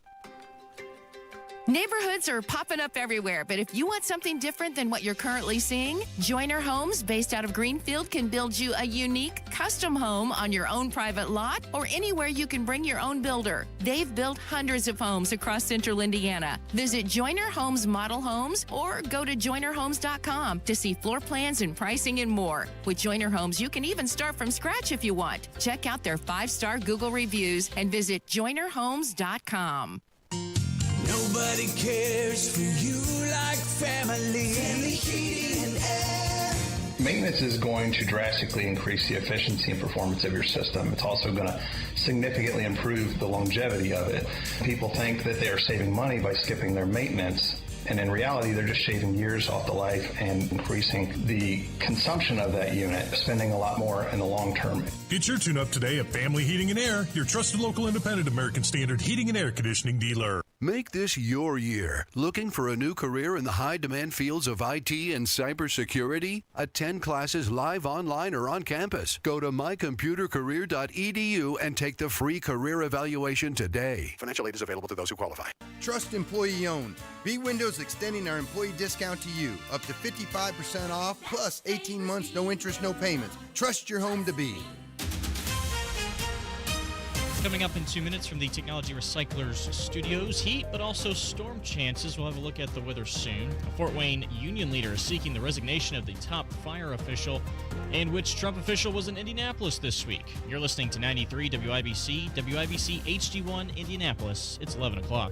Neighborhoods are popping up everywhere, but if you want something different than what you're currently seeing, Joyner Homes, based out of Greenfield, can build you a unique custom home on your own private lot or anywhere you can bring your own builder. They've built hundreds of homes across central Indiana. Visit Joyner Homes Model Homes or go to joynerhomes.com to see floor plans and pricing and more. With Joyner Homes, you can even start from scratch if you want. Check out their 5-star Google reviews and visit joynerhomes.com. Nobody cares for you like family. Family heating and air. Maintenance is going to drastically increase the efficiency and performance of your system. It's also going to significantly improve the longevity of it. People think that they are saving money by skipping their maintenance, and in reality, they're just shaving years off the life and increasing the consumption of that unit, spending a lot more in the long term. Get your tune-up today at Family Heating and Air, your trusted local independent American Standard heating and air conditioning dealer. Make this your year. Looking for a new career in the high-demand fields of IT and cybersecurity? Attend classes live online or on campus. Go to mycomputercareer.edu and take the free career evaluation today. Financial aid is available to those who qualify. Trust employee owned. B-Windows extending our employee discount to you. Up to 55% off, plus 18 months, no interest, no payments. Trust your home to be. Coming up in 2 minutes from the Technology Recyclers Studios, heat, but also storm chances. We'll have a look at the weather soon. A Fort Wayne union leader is seeking the resignation of the top fire official, and which Trump official was in Indianapolis this week. You're listening to 93 WIBC, WIBC HD1 Indianapolis. It's 11 o'clock.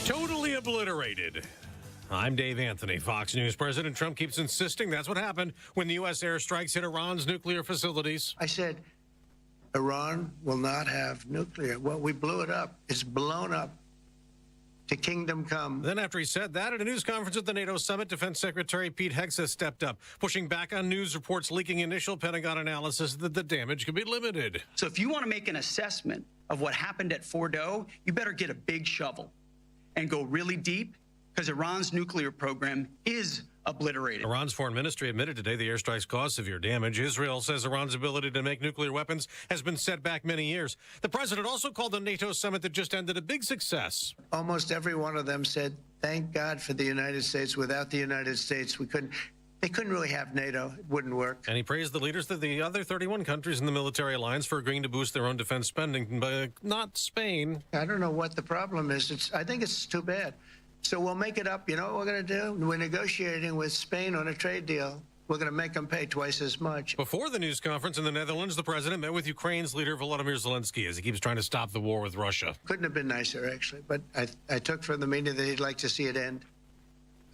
Totally obliterated. I'm Dave Anthony. Fox News President Trump keeps insisting that's what happened when the U.S. airstrikes hit Iran's nuclear facilities. I said, Iran will not have nuclear. Well, we blew it up. It's blown up to kingdom come. Then after he said that, at a news conference at the NATO summit, Defense Secretary Pete Hegseth stepped up, pushing back on news reports leaking initial Pentagon analysis that the damage could be limited. So if you want to make an assessment of what happened at Fordo, you better get a big shovel and go really deep, because Iran's nuclear program is obliterated. Iran's foreign ministry admitted today the airstrikes caused severe damage. Israel says Iran's ability to make nuclear weapons has been set back many years. The president also called the NATO summit that just ended a big success. Almost every one of them said, thank God for the United States. Without the United States, they couldn't really have NATO. It wouldn't work. And he praised the leaders of the other 31 countries in the military alliance for agreeing to boost their own defense spending, but not Spain. I don't know what the problem is. I think it's too bad. So we'll make it up. You know what we're going to do? We're negotiating with Spain on a trade deal. We're going to make them pay twice as much. Before the news conference in the Netherlands, the president met with Ukraine's leader, Volodymyr Zelensky, as he keeps trying to stop the war with Russia. Couldn't have been nicer, actually. But I took from the meeting that he'd like to see it end.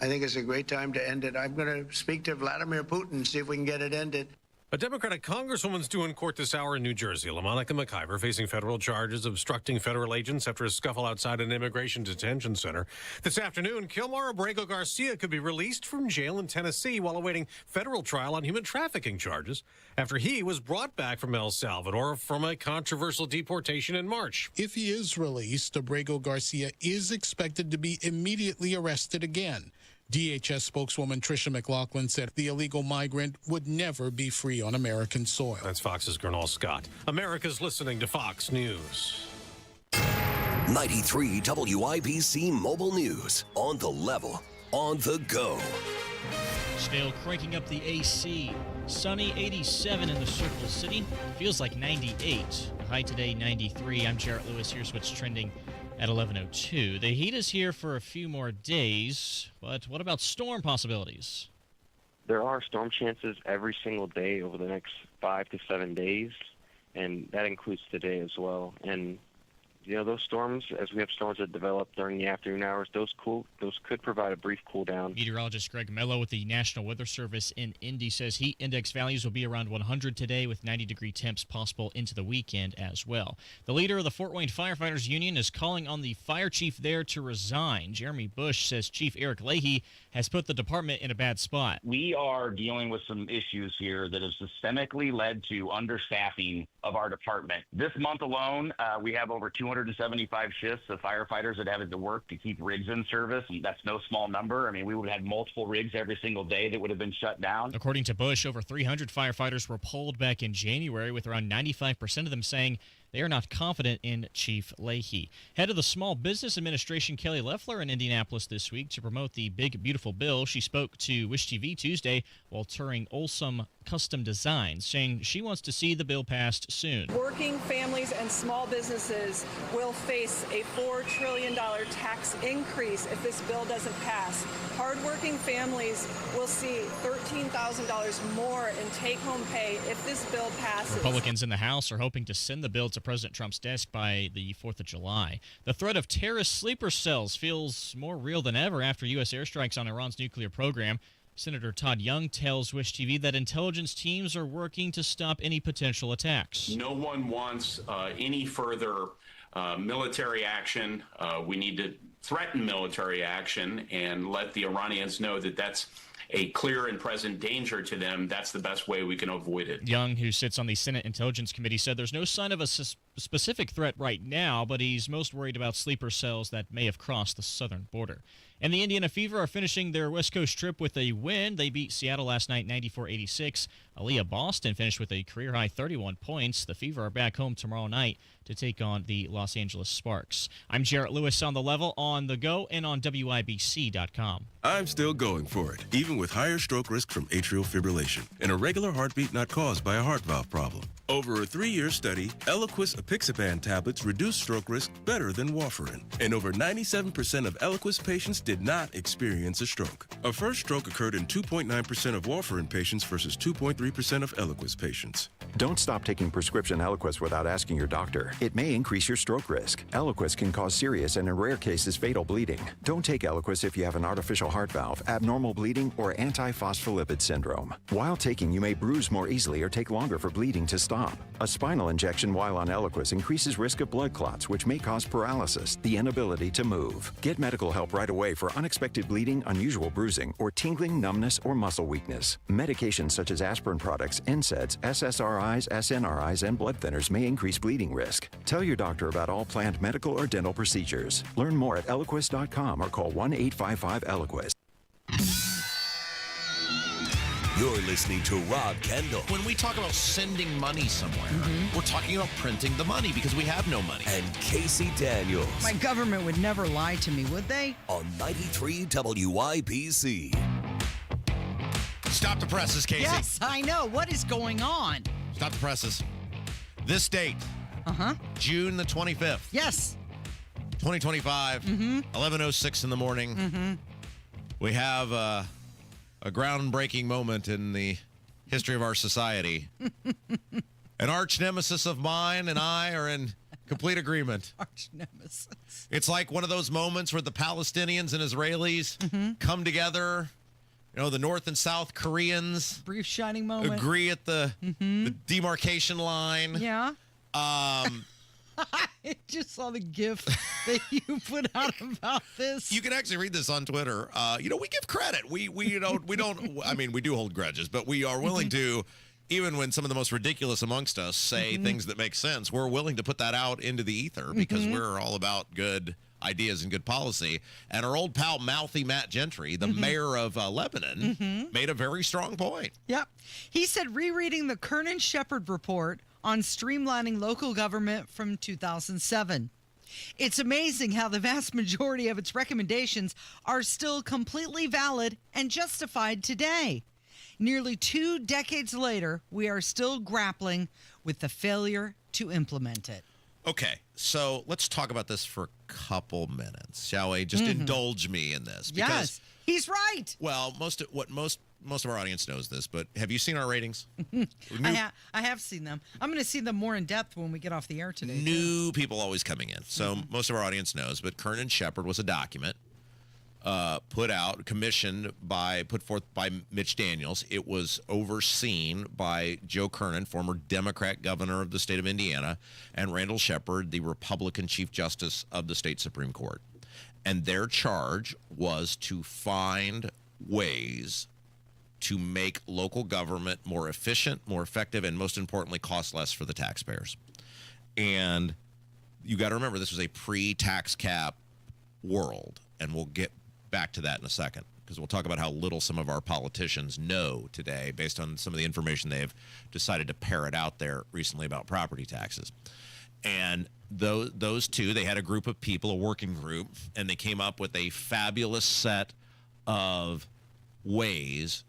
I think it's a great time to end it. I'm going to speak to Vladimir Putin and see if we can get it ended. A Democratic congresswoman's due in court this hour in New Jersey. LaMonica McIver facing federal charges of obstructing federal agents after a scuffle outside an immigration detention center. This afternoon, Kilmar Abrego Garcia could be released from jail in Tennessee while awaiting federal trial on human trafficking charges after he was brought back from El Salvador from a controversial deportation in March. If he is released, Abrego Garcia is expected to be immediately arrested again. DHS spokeswoman Tricia McLaughlin said the illegal migrant would never be free on American soil. That's Fox's Gernal Scott. America's listening to Fox News. 93 WIBC Mobile News. On the level, on the go. Still cranking up the AC. Sunny 87 in the Circle City. Feels like 98. High today 93. I'm Jarrett Lewis. Here's what's trending at 11:02. The heat is here for a few more days, but what about storm possibilities? There are storm chances every single day over the next 5 to 7 days, and that includes today as well. And you know, those storms, as we have storms that develop during the afternoon hours, those could provide a brief cool down. Meteorologist Greg Mello with the National Weather Service in Indy says heat index values will be around 100 today with 90-degree temps possible into the weekend as well. The leader of the Fort Wayne Firefighters Union is calling on the fire chief there to resign. Jeremy Bush says Chief Eric Leahy has put the department in a bad spot. We are dealing with some issues here that have systemically led to understaffing of our department. This month alone, we have over 275 shifts of firefighters that have to work to keep rigs in service. And that's no small number. I mean, we would have had multiple rigs every single day that would have been shut down. According to Bush, over 300 firefighters were polled back in January, with around 95% of them saying they are not confident in Chief Leahy. Head of the Small Business Administration, Kelly Loeffler, in Indianapolis this week to promote the Big Beautiful Bill. She spoke to Wish TV Tuesday while touring Olsum Custom Designs, saying she wants to see the bill passed soon. Working families and small businesses will face a $4 trillion tax increase if this bill doesn't pass. Hardworking families will see $13,000 more in take-home pay if this bill passes. Republicans in the House are hoping to send the bill to President Trump's desk by the 4th of July. The threat of terrorist sleeper cells feels more real than ever after U.S. airstrikes on Iran's nuclear program. Senator Todd Young tells Wish TV that intelligence teams are working to stop any potential attacks. No one wants any further military action. We need to threaten military action and let the Iranians know that that's a clear and present danger to them. That's the best way we can avoid it. Young, who sits on the Senate Intelligence Committee, said there's no sign of a specific threat right now, but he's most worried about sleeper cells that may have crossed the southern border. And the Indiana Fever are finishing their West Coast trip with a win. They beat Seattle last night 94-86. Aaliyah Boston finished with a career-high 31 points. The Fever are back home tomorrow night to take on the Los Angeles Sparks. I'm Jarrett Lewis on the level, on the go, and on WIBC.com. I'm still going for it, even with higher stroke risk from atrial fibrillation, an irregular heartbeat not caused by a heart valve problem. Over a 3-year study, Eliquis apixaban tablets reduced stroke risk better than warfarin, and over 97% of Eliquis patients did not experience a stroke. A first stroke occurred in 2.9% of warfarin patients versus 2.3% of Eliquis patients. Don't stop taking prescription Eliquis without asking your doctor. It may increase your stroke risk. Eliquis can cause serious and in rare cases fatal bleeding. Don't take Eliquis if you have an artificial heart valve, abnormal bleeding, or antiphospholipid syndrome. While taking, you may bruise more easily or take longer for bleeding to stop. A spinal injection while on Eliquis increases risk of blood clots, which may cause paralysis, the inability to move. Get medical help right away for unexpected bleeding, unusual bruising, or tingling, numbness, or muscle weakness. Medications such as aspirin products, NSAIDs, SSRIs, SNRIs, and blood thinners may increase bleeding risk. Tell your doctor about all planned medical or dental procedures. Learn more at Eliquis.com or call 1-855-ELIQUIS. You're listening to Rob Kendall. When we talk about sending money somewhere, we're talking about printing the money because we have no money. And Casey Daniels. My government would never lie to me, would they? On 93 WIBC. Stop the presses, Casey. Yes, I know. What is going on? Stop the presses. This date. June the 25th. Yes. 2025. 11:06 in the morning. We have a groundbreaking moment in the history of our society. An arch nemesis of mine and I are in complete agreement. Arch nemesis. It's like one of those moments where the Palestinians and Israelis come together the North and South Koreans brief shining moment. agree at the demarcation line. Yeah. I just saw the GIF that you put out about this. You can actually read this on Twitter. We give credit. We don't. I mean, we do hold grudges, but we are willing to, even when some of the most ridiculous amongst us say things that make sense, we're willing to put that out into the ether because we're all about good ideas and good policy. And our old pal, Mouthy Matt Gentry, the mayor of Lebanon, made a very strong point. Yep. He said, rereading the Kernan-Shepard report on streamlining local government from 2007. It's amazing how the vast majority of its recommendations are still completely valid and justified today. Nearly 2 decades later, we are still grappling with the failure to implement it. Okay, so let's talk about this for a couple minutes, shall we? Just indulge me in this. Because, yes, he's right. Well, most of our audience knows this, but have you seen our ratings? I have seen them. I'm going to see them more in depth when we get off the air today. New people always coming in. So most of our audience knows, but Kernan-Shepard was a document put forth by Mitch Daniels. It was overseen by Joe Kernan, former Democrat governor of the state of Indiana, and Randall Shepard, the Republican Chief Justice of the state Supreme Court. And their charge was to find ways to make local government more efficient, more effective, and most importantly, cost less for the taxpayers. And you got to remember, this was a pre-tax cap world, and we'll get back to that in a second, because we'll talk about how little some of our politicians know today based on some of the information they've decided to parrot out there recently about property taxes. And those two, they had a group of people, a working group, and they came up with a fabulous set of ways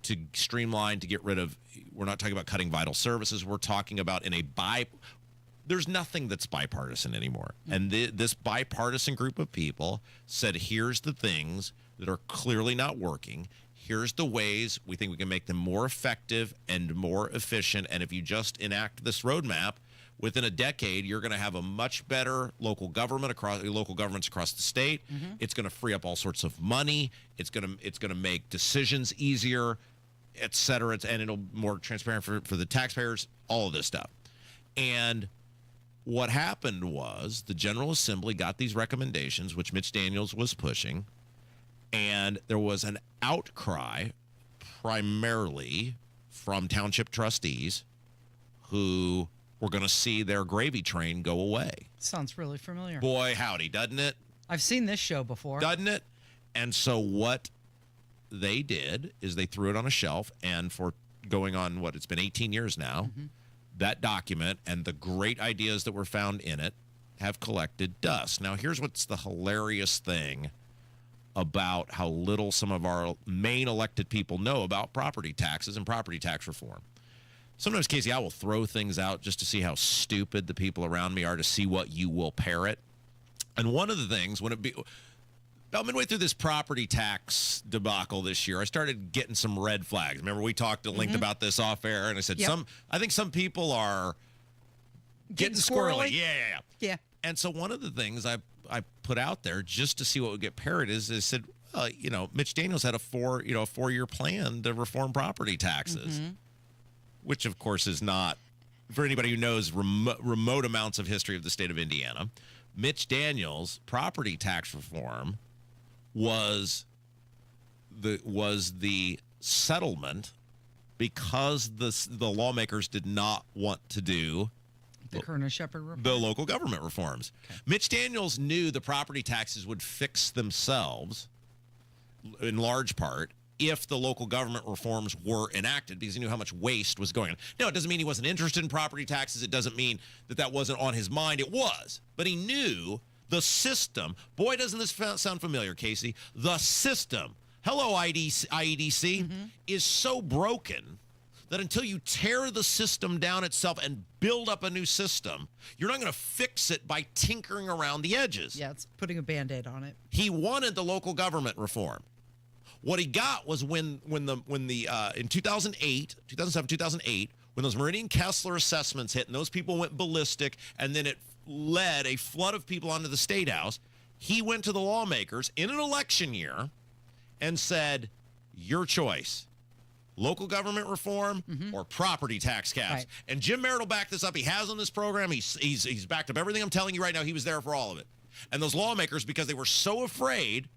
to streamline, to get rid of, we're not talking about cutting vital services, we're talking about there's nothing that's bipartisan anymore. And this bipartisan group of people said, here's the things that are clearly not working. Here's the ways we think we can make them more effective and more efficient. And if you just enact this roadmap, within a decade, you're going to have a much better local governments across the state. It's going to free up all sorts of money. It's going to make decisions easier, et cetera. And it'll be more transparent for the taxpayers, all of this stuff. And what happened was the General Assembly got these recommendations, which Mitch Daniels was pushing, and there was an outcry primarily from township trustees who were going to see their gravy train go away. Sounds really familiar. Boy, howdy, doesn't it? I've seen this show before. Doesn't it? And so what they did is they threw it on a shelf, and for going on, it's been 18 years now, that document and the great ideas that were found in it have collected dust. Now, here's what's the hilarious thing about how little some of our main elected people know about property taxes and property tax reform. Sometimes, Casey, I will throw things out just to see how stupid the people around me are, to see what you will parrot. And one of the things, about midway through this property tax debacle this year, I started getting some red flags. Remember, we talked at length about this off air, and I said, I think some people are getting squirrely. Yeah. And so one of the things I put out there just to see what would get parroted is said, Mitch Daniels had a 4-year plan to reform property taxes, which of course is not, for anybody who knows remote amounts of history of the state of Indiana, Mitch Daniels' property tax reform was the settlement because the lawmakers did not want to do the Kernan-Shepard report, the local government reforms. Okay. Mitch Daniels knew the property taxes would fix themselves in large part if the local government reforms were enacted, because he knew how much waste was going on. Now, it doesn't mean he wasn't interested in property taxes. It doesn't mean that wasn't on his mind. It was. But he knew the system. Boy, doesn't this sound familiar, Casey? The system, hello, IEDC, is so broken that until you tear the system down itself and build up a new system, you're not going to fix it by tinkering around the edges. Yeah, it's putting a Band-Aid on it. He wanted the local government reform. What he got was when in 2008, 2007, 2008, when those Meridian Kessler assessments hit and those people went ballistic, and then it led a flood of people onto the State House, he went to the lawmakers in an election year and said, your choice. Local government reform or property tax caps. Right. And Jim Merritt will back this up. He has on this program. He's backed up everything I'm telling you right now. He was there for all of it. And those lawmakers, because they were so afraid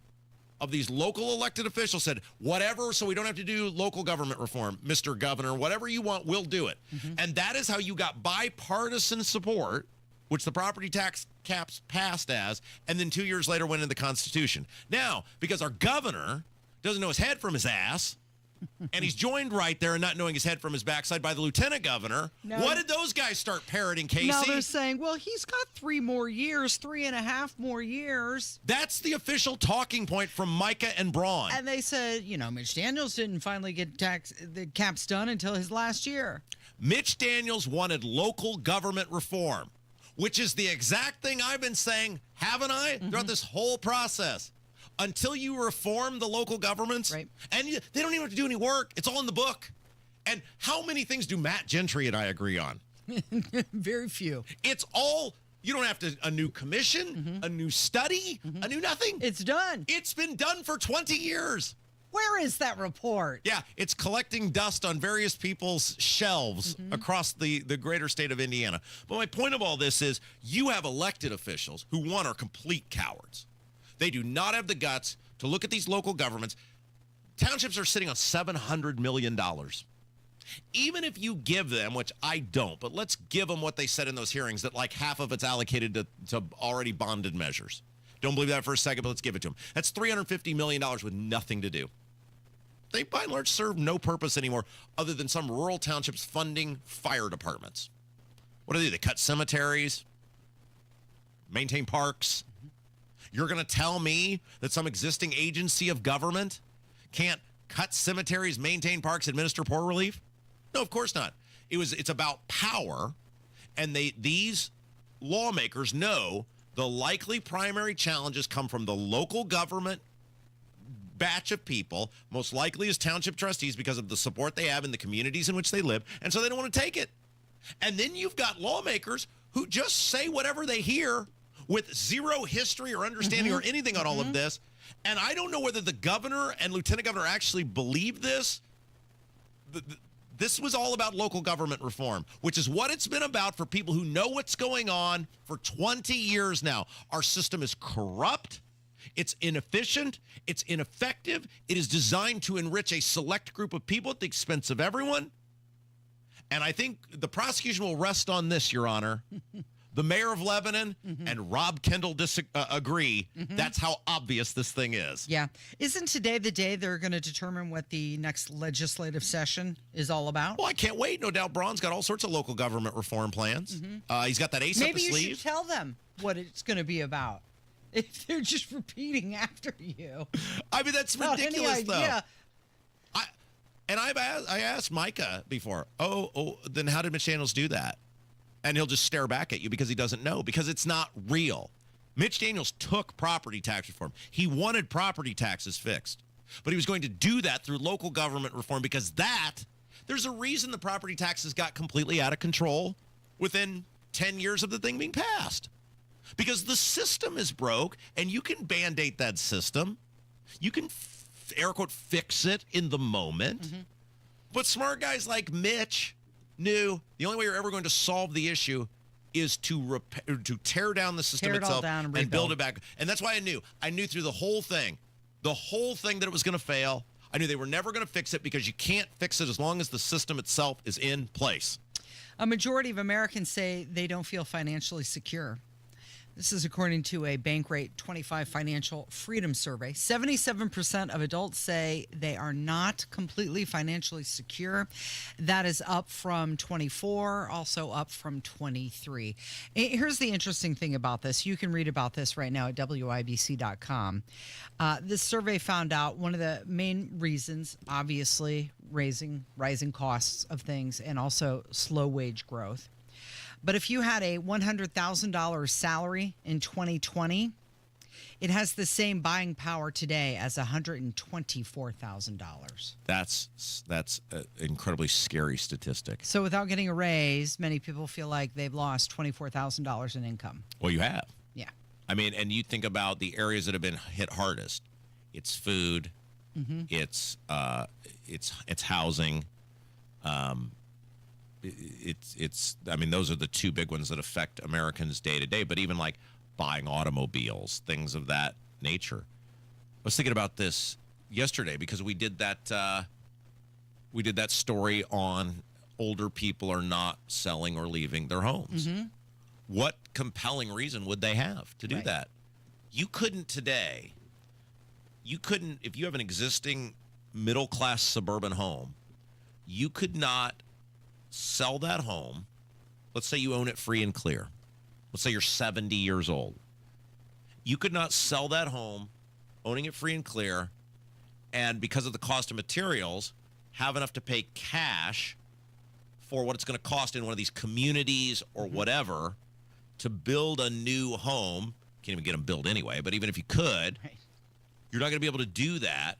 of these local elected officials, said, whatever, so we don't have to do local government reform, Mr. Governor, whatever you want, we'll do it. And that is how you got bipartisan support, which the property tax caps passed as, and then 2 years later went in the Constitution. Now, because our governor doesn't know his head from his ass, and he's joined right there and not knowing his head from his backside by the lieutenant governor. No. What did those guys start parroting, Casey? Now they're saying, well, he's got 3 more years, 3.5 more years. That's the official talking point from Micah and Braun. And they said, Mitch Daniels didn't finally get the caps done until his last year. Mitch Daniels wanted local government reform, which is the exact thing I've been saying, haven't I, throughout this whole process. Until you reform the local governments, and they don't even have to do any work. It's all in the book. And how many things do Matt Gentry and I agree on? Very few. It's all, you don't have to, a new commission, a new study, a new nothing. It's done. It's been done for 20 years. Where is that report? Yeah, it's collecting dust on various people's shelves across the greater state of Indiana. But my point of all this is you have elected officials who, one, are complete cowards. They do not have the guts to look at these local governments. Townships are sitting on $700 million. Even if you give them, which I don't, but let's give them what they said in those hearings, that like half of it's allocated to already bonded measures. Don't believe that for a second, but let's give it to them. That's $350 million with nothing to do. They, by and large, serve no purpose anymore other than some rural townships funding fire departments. What do? They cut cemeteries, maintain parks. You're going to tell me that some existing agency of government can't cut cemeteries, maintain parks, administer poor relief? No, of course not. It's about power, and these lawmakers know the likely primary challenges come from the local government batch of people, most likely as township trustees because of the support they have in the communities in which they live, and so they don't want to take it. And then you've got lawmakers who just say whatever they hear with zero history or understanding or anything on all of this. And I don't know whether the governor and lieutenant governor actually believe this. This was all about local government reform, which is what it's been about for people who know what's going on for 20 years now. Our system is corrupt. It's inefficient. It's ineffective. It is designed to enrich a select group of people at the expense of everyone. And I think the prosecution will rest on this, Your Honor. The mayor of Lebanon and Rob Kendall agree. That's how obvious this thing is. Yeah. Isn't today the day they're going to determine what the next legislative session is all about? Well, I can't wait. No doubt Braun's got all sorts of local government reform plans. He's got that ace up his sleeve. Maybe you should tell them what it's going to be about. If they're just repeating after you. I mean, that's ridiculous, though. Yeah. I asked Micah before, then how did Mitch Daniels do that? And he'll just stare back at you because he doesn't know, because it's not real. Mitch Daniels took property tax reform. He wanted property taxes fixed. But he was going to do that through local government reform because there's a reason the property taxes got completely out of control within 10 years of the thing being passed. Because the system is broke, and you can Band-Aid that system. You can, air quote, fix it in the moment. But smart guys like Mitch knew the only way you're ever going to solve the issue is to tear down the system itself and build it back. And that's why I knew through the whole thing that it was going to fail. I knew they were never going to fix it because you can't fix it as long as the system itself is in place. A majority of Americans say they don't feel financially secure. This is according to a Bankrate 25 financial freedom survey. 77% of adults say they are not completely financially secure. That is up from 24, also up from 23. Here's the interesting thing about this. You can read about this right now at WIBC.com. This survey found out one of the main reasons, obviously, rising costs of things and also slow wage growth. But if you had a $100,000 salary in 2020, it has the same buying power today as $124,000. That's an incredibly scary statistic. So without getting a raise, many people feel like they've lost $24,000 in income. Well, you have. Yeah. I mean, and you think about the areas that have been hit hardest. It's food, It's housing. It's I mean, those are the two big ones that affect Americans day to day, but even like buying automobiles, things of that nature. I was thinking about this yesterday because we did that story on older people are not selling or leaving their homes. What compelling reason would they have to do that? You couldn't today. You couldn't, if you have an existing middle-class suburban home, you could not sell that home. Let's say you own it free and clear. Let's say you're 70 years old. You could not sell that home, owning it free and clear, and because of the cost of materials, have enough to pay cash for what it's going to cost in one of these communities or whatever to build a new home. Can't even get them built anyway, but even if you could, you're not going to be able to do that.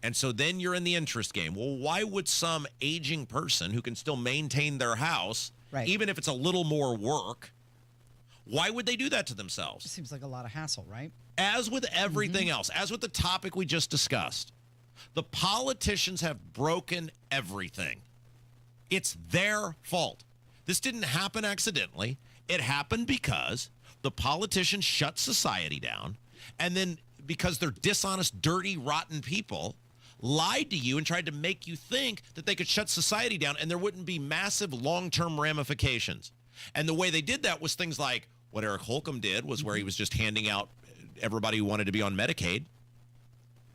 And so then you're in the interest game. Well, why would some aging person who can still maintain their house, even if it's a little more work, why would they do that to themselves? It seems like a lot of hassle, right? As with everything else, as with the topic we just discussed, the politicians have broken everything. It's their fault. This didn't happen accidentally. It happened because the politicians shut society down, and then because they're dishonest, dirty, rotten people, lied to you and tried to make you think that they could shut society down and there wouldn't be massive long-term ramifications. And the way they did that was things like what Eric Holcomb did was where he was just handing out everybody who wanted to be on Medicaid.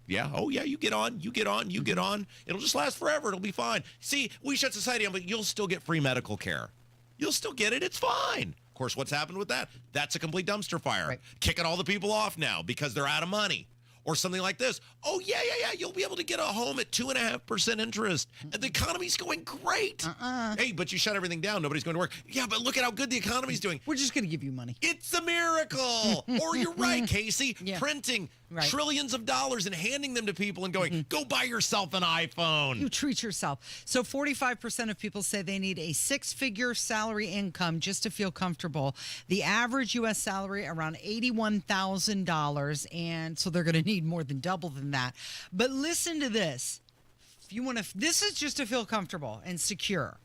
Yeah. Oh, yeah. You get on. You get on. You get on. It'll just last forever. It'll be fine. See, we shut society down, but you'll still get free medical care. You'll still get it. It's fine. Of course, what's happened with that? That's a complete dumpster fire. Kicking all the people off now because they're out of money. Or something like this. Oh, yeah. You'll be able to get a home at 2.5% interest. And the economy's going great. Hey, but you shut everything down. Nobody's going to work. Yeah, but look at how good the economy's doing. We're just going to give you money. It's a miracle. Or you're right, Casey. Printing trillions of dollars and handing them to people and going, go buy yourself an iPhone. You treat yourself. So 45% of people say they need a 6-figure salary income just to feel comfortable. The average U.S. salary around $81,000. And so they're going to need more than double than that. But listen to this. If you want to, this is just to feel comfortable and secure.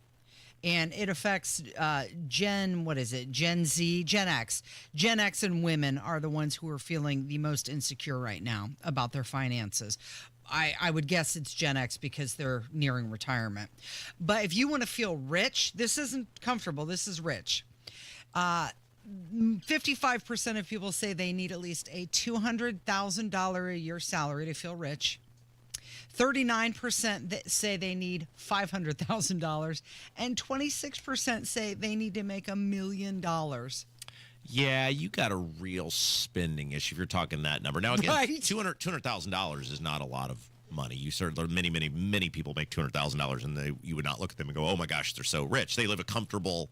And it affects Gen Z, Gen X. Gen X and women are the ones who are feeling the most insecure right now about their finances. I would guess it's Gen X because they're nearing retirement. But if you want to feel rich, this isn't comfortable. This is rich. 55% of people say they need at least a $200,000 a year salary to feel rich. 39% that say they need $500,000, and 26% say they need to make $1 million. Yeah, you got a real spending issue if you're talking that number. Now, again, $200,000 is not a lot of money. You certainly, many people make $200,000, and you would not look at them and go, oh my gosh, they're so rich. They live a comfortable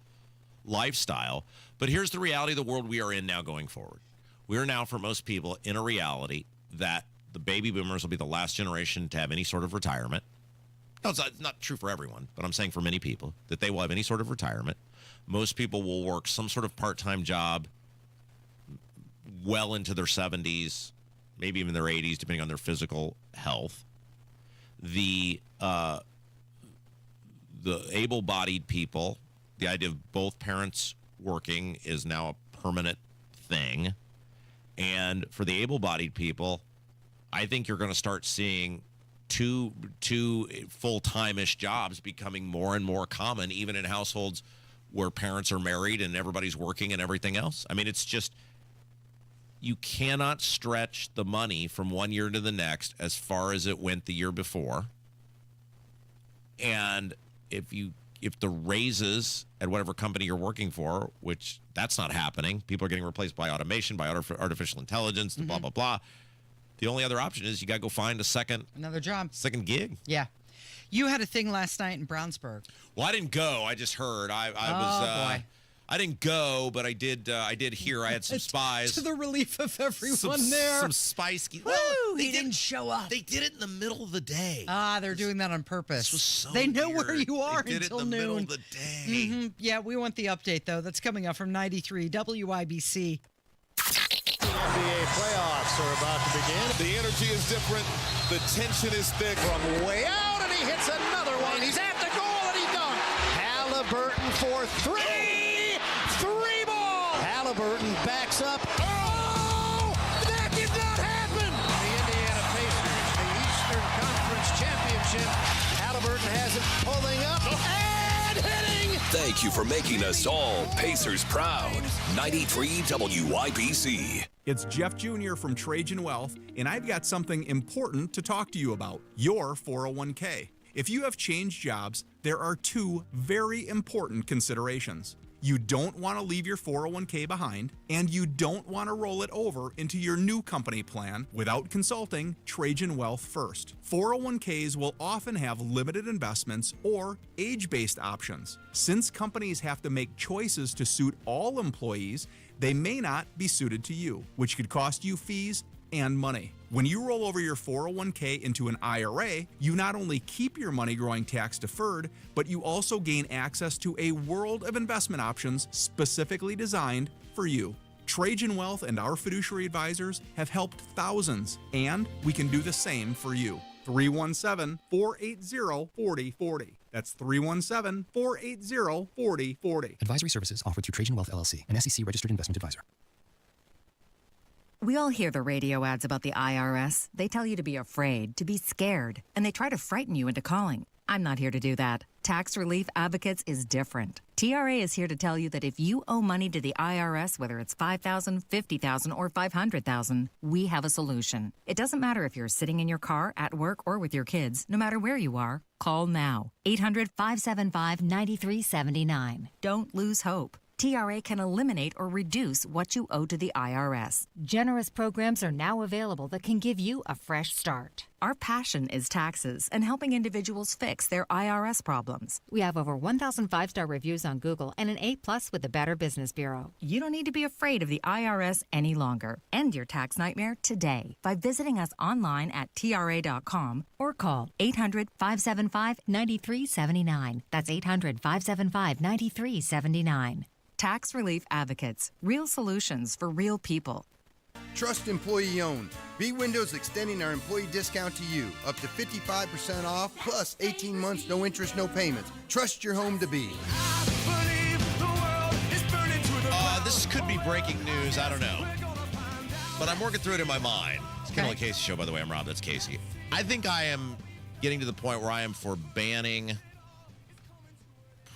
lifestyle. But here's the reality of the world we are in now going forward. We are now, for most people, in a reality that the baby boomers will be the last generation to have any sort of retirement. No, it's not true for everyone, but I'm saying for many people that they will have any sort of retirement. Most people will work some sort of part-time job well into their 70s, maybe even their 80s, depending on their physical health. The able-bodied people, the idea of both parents working is now a permanent thing. And for the able-bodied people, I think you're going to start seeing two full-time-ish jobs becoming more and more common, even in households where parents are married and everybody's working and everything else. I mean, it's just, you cannot stretch the money from one year to the next as far as it went the year before. And if the raises at whatever company you're working for, which that's not happening, people are getting replaced by automation, by artificial intelligence, blah, blah, blah. The only other option is you got to go find another job, second gig. Yeah. You had a thing last night in Brownsburg. Well, I didn't go. I just heard. I didn't go, but I did hear. I had some spies. To the relief of everyone there. Some spice. Well, they didn't show up. They did it in the middle of the day. They're doing that on purpose. This was so they know weird. where you are they did until it in the noon. Middle of the day. Yeah, we want the update though. That's coming up from 93 WIBC. NBA playoffs are about to begin. The energy is different. The tension is thick. From way out, and he hits another one. He's at the goal, and he dunks. Halliburton for three. Three ball. Halliburton backs up. Oh, that did not happen. The Indiana Pacers, the Eastern Conference Championship. Halliburton has it pulling up and hitting. Thank you for making us all Pacers proud. 93 WIBC. It's Jeff Jr. from Trajan Wealth, and I've got something important to talk to you about, your 401k. If you have changed jobs, there are two very important considerations. You don't want to leave your 401k behind, and you don't want to roll it over into your new company plan without consulting Trajan Wealth first. 401ks will often have limited investments or age-based options. Since companies have to make choices to suit all employees, they may not be suited to you, which could cost you fees and money. When you roll over your 401k into an IRA, you not only keep your money growing tax deferred, but you also gain access to a world of investment options specifically designed for you. Trajan Wealth and our fiduciary advisors have helped thousands, and we can do the same for you. 317-480-4040. That's 317-480-4040. Advisory services offered through Trajan Wealth LLC, an SEC registered investment advisor. We all hear the radio ads about the IRS. They tell you to be afraid, to be scared, and they try to frighten you into calling. I'm not here to do that. Tax Relief Advocates is different. TRA is here to tell you that if you owe money to the IRS, whether it's $5,000, $50,000, or $500,000, we have a solution. It doesn't matter if you're sitting in your car, at work, or with your kids. No matter where you are, call now. 800-575-9379. Don't lose hope. TRA can eliminate or reduce what you owe to the IRS. Generous programs are now available that can give you a fresh start. Our passion is taxes and helping individuals fix their IRS problems. We have over 1,000 5-star reviews on Google and an A+ with the Better Business Bureau. You don't need to be afraid of the IRS any longer. End your tax nightmare today by visiting us online at TRA.com or call 800-575-9379. That's 800-575-9379. Tax Relief Advocates. Real solutions for real people. Trust employee owned. B Windows extending our employee discount to you. Up to 55% off, plus 18 months, no interest, no payments. Trust your home to be. This could be breaking news. I don't know. But I'm working through it in my mind. It's Kendall Casey Show, by the way. I'm Rob. That's Casey. I think I am getting to the point where I am for banning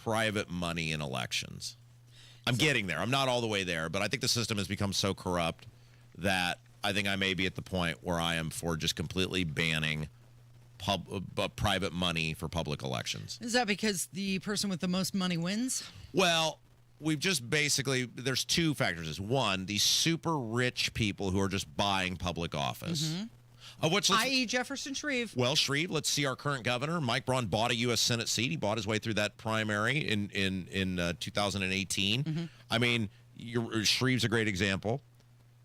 private money in elections. I'm getting there. I'm not all the way there, but I think the system has become so corrupt that I think I may be at the point where I am for just completely banning private money for public elections. Is that because the person with the most money wins? Well, we've just basically, there's two factors. One, these super rich people who are just buying public office. Mm-hmm. Of which, i.e. Jefferson Shreve. Well, Shreve, let's see our current governor. Mike Braun bought a U.S. Senate seat. He bought his way through that primary in 2018. Mm-hmm. I mean, Shreve's a great example.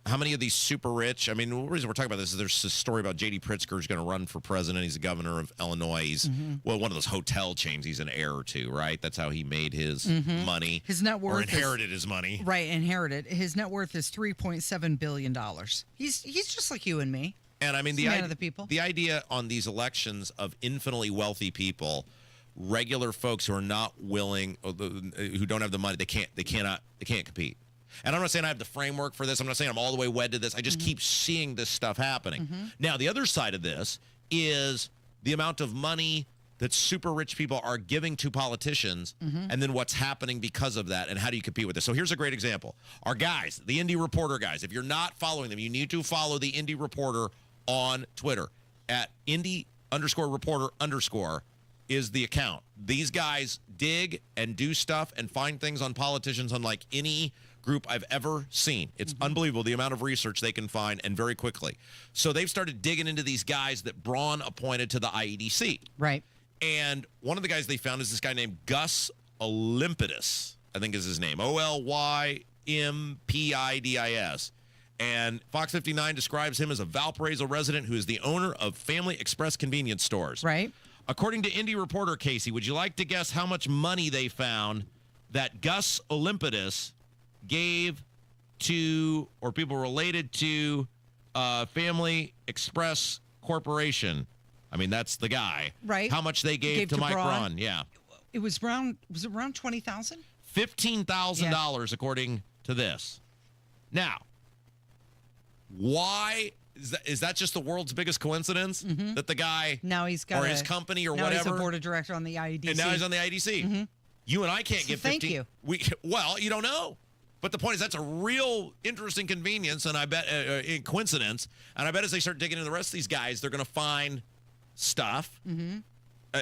How many of these super rich? I mean, the reason we're talking about this is there's a story about J.D. Pritzker who's going to run for president. He's the governor of Illinois. He's, one of those hotel chains. He's an heir to, right? That's how he made his money. His net worth or inherited his money. Right, inherited. His net worth is $3.7 billion. He's just like you and me. And I mean, the man of the people. The idea on these elections of infinitely wealthy people, regular folks who are not willing, who don't have the money, they can't compete. And I'm not saying I have the framework for this. I'm not saying I'm all the way wed to this. I just keep seeing this stuff happening. Now, the other side of this is the amount of money that super rich people are giving to politicians, and then what's happening because of that, and how do you compete with this? So here's a great example. Our guys, the Indy Reporter guys, if you're not following them, you need to follow the Indy Reporter on Twitter at Indy_Reporter_ is the account. These guys dig and do stuff and find things on politicians unlike any group I've ever seen. It's unbelievable the amount of research they can find, and very quickly. So they've started digging into these guys that Braun appointed to the IEDC. Right. And one of the guys they found is this guy named Gus Olympidis, I think is his name. Olympidis. And Fox 59 describes him as a Valparaiso resident who is the owner of Family Express convenience stores. Right. According to Indy Reporter, Casey, would you like to guess how much money they found that Gus Olympidis gave to or people related to Family Express Corporation. I mean, that's the guy. Right. How much they gave to Mike Braun. Yeah. It was around $20,000? $15,000 according to this. Now, why is that just the world's biggest coincidence that the guy now he's got his company or now whatever? He's a board of director on the IEDC. And now he's on the IEDC. You and I can't give 15. Thank you. Well, you don't know. But the point is that's a real interesting convenience and I bet coincidence. And I bet as they start digging into the rest of these guys, they're going to find stuff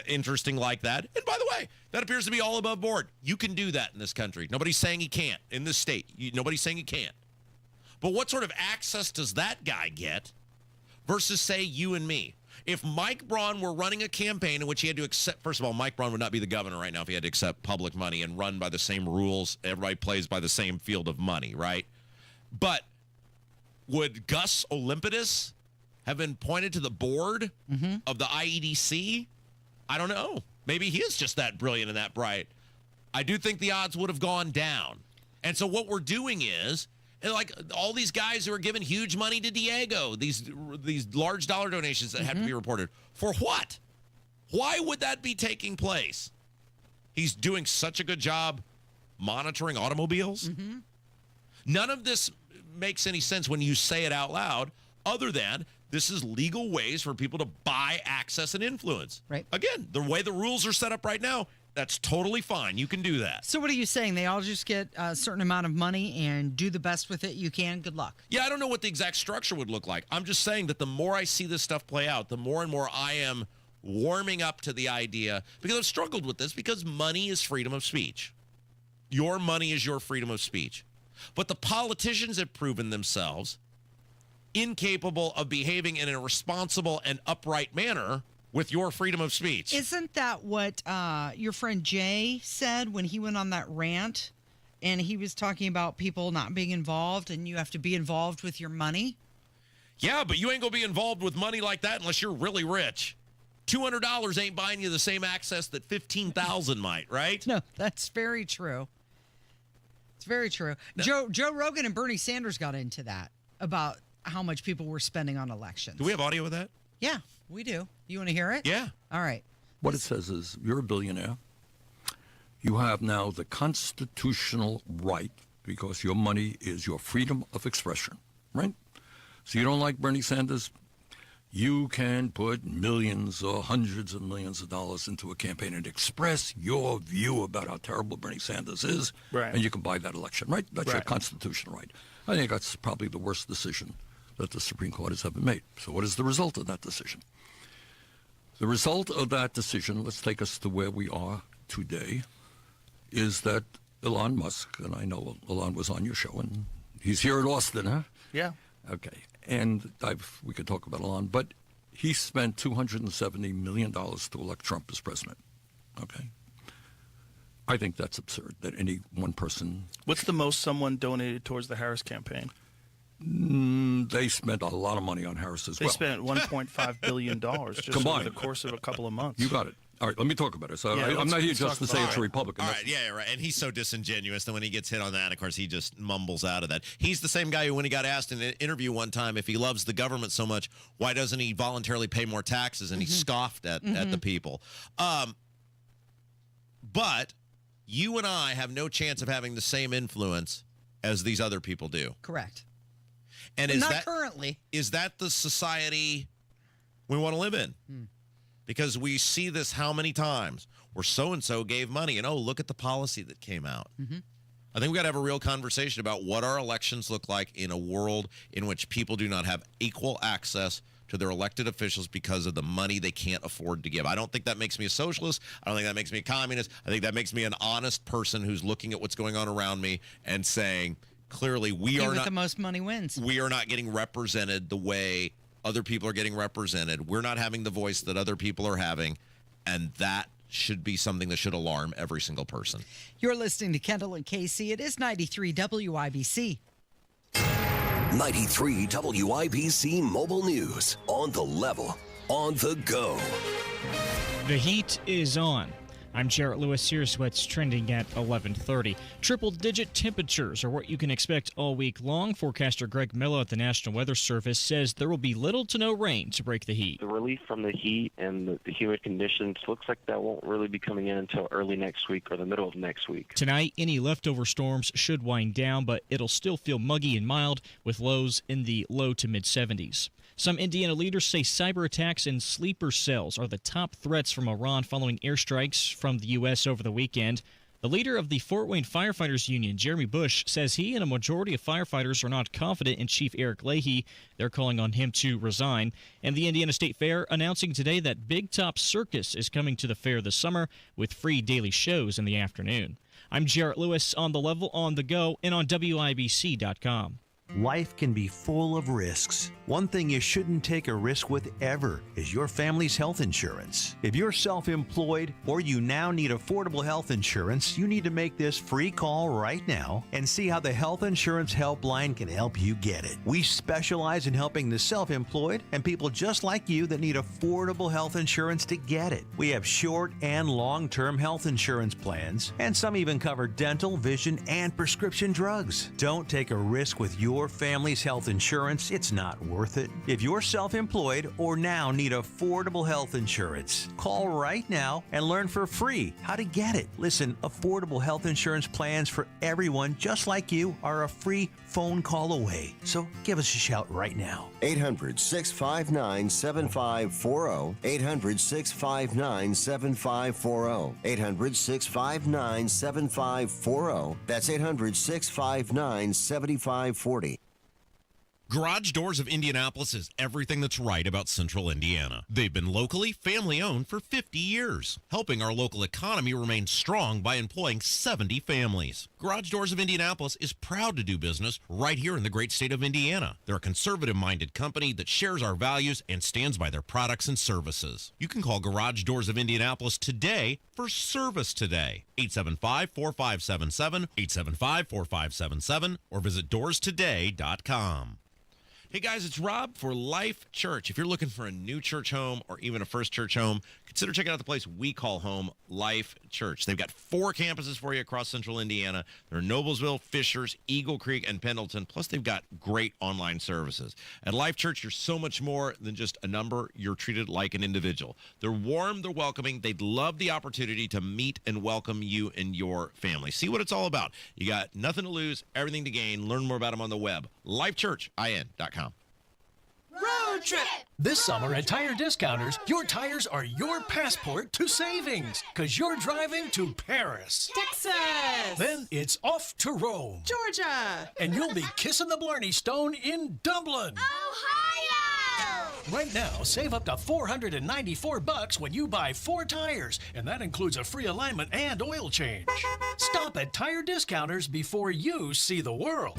interesting like that. And by the way, that appears to be all above board. You can do that in this country. Nobody's saying he can't. In this state, nobody's saying he can't. But what sort of access does that guy get versus, say, you and me? If Mike Braun were running a campaign in which he had to accept, first of all, Mike Braun would not be the governor right now if he had to accept public money and run by the same rules. Everybody plays by the same field of money, right? But would Gus Olympidis have been pointed to the board of the IEDC? I don't know. Maybe he is just that brilliant and that bright. I do think the odds would have gone down. And so what we're doing is, and like all these guys who are giving huge money to Diego, these large dollar donations that have to be reported. For what? Why would that be taking place? He's doing such a good job monitoring automobiles. None of this makes any sense when you say it out loud, other than this is legal ways for people to buy access and influence. Right. Again, the way the rules are set up right now, that's totally fine. You can do that. So what are you saying? They all just get a certain amount of money and do the best with it you can? Good luck. Yeah, I don't know what the exact structure would look like. I'm just saying that the more I see this stuff play out, the more and more I am warming up to the idea, because I've struggled with this, because money is freedom of speech. Your money is your freedom of speech. But the politicians have proven themselves incapable of behaving in a responsible and upright manner with your freedom of speech. Isn't that what your friend Jay said when he went on that rant and he was talking about people not being involved and you have to be involved with your money? Yeah, but you ain't going to be involved with money like that unless you're really rich. $200 ain't buying you the same access that $15,000 might, right? No, that's very true. It's very true. No. Joe Rogan and Bernie Sanders got into that about how much people were spending on elections. Do we have audio of that? Yeah, we do. You want to hear it? Yeah. All right. What it says is, you're a billionaire. You have now the constitutional right, because your money is your freedom of expression, right? So you don't like Bernie Sanders? You can put millions or hundreds of millions of dollars into a campaign and express your view about how terrible Bernie Sanders is, right. And you can buy that election, right? That's your constitutional right. I think that's probably the worst decision that the Supreme Court has ever made. So what is the result of that decision? The result of that decision, let's take us to where we are today, is that Elon Musk, and I know Elon was on your show, and he's here in Austin, huh? Yeah. Okay. And we could talk about Elon, but he spent $270 million to elect Trump as president. Okay. I think that's absurd that any one person... What's the most someone donated towards the Harris campaign? They spent a lot of money on Harris as well. They spent $1.5 billion just over the course of a couple of months. You got it. All right, let me talk about it. So yeah, I'm not here just to say it's a Republican. All right, yeah, right. And he's so disingenuous that when he gets hit on that, of course, he just mumbles out of that. He's the same guy who, when he got asked in an interview one time, if he loves the government so much, why doesn't he voluntarily pay more taxes? And he scoffed at the people. But you and I have no chance of having the same influence as these other people do. Correct. And not currently. Is that the society we want to live in? Because we see this how many times where so-and-so gave money and, oh, look at the policy that came out. I think we got to have a real conversation about what our elections look like in a world in which people do not have equal access to their elected officials because of the money they can't afford to give. I don't think that makes me a socialist. I don't think that makes me a communist. I think that makes me an honest person who's looking at what's going on around me and saying, clearly, we are not... the most money wins. We are not getting represented the way other people are getting represented. We're not having the voice that other people are having, and that should be something that should alarm every single person. You're listening to Kendall and Casey. It is 93 WIBC. 93 WIBC Mobile News. On the level, on the go. The heat is on. I'm Jarrett Lewis. Here's what's trending at 11:30. Triple-digit temperatures are what you can expect all week long. Forecaster Greg Miller at the National Weather Service says there will be little to no rain to break the heat. The relief from the heat and the humid conditions looks like that won't really be coming in until early next week or the middle of next week. Tonight, any leftover storms should wind down, but it'll still feel muggy and mild with lows in the low to mid-70s. Some Indiana leaders say cyber attacks and sleeper cells are the top threats from Iran following airstrikes from the U.S. over the weekend. The leader of the Fort Wayne Firefighters Union, Jeremy Bush, says he and a majority of firefighters are not confident in Chief Eric Leahy. They're calling on him to resign. And the Indiana State Fair announcing today that Big Top Circus is coming to the fair this summer with free daily shows in the afternoon. I'm Jarrett Lewis on The Level, on the go, and on WIBC.com. Life can be full of risks. One thing you shouldn't take a risk with ever is your family's health insurance. If you're self-employed or you now need affordable health insurance, you need to make this free call right now and see how the Health Insurance Helpline can help you get it. We specialize in helping the self-employed and people just like you that need affordable health insurance to get it. We have short and long-term health insurance plans, and some even cover dental, vision, and prescription drugs. Don't take a risk with your family's health insurance. It's not worth it. If you're self-employed or now need affordable health insurance, call right now and learn for free how to get it. Listen, affordable health insurance plans for everyone just like you are a free phone call away. So give us a shout right now. 800-659-7540. 800-659-7540. 800-659-7540. That's 800-659-7540. Garage Doors of Indianapolis is everything that's right about Central Indiana. They've been locally family-owned for 50 years, helping our local economy remain strong by employing 70 families. Garage Doors of Indianapolis is proud to do business right here in the great state of Indiana. They're a conservative-minded company that shares our values and stands by their products and services. You can call Garage Doors of Indianapolis today for service today. 875-4577, 875-4577, or visit doorstoday.com. Hey guys, it's Rob for Life Church. If you're looking for a new church home or even a first church home, consider checking out the place we call home, Life Church. They've got 4 campuses for you across Central Indiana. They're in Noblesville, Fishers, Eagle Creek, and Pendleton. Plus, they've got great online services. At Life Church, you're so much more than just a number. You're treated like an individual. They're warm, they're welcoming. They'd love the opportunity to meet and welcome you and your family. See what it's all about. You got nothing to lose, everything to gain. Learn more about them on the web, lifechurchin.com. Road trip! This summer at Tire Discounters, your tires are your passport to savings, because you're driving to Paris, Texas, then it's off to Rome, Georgia, and you'll be kissing the Blarney Stone in Dublin, Ohio! Right now, save up to $494 when you buy 4 tires, and that includes a free alignment and oil change. Stop at Tire Discounters before you see the world.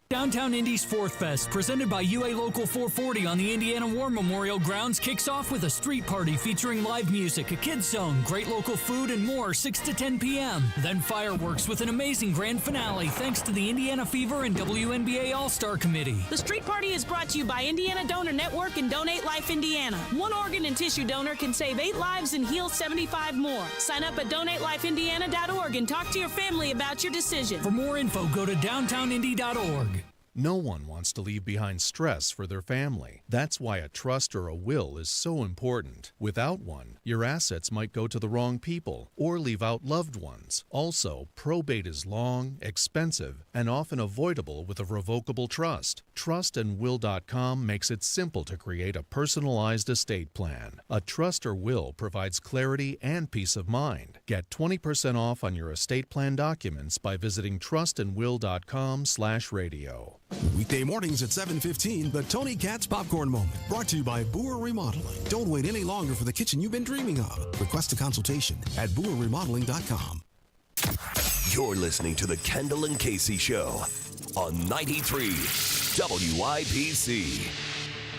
Downtown Indy's Fourth Fest, presented by UA Local 440 on the Indiana War Memorial Grounds, kicks off with a street party featuring live music, a kids zone, great local food, and more, 6 to 10 p.m. Then fireworks with an amazing grand finale, thanks to the Indiana Fever and WNBA All-Star Committee. The street party is brought to you by Indiana Donor Network and Donate Life Indiana. One organ and tissue donor can save 8 lives and heal 75 more. Sign up at donatelifeindiana.org and talk to your family about your decision. For more info, go to downtownindy.org. No one wants to leave behind stress for their family. That's why a trust or a will is so important. Without one, your assets might go to the wrong people or leave out loved ones. Also, probate is long, expensive, and often avoidable with a revocable trust. Trustandwill.com makes it simple to create a personalized estate plan. A trust or will provides clarity and peace of mind. Get 20% off on your estate plan documents by visiting trustandwill.com/radio. Weekday mornings at 7:15, the Tony Katz Popcorn Moment, brought to you by Boer Remodeling. Don't wait any longer for the kitchen you've been dreaming of. Request a consultation at boerremodeling.com. You're listening to the Kendall and Casey Show on 93 WIBC.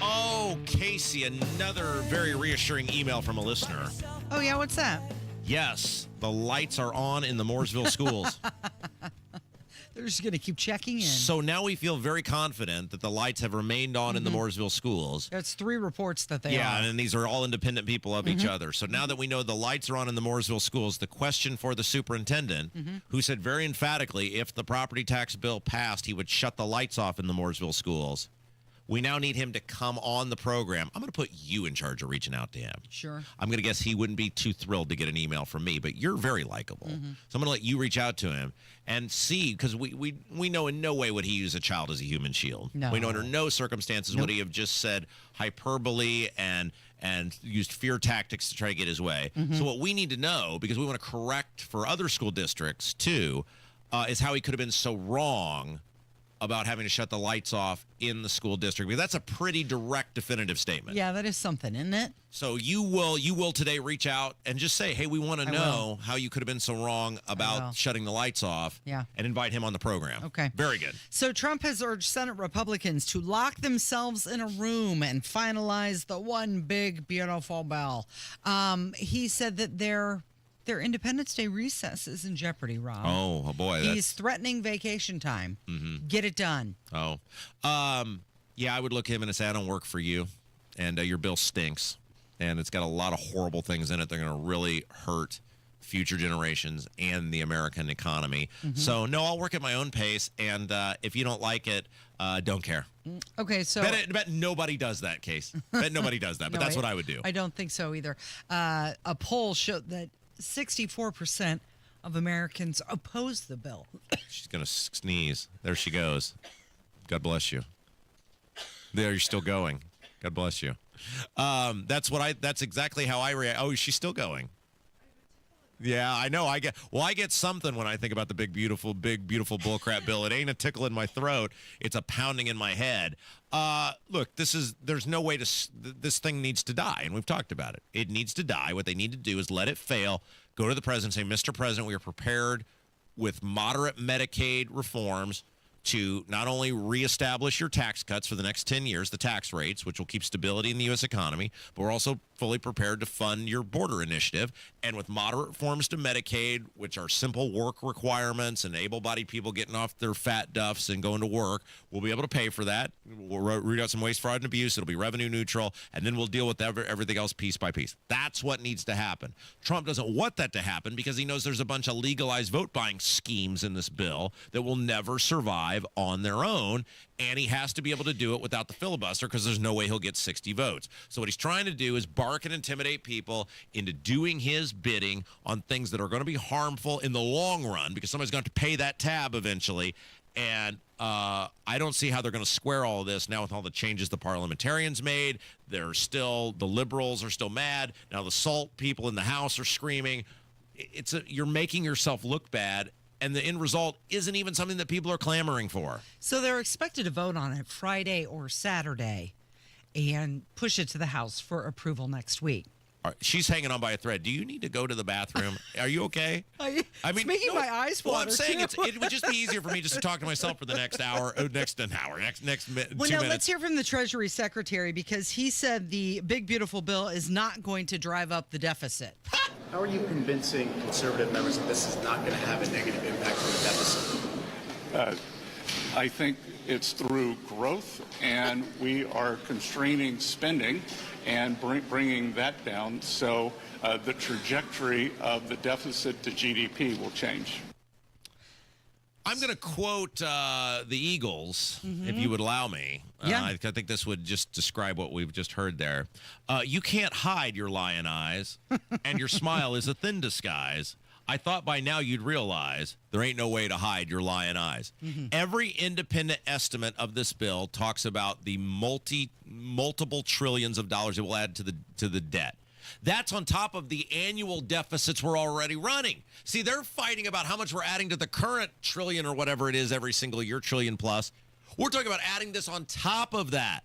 Oh, Casey, another very reassuring email from a listener. Oh, yeah, what's that? Yes, the lights are on in the Mooresville schools. They're just going to keep checking in. So now we feel very confident that the lights have remained on in the Mooresville schools. That's 3 reports that they are. Yeah, and these are all independent people of each other. So now that we know the lights are on in the Mooresville schools, the question for the superintendent, who said very emphatically if the property tax bill passed, he would shut the lights off in the Mooresville schools. We now need him to come on the program. I'm going to put you in charge of reaching out to him. Sure. I'm going to guess he wouldn't be too thrilled to get an email from me, but you're very likable. So I'm going to let you reach out to him and see, because we know in no way would he use a child as a human shield. No. We know under no circumstances would he have just said hyperbole and used fear tactics to try to get his way. So what we need to know, because we want to correct for other school districts too, is how he could have been so wrong about having to shut the lights off in the school district, because that's a pretty direct, definitive statement. Yeah, that is something, isn't it? So you will today reach out and just say, hey, we want to know how you could have been so wrong about shutting the lights off. Yeah. And invite him on the program. Okay. Very good. So Trump has urged Senate Republicans to lock themselves in a room and finalize the one big, beautiful bill. He said that their Independence Day recess is in jeopardy, Rob. Oh boy. He's threatening vacation time. Get it done. Oh. Yeah, I would look at him and say, I don't work for you, and your bill stinks, and it's got a lot of horrible things in it. They're going to really hurt future generations and the American economy. So, no, I'll work at my own pace, and if you don't like it, don't care. Okay, so... Bet nobody does that, Case. Bet nobody does that, but No, that's what I would do. I don't think so either. A poll showed that 64% of Americans oppose the bill. She's going to sneeze. There she goes. God bless you. There, you're still going. God bless you. That's exactly how I react. Oh, she's still going. Yeah, I know. I get something when I think about the big beautiful bullcrap bill. It ain't a tickle in my throat. It's a pounding in my head. Look, there's no way this thing needs to die, and we've talked about it. It needs to die. What they need to do is let it fail, go to the president and say, Mr. President, we are prepared with moderate Medicaid reforms to not only reestablish your tax cuts for the next 10 years, the tax rates, which will keep stability in the U.S. economy, but we're also fully prepared to fund your border initiative. And with moderate reforms to Medicaid, which are simple work requirements and able-bodied people getting off their fat duffs and going to work, we'll be able to pay for that. We'll root out some waste, fraud, and abuse. It'll be revenue neutral, and then we'll deal with everything else piece by piece. That's what needs to happen. Trump doesn't want that to happen because he knows there's a bunch of legalized vote-buying schemes in this bill that will never survive on their own, and he has to be able to do it without the filibuster because there's no way he'll get 60 votes. So what he's trying to do is bark and intimidate people into doing his bidding on things that are going to be harmful in the long run because somebody's going to have to pay that tab eventually. And I don't see how they're going to square all of this now with all the changes the parliamentarians made. The liberals are still mad. Now the SALT people in the House are screaming. You're making yourself look bad. And the end result isn't even something that people are clamoring for. So they're expected to vote on it Friday or Saturday and push it to the House for approval next week. All right, she's hanging on by a thread. Do you need to go to the bathroom? Are you okay? It's making my eyes water. Well, I'm saying too. it would just be easier for me just to talk to myself for the next hour, next 2 minutes. Well, now let's hear from the Treasury Secretary because he said the big, beautiful bill is not going to drive up the deficit. How are you convincing conservative members that this is not going to have a negative impact on the deficit? I think it's through growth, and we are constraining spending and bringing that down, so the trajectory of the deficit to GDP will change. I'm going to quote the Eagles, if you would allow me. Yeah. I think this would just describe what we've just heard there. You can't hide your lion eyes, and your smile is a thin disguise. I thought by now you'd realize there ain't no way to hide your lion eyes. Every independent estimate of this bill talks about the multiple trillions of dollars it will add to the debt. That's on top of the annual deficits we're already running. See, they're fighting about how much we're adding to the current trillion or whatever it is every single year, trillion plus. We're talking about adding this on top of that.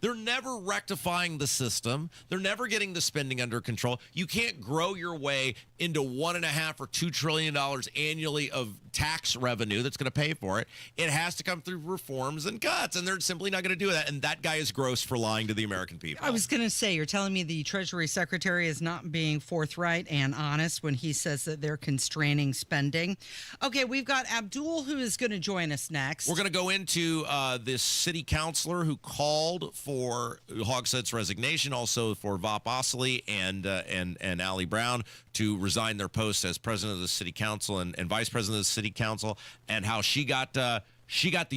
They're never rectifying the system. They're never getting the spending under control. You can't grow your way into $1.5 or $2 trillion annually of tax revenue that's going to pay for it. It has to come through reforms and cuts, and they're simply not going to do that. And that guy is gross for lying to the American people. I was going to say, you're telling me the Treasury Secretary is not being forthright and honest when he says that they're constraining spending. Okay, we've got Abdul, who is going to join us next. We're going to go into this city councilor who called for Hogsett's resignation, also for Vop Ostley and Allie Brown to resign their posts as president of the city council and vice president of the city council, and how she got the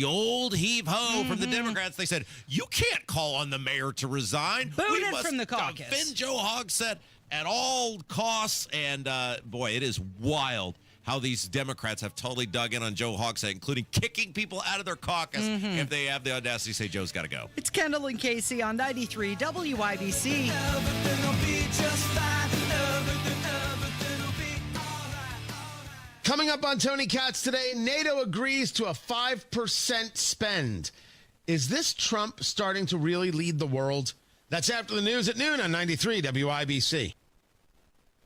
old heave-ho from the Democrats. They said, you can't call on the mayor to resign. Booted from the caucus. Defend Joe Hogsett at all costs. And, boy, it is wild how these Democrats have totally dug in on Joe Hogsett, including kicking people out of their caucus if they have the audacity to say Joe's got to go. It's Kendall and Casey on 93 WIBC. Coming up on Tony Katz today, NATO agrees to a 5% spend. Is this Trump starting to really lead the world? That's after the news at noon on 93 WIBC.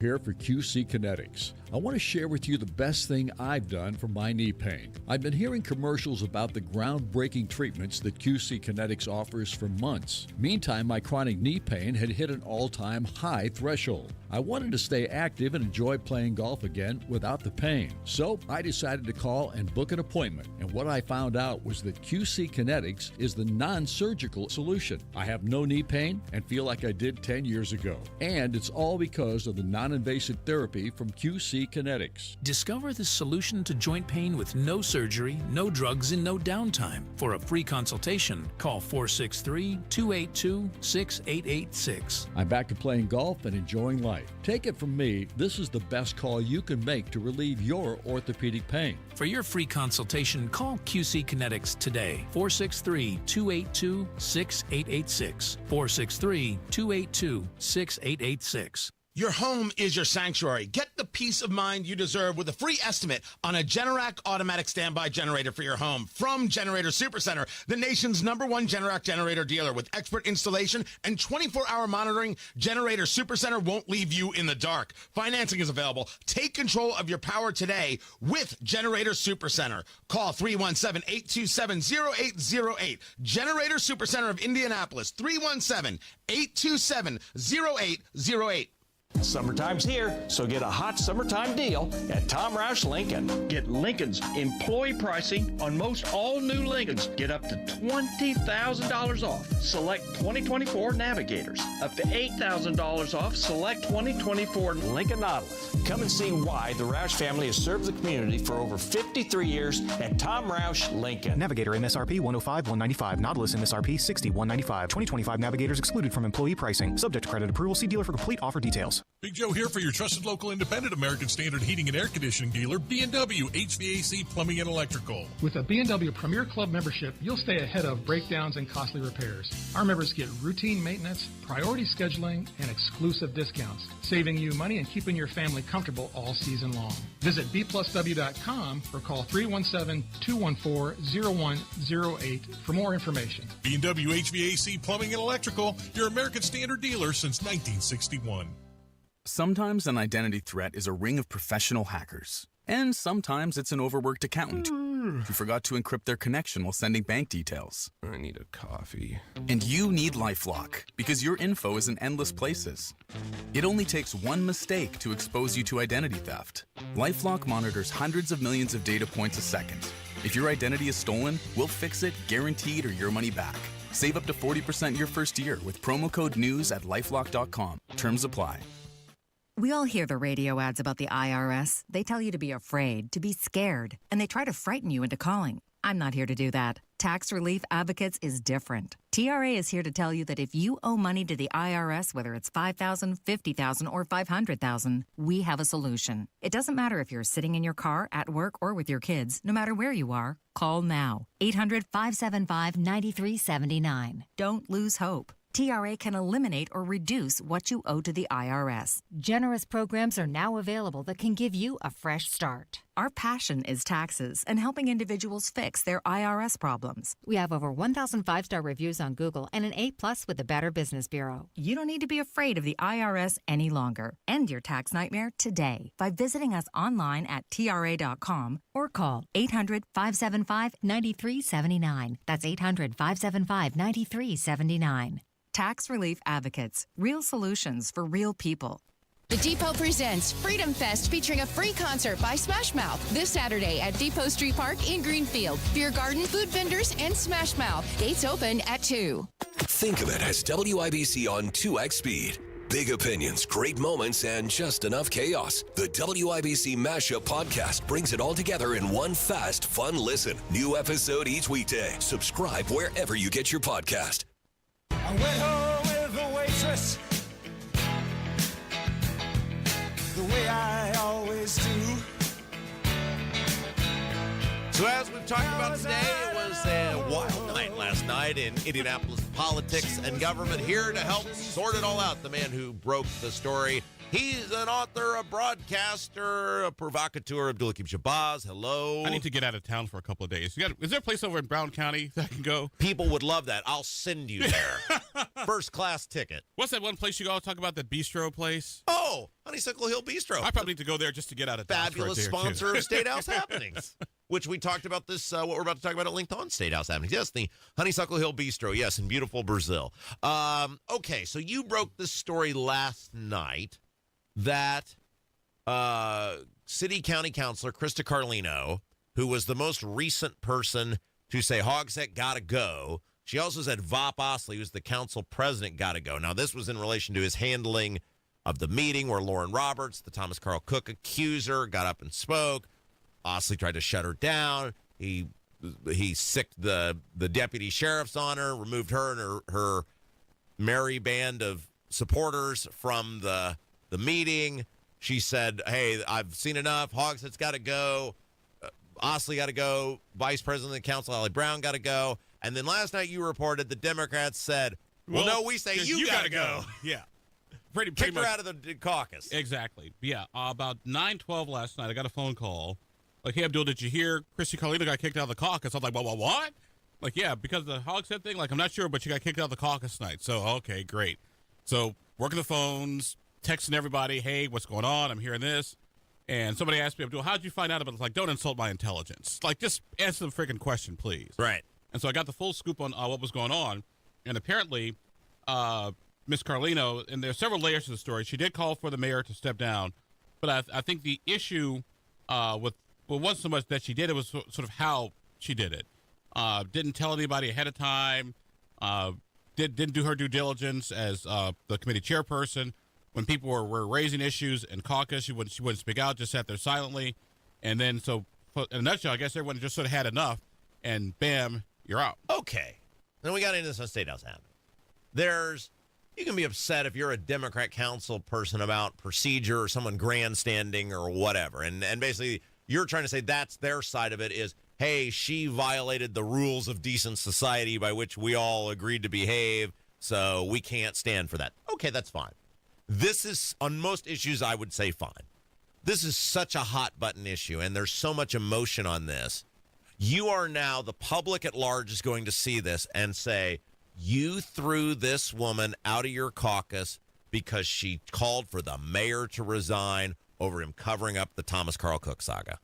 Here for QC Kinetics. I want to share with you the best thing I've done for my knee pain. I've been hearing commercials about the groundbreaking treatments that QC Kinetics offers for months. Meantime, my chronic knee pain had hit an all-time high threshold. I wanted to stay active and enjoy playing golf again without the pain. So I decided to call and book an appointment. And what I found out was that QC Kinetics is the non-surgical solution. I have no knee pain and feel like I did 10 years ago. And it's all because of the non-invasive therapy from QC Kinetics. Discover the solution to joint pain with no surgery, no drugs, and no downtime. For a free consultation, call 463-282-6886. I'm back to playing golf and enjoying life. Take it from me, this is the best call you can make to relieve your orthopedic pain. For your free consultation, call QC Kinetics today. 463-282-6886. 463-282-6886. Your home is your sanctuary. Get the peace of mind you deserve with a free estimate on a Generac automatic standby generator for your home from Generator Supercenter, the nation's #1 Generac generator dealer. With expert installation and 24-hour monitoring, Generator Supercenter won't leave you in the dark. Financing is available. Take control of your power today with Generator Supercenter. Call 317-827-0808. Generator Supercenter of Indianapolis, 317-827-0808. Summertime's here, so get a hot summertime deal at Tom Roush Lincoln. Get Lincoln's employee pricing on most all new Lincolns. Get up to $20,000 off select 2024 Navigators. Up to $8,000 off select 2024 Lincoln Nautilus. Come and see why the Roush family has served the community for over 53 years at Tom Roush Lincoln. Navigator MSRP $105,195. Nautilus MSRP $60,195. 2025 Navigators excluded from employee pricing. Subject to credit approval. See dealer for complete offer details. Big Joe here for your trusted local independent American Standard heating and air conditioning dealer, B&W HVAC Plumbing and Electrical. With a B&W Premier Club membership, you'll stay ahead of breakdowns and costly repairs. Our members get routine maintenance, priority scheduling, and exclusive discounts, saving you money and keeping your family comfortable all season long. Visit bplusw.com or call 317-214-0108 for more information. B&W HVAC Plumbing and Electrical, your American Standard dealer since 1961. Sometimes an identity threat is a ring of professional hackers. And sometimes it's an overworked accountant who forgot to encrypt their connection while sending bank details. I need a coffee. And you need LifeLock, because your info is in endless places. It only takes one mistake to expose you to identity theft. LifeLock monitors hundreds of millions of data points a second. If your identity is stolen, we'll fix it, guaranteed, or your money back. Save up to 40% your first year with promo code NEWS at LifeLock.com. Terms apply. We all hear the radio ads about the IRS. They tell you to be afraid, to be scared, and they try to frighten you into calling. I'm not here to do that. Tax Relief Advocates is different. TRA is here to tell you that if you owe money to the IRS, whether it's $5,000, $50,000, or $500,000, we have a solution. It doesn't matter if you're sitting in your car, at work, or with your kids. No matter where you are, call now. 800-575-9379. Don't lose hope. TRA can eliminate or reduce what you owe to the IRS. Generous programs are now available that can give you a fresh start. Our passion is taxes and helping individuals fix their IRS problems. We have over 1,000 5-star reviews on Google and an A+ with the Better Business Bureau. You don't need to be afraid of the IRS any longer. End your tax nightmare today by visiting us online at TRA.com or call 800-575-9379. That's 800-575-9379. Tax Relief Advocates. Real solutions for real people. The Depot presents Freedom Fest featuring a free concert by Smash Mouth this Saturday at Depot Street Park in Greenfield. Beer garden, food vendors, and Smash Mouth. Gates open at 2. Think of it as WIBC on 2x speed. Big opinions, great moments, and just enough chaos. The WIBC Mashup Podcast brings it all together in one fast, fun listen. New episode each weekday. Subscribe wherever you get your podcast. I went home with a waitress the way I always do. So as we've talked about today, it was a wild night last night in Indianapolis politics and government. Here to help sort it all out, the man who broke the story. He's an author, a broadcaster, a provocateur, Abdul-Hakim Shabazz. Hello. I need to get out of town for a couple of days. Is there a place over in Brown County that I can go? People would love that. I'll send you there. First class ticket. What's that one place you all talk about, that bistro place? Oh, Honeysuckle Hill Bistro. I probably need to go there just to get out of town. Fabulous sponsor of State House Happenings, which we talked about this, what we're about to talk about at length on State House Happenings. Yes, the Honeysuckle Hill Bistro, yes, in beautiful Brazil. Okay, so you broke this story last night that City County Councilor Krista Carlino, who was the most recent person to say Hogsett gotta go, she also said Vop Osley, who's the council president, gotta go. Now, this was in relation to his handling of the meeting where Lauren Roberts, the Thomas Carl Cook accuser, got up and spoke. Osley tried to shut her down. He sicked the deputy sheriff's on her, removed her and her merry band of supporters from the meeting. She said, hey, I've seen enough. Hogsett's got to go. Osley got to go. Vice President of the Council, Allie Brown, got to go. And then last night you reported the Democrats said, well no, we say you got to go. Yeah. Pretty Kicked much. her out of the caucus. Exactly. Yeah. About 9:12 last night, I got a phone call. Like, hey, Abdul, did you hear Christy Carlino got kicked out of the caucus? I was like, well, what? Like, yeah, because of the Hogsett thing? Like, I'm not sure, but she got kicked out of the caucus tonight. So, okay, great. So, working the phones, texting everybody, hey, what's going on? I'm hearing this. And somebody asked me, Abdul, how'd you find out about it? It's like, don't insult my intelligence. Like, just answer the freaking question, please. Right. And so I got the full scoop on what was going on. And apparently, Miss Carlino, and there's several layers to the story, she did call for the mayor to step down. But I think the issue wasn't so much that she did, it was sort of how she did it. Didn't tell anybody ahead of time. Didn't do her due diligence as the committee chairperson. When people were raising issues in caucus, she wouldn't speak out, just sat there silently. And then, so in a nutshell, I guess everyone just sort of had enough, and bam, you're out. Okay. Then we got into this on State House Happening. You can be upset if you're a Democrat council person about procedure or someone grandstanding or whatever. And basically, you're trying to say that's their side of it is, hey, she violated the rules of decent society by which we all agreed to behave, so we can't stand for that. Okay, that's fine. This is, on most issues, I would say fine. This is such a hot button issue, and there's so much emotion on this. You are now, the public at large is going to see this and say, you threw this woman out of your caucus because she called for the mayor to resign over him covering up the Thomas Carl Cook saga.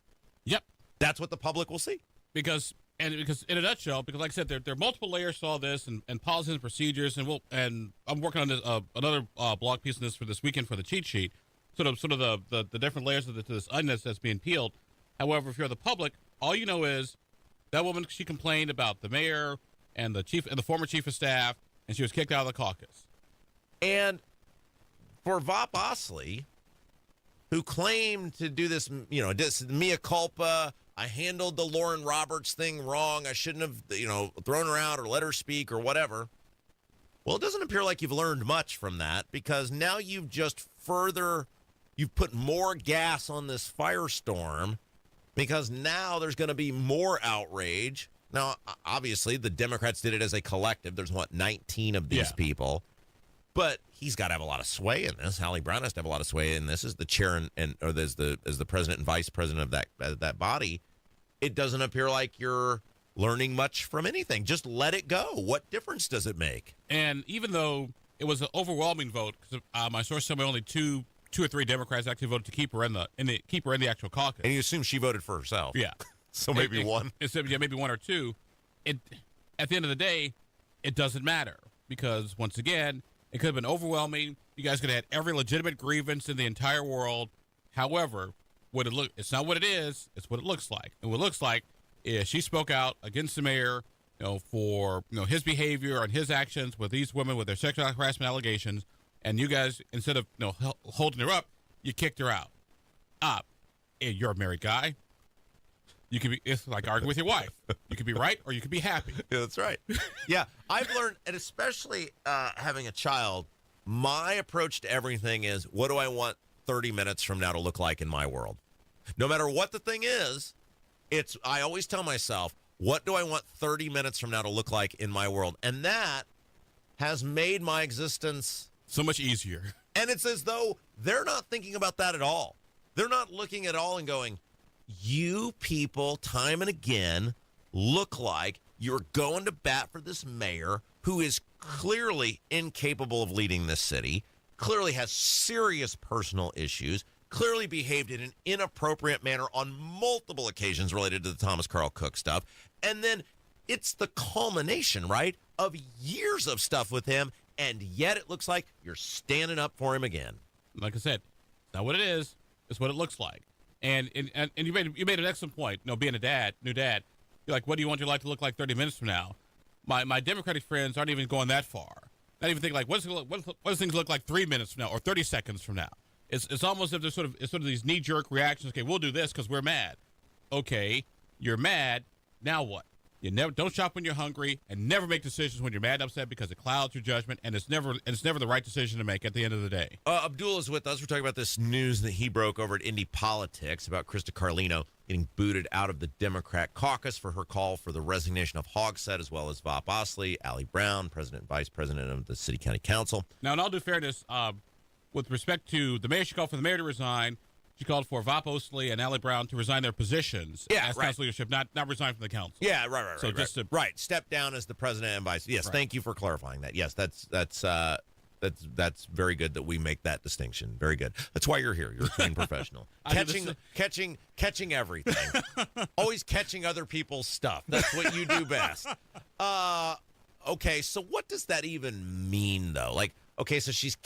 Yep. That's what the public will see. Because in a nutshell, because like I said, there are multiple layers to all this and policies and procedures, and I'm working on this, another blog piece on this for this weekend for the cheat sheet, sort of the different layers to this onion that's being peeled. However, if you're the public, all you know is that woman, she complained about the mayor and the former chief of staff, and she was kicked out of the caucus. And for Vop Osley, who claimed to do this, this mea culpa, I handled the Lauren Roberts thing wrong, I shouldn't have, thrown her out or let her speak or whatever. Well, it doesn't appear like you've learned much from that, because now you've put more gas on this firestorm, because now there's going to be more outrage Now, obviously, the Democrats did it as a collective. There's, 19 of these people. But he's got to have a lot of sway in this. Hallie Brown has to have a lot of sway in this as the chair or as the president and vice president of that body. It doesn't appear like you're learning much from anything. Just let it go. What difference does it make? And even though it was an overwhelming vote, because my source told me only two or three Democrats actually voted to keep her in the actual caucus. And you assume she voted for herself. Yeah. So maybe one. Yeah, maybe one or two. At the end of the day, it doesn't matter because once again, it could have been overwhelming. You guys could have had every legitimate grievance in the entire world. However, it's not what it is. It's what it looks like. And what it looks like is she spoke out against the mayor, for his behavior and his actions with these women with their sexual harassment allegations. And you guys, instead of holding her up, you kicked her out. You're a married guy. It's like arguing with your wife. You could be right or you could be happy. Yeah, that's right. Yeah, I've learned, and especially having a child, my approach to everything is, what do I want 30 minutes from now to look like in my world? No matter what the thing is, I always tell myself, what do I want 30 minutes from now to look like in my world? And that has made my existence so much easier. And it's as though they're not thinking about that at all. They're not looking at all and going, you people, time and again, look like you're going to bat for this mayor who is clearly incapable of leading this city, clearly has serious personal issues, clearly behaved in an inappropriate manner on multiple occasions related to the Thomas Carl Cook stuff. And then it's the culmination, right, of years of stuff with him, and yet it looks like you're standing up for him again. Like I said, it's not what it is. It's what it looks like. And you made an excellent point. Being a new dad, you're like, what do you want your life to look like 30 minutes from now? My Democratic friends aren't even going that far. Not even thinking like, what does things look like 3 minutes from now or 30 seconds from now? It's almost as if there's sort of these knee-jerk reactions. Okay, we'll do this because we're mad. Okay, you're mad. Now what? You don't shop when you're hungry, and never make decisions when you're mad and upset because it clouds your judgment, and it's never the right decision to make at the end of the day. Abdul is with us. We're talking about this news that he broke over at Indy Politics about Krista Carlino getting booted out of the Democrat caucus for her call for the resignation of Hogsett, as well as Vop Osley, Allie Brown, president and vice president of the City County Council. Now, in all due fairness, with respect to the mayor, she called for the mayor to resign. She called for Vop Osley and Allie Brown to resign their positions as council leadership, not resign from the council. Yeah, right. So right. Step down as the president and vice. Yes, Thank you for clarifying that. Yes, that's very good that we make that distinction. Very good. That's why you're here. You're a trained professional. Catching everything. Always catching other people's stuff. That's what you do best. Okay, so what does that even mean, though? Like, okay, so she's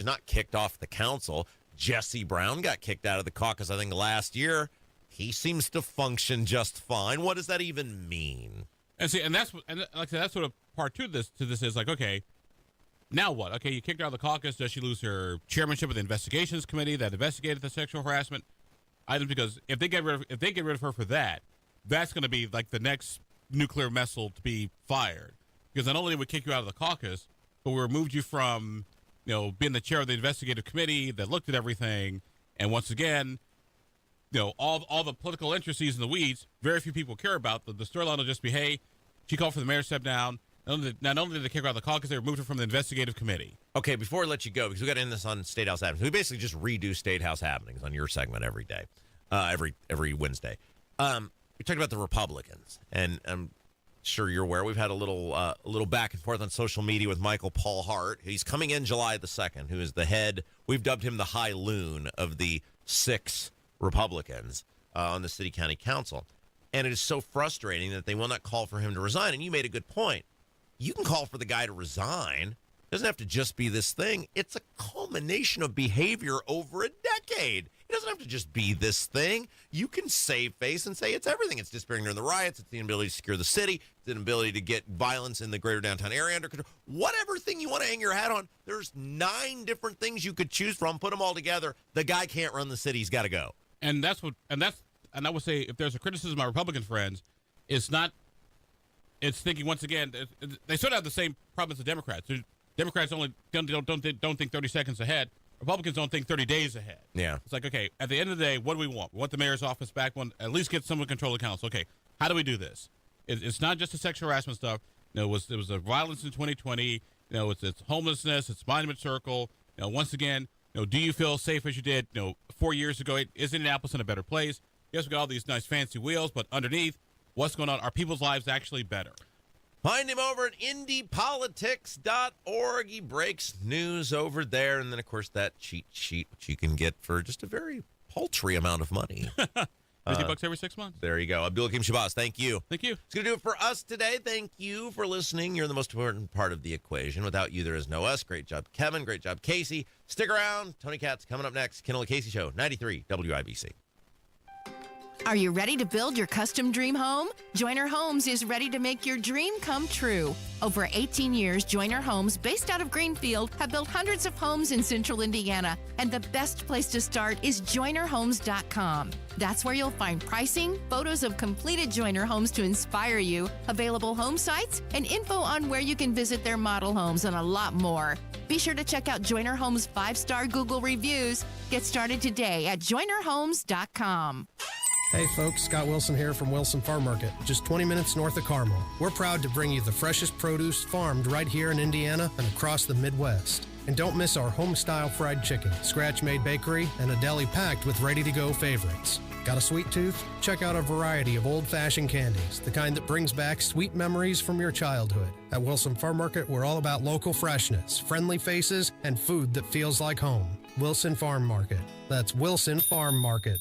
not kicked off the council. Jesse Brown got kicked out of the caucus, I think, last year. He seems to function just fine. What does that even mean? And that's sort of part two to this is like, okay, now what? Okay, you kicked her out of the caucus. Does she lose her chairmanship of the investigations committee that investigated the sexual harassment items? Because if they get rid of her for that, that's going to be like the next nuclear missile to be fired. Because not only did we kick you out of the caucus, but we removed you from being the chair of the investigative committee that looked at everything. And once again, all the political intricacies in the weeds, very few people care about. The storyline will just be, hey, she called for the mayor to step down. Not only did they kick her out of the caucus, they removed her from the investigative committee. Okay, before I let you go, because we got to end this on State House Happenings. We basically just redo State House Happenings on your segment every day, every Wednesday. We talked about the Republicans, and I'm sure you're aware we've had a little back and forth on social media with Michael Paul Hart. He's coming in July the 2nd, who is the head. We've dubbed him the High Loon of the 6 Republicans on the City County Council. And it is so frustrating that they will not call for him to resign. And you made a good point. You can call for the guy to resign. It doesn't have to just be this thing. It's a culmination of behavior over a decade. It doesn't have to just be this thing. You can save face and say it's everything. It's disappearing during the riots. It's the inability to secure the city. It's the inability to get violence in the greater downtown area under control. Whatever thing you want to hang your hat on, there's 9 different things you could choose from. Put them all together. The guy can't run the city. He's got to go. And I would say if there's a criticism of my Republican friends, it's thinking once again, they sort of have the same problem as the Democrats. Democrats only don't think 30 seconds ahead. Republicans don't think 30 days ahead. Yeah. It's like, okay, at the end of the day, what do we want? We want the mayor's office back. We want at least get someone to control the council. Okay, how do we do this? It's not just the sexual harassment stuff. It was a violence in 2020. It's homelessness. It's Monument Circle. Once again, do you feel safe as you did 4 years ago? Is Indianapolis in a better place? Yes, we got all these nice fancy wheels, but underneath, what's going on? Are people's lives actually better? Find him over at indypolitics.org. He breaks news over there. And then, of course, that cheat sheet, which you can get for just a very paltry amount of money. $50 every 6 months. There you go. Abdul Hakim Shabazz, thank you. Thank you. It's going to do it for us today. Thank you for listening. You're the most important part of the equation. Without you, there is no us. Great job, Kevin. Great job, Casey. Stick around. Tony Katz coming up next. Kendall Casey Show, 93 WIBC. Are you ready to build your custom dream home? Joyner Homes is ready to make your dream come true. Over 18 years, Joyner Homes, based out of Greenfield, have built hundreds of homes in central Indiana, and the best place to start is joynerhomes.com. That's where you'll find pricing, photos of completed Joyner homes to inspire you, available home sites, and info on where you can visit their model homes, and a lot more. Be sure to check out Joyner Homes' 5-star Google reviews. Get started today at joynerhomes.com. Hey folks, Scott Wilson here from Wilson Farm Market, just 20 minutes north of Carmel. We're proud to bring you the freshest produce farmed right here in Indiana and across the Midwest. And don't miss our home-style fried chicken, scratch-made bakery, and a deli packed with ready-to-go favorites. Got a sweet tooth? Check out a variety of old-fashioned candies, the kind that brings back sweet memories from your childhood. At Wilson Farm Market, we're all about local freshness, friendly faces, and food that feels like home. Wilson Farm Market. That's Wilson Farm Market.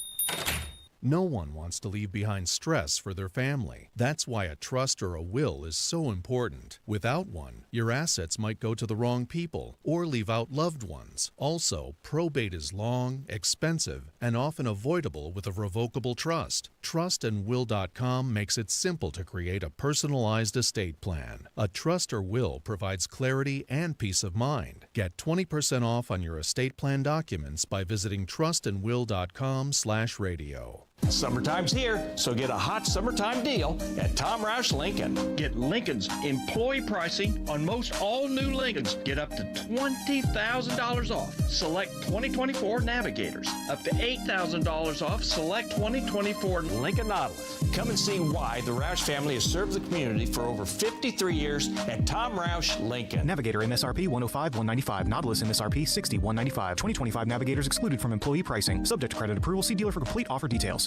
No one wants to leave behind stress for their family. That's why a trust or a will is so important. Without one, your assets might go to the wrong people or leave out loved ones. Also, probate is long, expensive, and often avoidable with a revocable trust. Trustandwill.com makes it simple to create a personalized estate plan. A trust or will provides clarity and peace of mind. Get 20% off on your estate plan documents by visiting trustandwill.com/radio. Summertime's here, so get a hot summertime deal at Tom Roush Lincoln. Get Lincoln's employee pricing on most all new Lincolns. Get up to $20,000 off select 2024 Navigators. Up to $8,000 off select 2024 Lincoln Nautilus. Come and see why the Roush family has served the community for over 53 years at Tom Roush Lincoln. Navigator MSRP 105-195. Nautilus MSRP 60-195. 2025 Navigators excluded from employee pricing. Subject to credit approval. See dealer for complete offer details.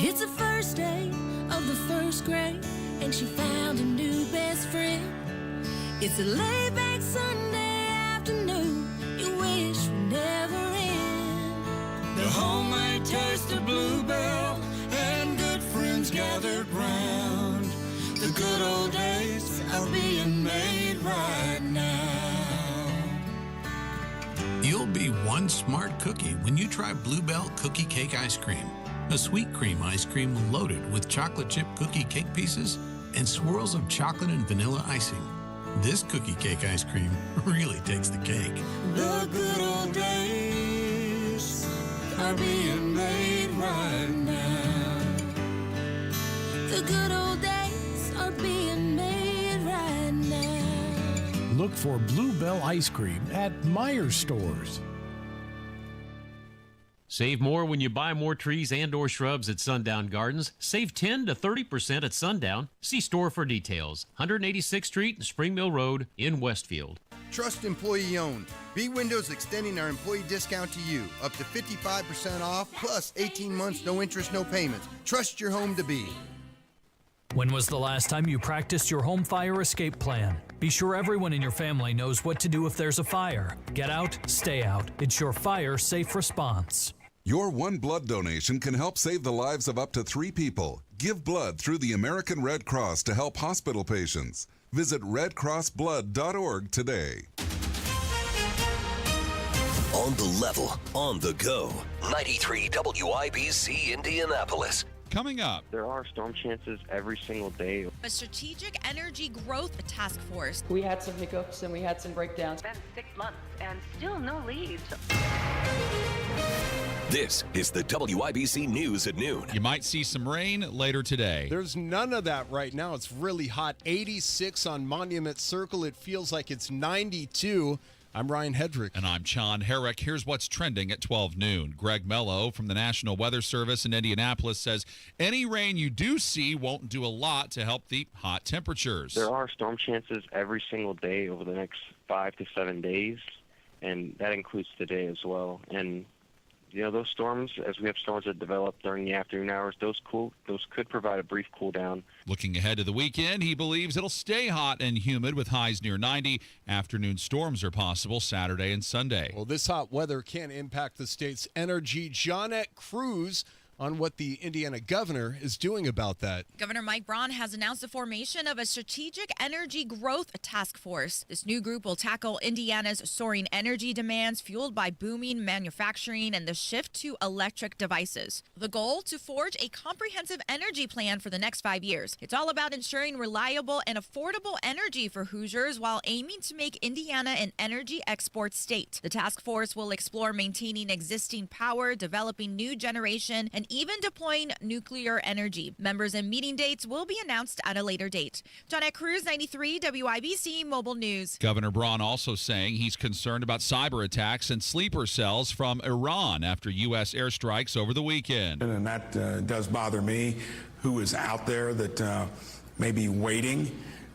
It's the first day of the first grade, and she found a new best friend. It's a laid-back Sunday afternoon you wish would never end. The homemade taste of Bluebell and good friends gathered round. The good old days are being made right now. You'll be one smart cookie when you try Bluebell Cookie Cake Ice Cream. A sweet cream ice cream loaded with chocolate chip cookie cake pieces and swirls of chocolate and vanilla icing. This cookie cake ice cream really takes the cake. The good old days are being made right now. The good old days are being made right now. Look for Bluebell ice cream at Meijer stores. Save more when you buy more trees and/or shrubs at Sundown Gardens. Save 10 to 30% at Sundown. See store for details. 186th Street and Spring Mill Road in Westfield. Trust employee owned. B Windows extending our employee discount to you. Up to 55% off, plus 18 months, no interest, no payments. Trust your home to B. When was the last time you practiced your home fire escape plan? Be sure everyone in your family knows what to do if there's a fire. Get out, stay out. It's your fire safe response. Your one blood donation can help save the lives of up to 3 people. Give blood through the American Red Cross to help hospital patients. Visit redcrossblood.org today. On the level, on the go. 93 WIBC Indianapolis. Coming up. There are storm chances every single day. A strategic energy growth task force. We had some hiccups and we had some breakdowns. It's been 6 months and still no leads. This is the WIBC News at noon. You might see some rain later today. There's none of that right now. It's really hot. 86 on Monument Circle. It feels like it's 92. I'm Ryan Hedrick. And I'm John Herrick. Here's what's trending at 12 noon. Greg Mello from the National Weather Service in Indianapolis says any rain you do see won't do a lot to help the hot temperatures. There are storm chances every single day over the next 5 to 7 days, and that includes today as well. And those storms, as we have storms that develop during the afternoon hours, those could provide a brief cool down. Looking ahead to the weekend, he believes it'll stay hot and humid with highs near 90. Afternoon storms are possible Saturday and Sunday. Well, this hot weather can impact the state's energy. Johnette Cruz on what the Indiana governor is doing about that. Governor Mike Braun has announced the formation of a strategic energy growth task force. This new group will tackle Indiana's soaring energy demands fueled by booming manufacturing and the shift to electric devices. The goal, to forge a comprehensive energy plan for the next 5 years. It's all about ensuring reliable and affordable energy for Hoosiers while aiming to make Indiana an energy export state. The task force will explore maintaining existing power, developing new generation, and even deploying nuclear energy. Members and meeting dates will be announced at a later date. Johnette Cruz, 93 WIBC Mobile News. Governor Braun also saying he's concerned about cyber attacks and sleeper cells from Iran after U.S. airstrikes over the weekend. And that does bother me. Who is out there that may be waiting?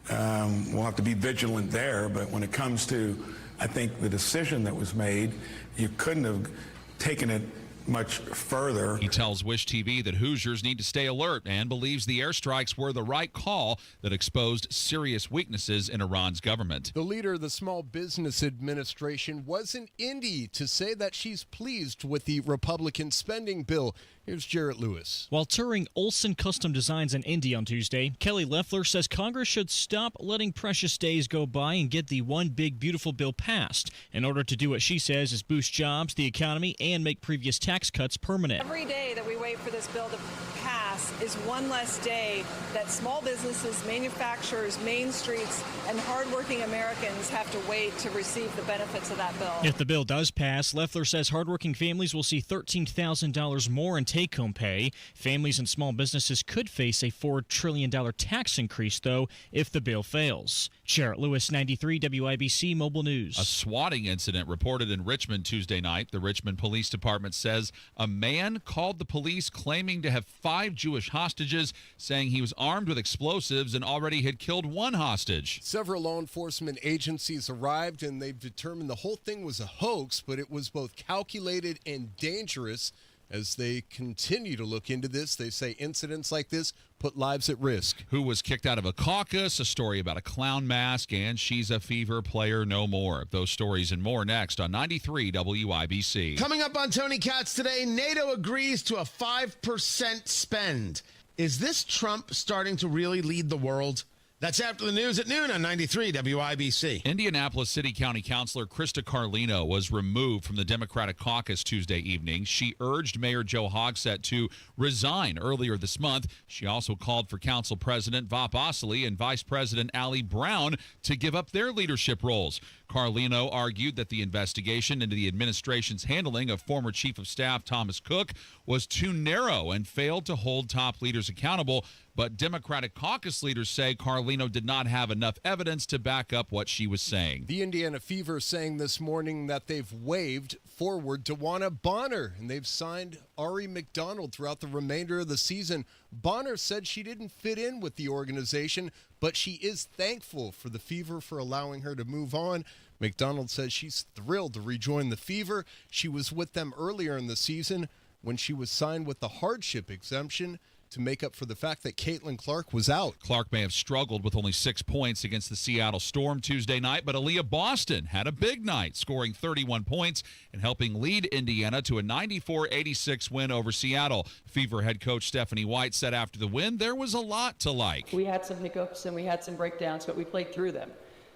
We'll have to be vigilant there. But when it comes to, I think, the decision that was made, you couldn't have taken it much further. He tells Wish TV that Hoosiers need to stay alert and believes the airstrikes were the right call that exposed serious weaknesses in Iran's government. The leader of the Small Business Administration was in Indy to say that she's pleased with the Republican spending bill. Here's Jarrett Lewis. While touring Olson Custom Designs in Indy on Tuesday, Kelly Loeffler says Congress should stop letting precious days go by and get the One Big Beautiful bill passed in order to do what she says is boost jobs, the economy, and make previous tax cuts permanent. Every day that we wait for this bill to pass is one less day that small businesses, manufacturers, main streets, and hardworking Americans have to wait to receive the benefits of that bill. If the bill does pass, Loeffler says hardworking families will see $13,000 more in take-home pay. Families and small businesses could face a $4 trillion tax increase, though, if the bill fails. Jarrett Lewis, 93 WIBC Mobile News. A swatting incident reported in Richmond Tuesday night. The Richmond Police Department says a man called the police claiming to have 5 Jewish hostages, saying he was armed with explosives and already had killed 1 hostage. Several law enforcement agencies arrived and they've determined the whole thing was a hoax, but it was both calculated and dangerous. As they continue to look into this, they say incidents like this put lives at risk. Who was kicked out of a caucus, a story about a clown mask, and she's a Fever player no more. Those stories and more next on 93 WIBC. Coming up on Tony Katz today, NATO agrees to a 5% spend. Is this Trump starting to really lead the world? That's after the news at noon on 93 WIBC. Indianapolis City County Councilor Krista Carlino was removed from the Democratic caucus Tuesday evening. She urged Mayor Joe Hogsett to resign earlier this month. She also called for Council President Vop Osili and Vice President Allie Brown to give up their leadership roles. Carlino argued that the investigation into the administration's handling of former Chief of Staff Thomas Cook was too narrow and failed to hold top leaders accountable. But Democratic caucus leaders say Carlino did not have enough evidence to back up what she was saying. The Indiana Fever saying this morning that they've waived forward Dewana Bonner, and they've signed Ari McDonald throughout the remainder of the season. Bonner said she didn't fit in with the organization, but she is thankful for the Fever for allowing her to move on. McDonald says she's thrilled to rejoin the Fever. She was with them earlier in the season when she was signed with the hardship exemption to make up for the fact that Caitlin Clark was out. Clark may have struggled with only 6 points against the Seattle Storm Tuesday night, but Aaliyah Boston had a big night, scoring 31 points and helping lead Indiana to a 94-86 win over Seattle. Fever head coach Stephanie White said after the win, there was a lot to like. We had some hiccups and we had some breakdowns, but we played through them.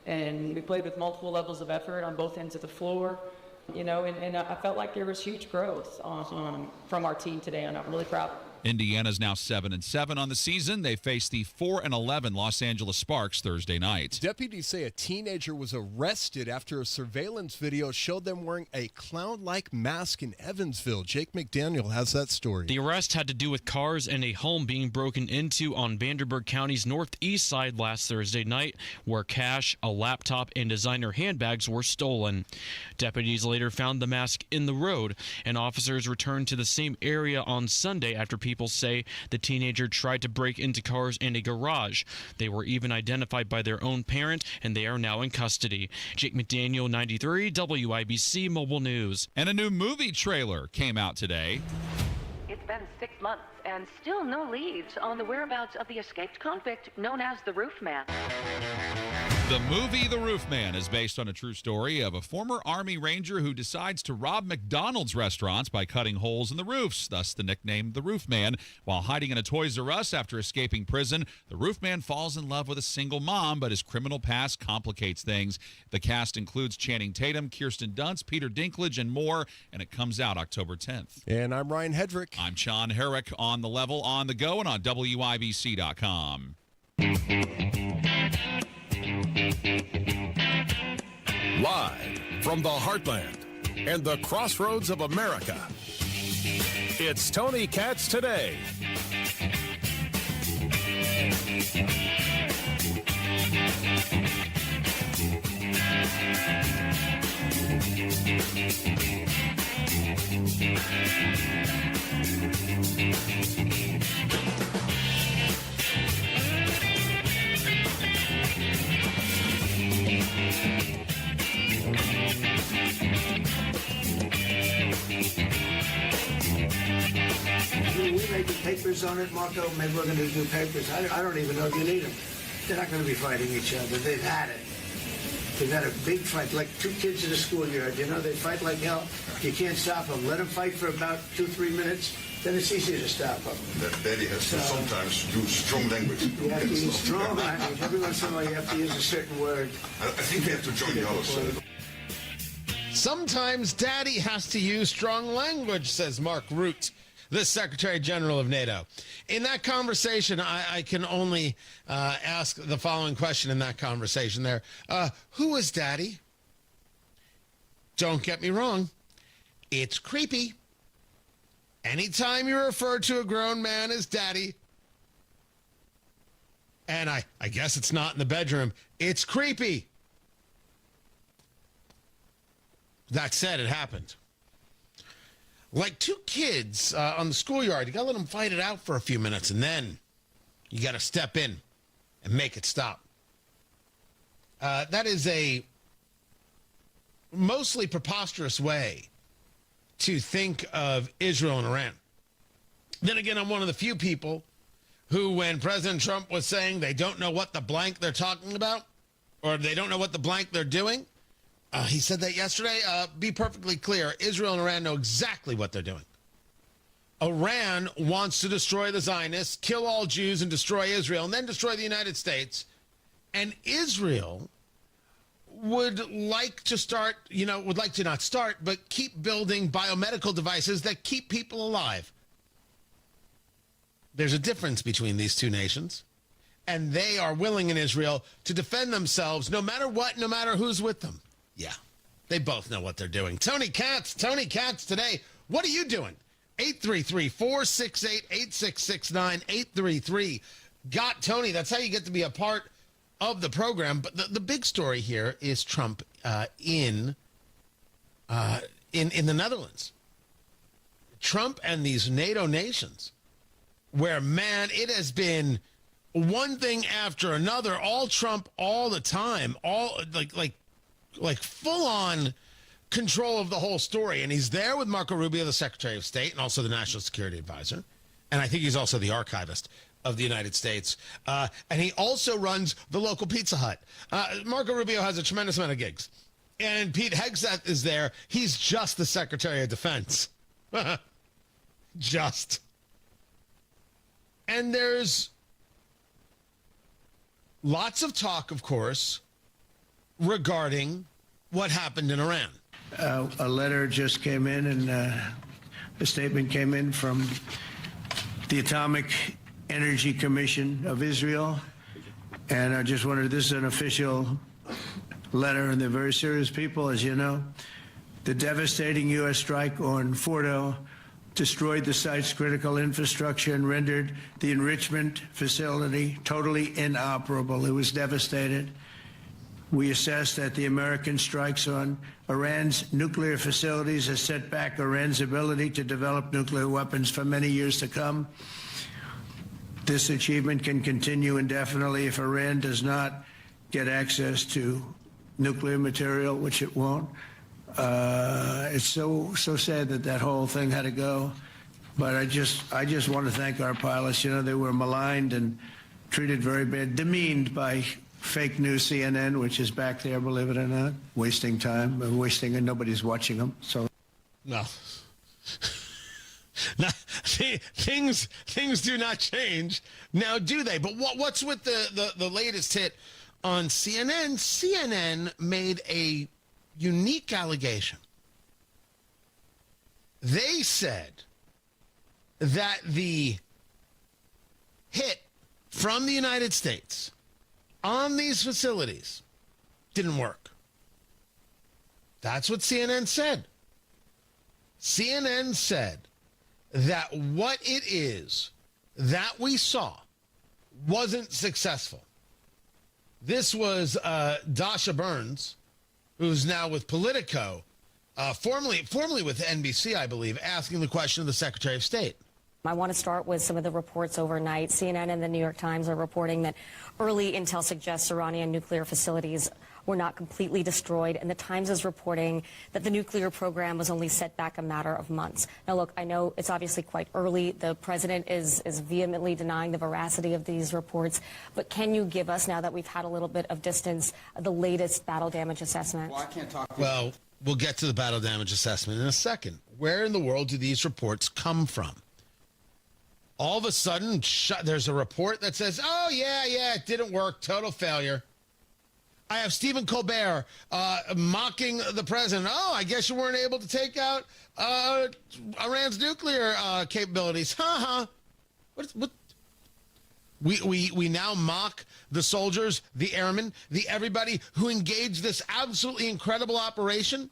And we played with multiple levels of effort on both ends of the floor. And I felt like there was huge growth from our team today, and I'm really proud. Indiana's now 7-7 on the season. They face the 4-11 Los Angeles Sparks Thursday night. Deputies say a teenager was arrested after a surveillance video showed them wearing a clown-like mask in Evansville. Jake McDaniel has that story. The arrest had to do with cars and a home being broken into on Vanderburgh County's northeast side last Thursday night, where cash, a laptop, and designer handbags were stolen. Deputies later found the mask in the road, and officers returned to the same area on Sunday after people say the teenager tried to break into cars and a garage. They were even identified by their own parent, and they are now in custody. Jake McDaniel, 93 WIBC Mobile News. And a new movie trailer came out today. It's been 6 months and still no leads on the whereabouts of the escaped convict known as the Roof Man. The movie The Roof Man is based on a true story of a former Army Ranger who decides to rob McDonald's restaurants by cutting holes in the roofs, thus the nickname The Roof Man. While hiding in a Toys R Us after escaping prison, the Roof Man falls in love with a single mom, but his criminal past complicates things. The cast includes Channing Tatum, Kirsten Dunst, Peter Dinklage, and more, and it comes out October 10th. And I'm Ryan Hedrick. I'm Sean Herrick on The Level, on the go, and on WIBC.com. Live from the heartland and the crossroads of America, it's Tony Katz Today. We making papers on it, Marco? Maybe we're going to do papers. I don't even know if you need them. They're not going to be fighting each other. They've had it. They've had a big fight, like two kids in a schoolyard. You know, they fight like hell. You can't stop them. Let them fight for about 2-3 minutes. Then it's easier to stop them. That daddy has to sometimes use strong language. You have to use strong language. Every once in a while you have to use a certain word. I think we have to join the other side. Sometimes daddy has to use strong language, says Mark Rutte, the Secretary General of NATO. In that conversation, I can only ask the following question in that conversation there. Who is daddy? Don't get me wrong. It's creepy. Anytime you refer to a grown man as daddy, and I guess it's not in the bedroom, it's creepy. That said, it happened. Like two kids on the schoolyard, you got to let them fight it out for a few minutes, and then you got to step in and make it stop. That is a mostly preposterous way to think of Israel and Iran. Then again, I'm one of the few people who, when President Trump was saying they don't know what the blank they're talking about, or they don't know what the blank they're doing, he said that yesterday. Be perfectly clear, Israel and Iran know exactly what they're doing. Iran wants to destroy the Zionists, kill all Jews, and destroy Israel, and then destroy the United States. And Israel would like to start, would like to not start, but keep building biomedical devices that keep people alive. There's a difference between these two nations, and they are willing in Israel to defend themselves no matter what, no matter who's with them. Yeah, they both know what they're doing. Tony Katz today. What are you doing? 833-468-8669, 833. Got Tony. That's how you get to be a part of the program. But the big story here is Trump in the Netherlands. Trump and these NATO nations, where, man, it has been one thing after another, all Trump all the time, all like full-on control of the whole story. And he's there with Marco Rubio, the Secretary of State, and also the National Security Advisor. And I think he's also the archivist of the United States. And he also runs the local Pizza Hut. Marco Rubio has a tremendous amount of gigs. And Pete Hegseth is there. He's just the Secretary of Defense. Just. And there's lots of talk, of course, regarding what happened in Iran. A letter just came in, and a statement came in from the Atomic Energy Commission of Israel. And I just wondered, this is an official letter, and they're very serious people, as you know. The devastating U.S. strike on Fordo destroyed the site's critical infrastructure and rendered the enrichment facility totally inoperable. It was devastated. We assess that the American strikes on Iran's nuclear facilities has set back Iran's ability to develop nuclear weapons for many years to come. This achievement can continue indefinitely if Iran does not get access to nuclear material, which it won't. It's so sad that whole thing had to go. But I just want to thank our pilots. You know, they were maligned and treated very bad, demeaned by fake news CNN, which is back there, believe it or not, wasting time, and nobody's watching them. So, no. Now, things do not change now, do they? But what's with the latest hit on CNN? CNN made a unique allegation. They said that the hit from the United States on these facilities didn't work. That's what CNN said. CNN said that what it is that we saw wasn't successful. This was Dasha Burns, who's now with Politico, formerly with NBC, I believe, asking the question of the Secretary of State. I want to start with some of the reports overnight. CNN and the New York Times are reporting that early intel suggests Iranian nuclear facilities were not completely destroyed, and the Times is reporting that the nuclear program was only set back a matter of months. Now, look, I know it's obviously quite early. The president is vehemently denying the veracity of these reports, but can you give us, now that we've had a little bit of distance, the latest battle damage assessment? Well, I can't talk. Well, we'll get to the battle damage assessment in a second. Where in the world do these reports come from? All of a sudden, there's a report that says, oh, yeah, it didn't work, total failure. I have Stephen Colbert mocking the president. Oh, I guess you weren't able to take out Iran's nuclear capabilities. What? We now mock the soldiers, the airmen, everybody who engaged this absolutely incredible operation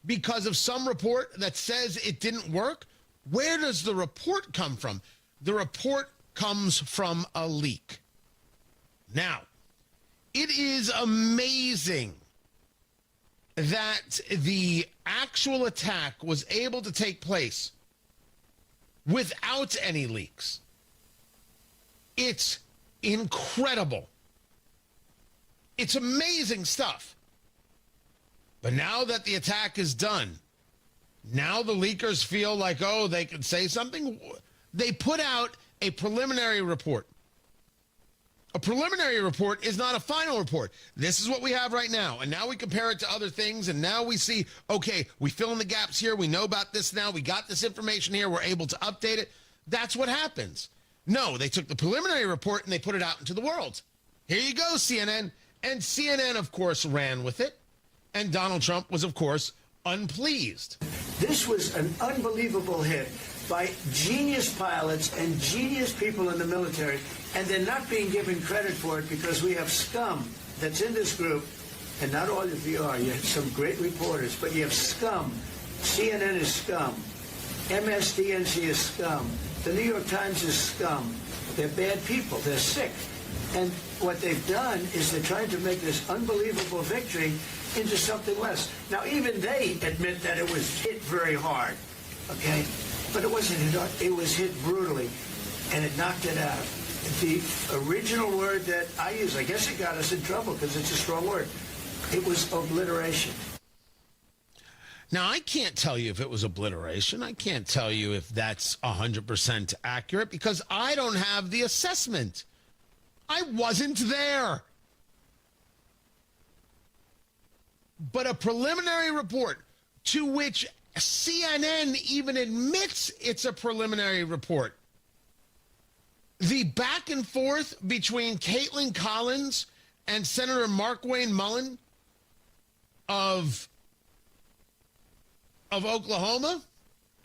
because of some report that says it didn't work. Where does the report come from? The report comes from a leak. Now, it is amazing that the actual attack was able to take place without any leaks. It's incredible. It's amazing stuff. But now that the attack is done, now the leakers feel like, oh, they can say something. They put out a preliminary report. A preliminary report is not a final report. This is what we have right now. And now we compare it to other things. And now we see, okay, we fill in the gaps here. We know about this now. We got this information here. We're able to update it. That's what happens. No, they took the preliminary report and they put it out into the world. Here you go, CNN. And CNN, of course, ran with it. And Donald Trump was, of course, unpleased. This was an unbelievable hit by genius pilots and genius people in the military, and they're not being given credit for it because we have scum that's in this group, and not all of you are. You have some great reporters, but you have scum. CNN is scum. MSDNC is scum. The New York Times is scum. They're bad people. They're sick. And what they've done is they're trying to make this unbelievable victory into something less. Now, even they admit that it was hit very hard, okay? But it wasn't hit hard. It was hit brutally, and it knocked it out. The original word that I use, I guess it got us in trouble because it's a strong word. It was obliteration. Now, I can't tell you if it was obliteration. I can't tell you if that's 100% accurate because I don't have the assessment. I wasn't there. But a preliminary report to which CNN even admits it's a preliminary report. The back and forth between Caitlin Collins and Senator Markwayne Mullin of Oklahoma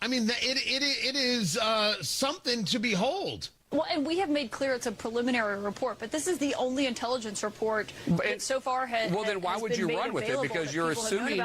I mean, it is something to behold. Well, and we have made clear it's a preliminary report, but this is the only intelligence report that so far has Well, then why would you run with it? Because you're assuming...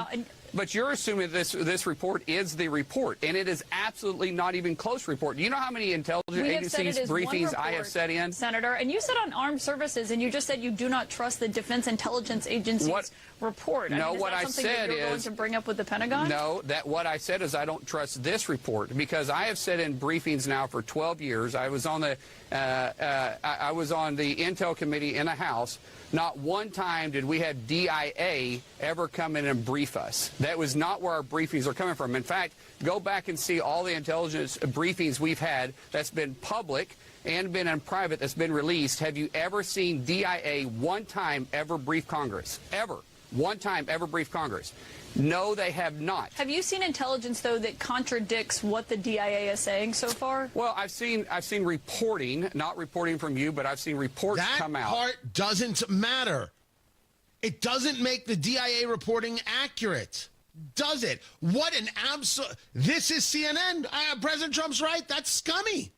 But you're assuming this report is the report, and it is absolutely not even close report. Do you know how many intelligence agencies briefings I have set in? Senator, and you said on armed services, and you just said you do not trust the Defense Intelligence Agency's report. No, I mean, is what that I something said that you're is... going to bring up with the Pentagon? No, what I said is I don't trust this report, because I have said in briefings now for 12 years. I was on the Intel Committee in the House. Not one time did we have DIA ever come in and brief us. That was not where our briefings are coming from. In fact, go back and see all the intelligence briefings we've had that's been public and been in private that's been released. Have you ever seen DIA one time ever brief Congress? Ever. One time ever brief Congress? No, they have not. Have you seen intelligence, though, that contradicts what the DIA is saying so far? Well, I've seen reporting, not reporting from you, but I've seen reports come out. That part doesn't matter. It doesn't make the DIA reporting accurate, does it? What an absolute... This is CNN. President Trump's right. That's scummy.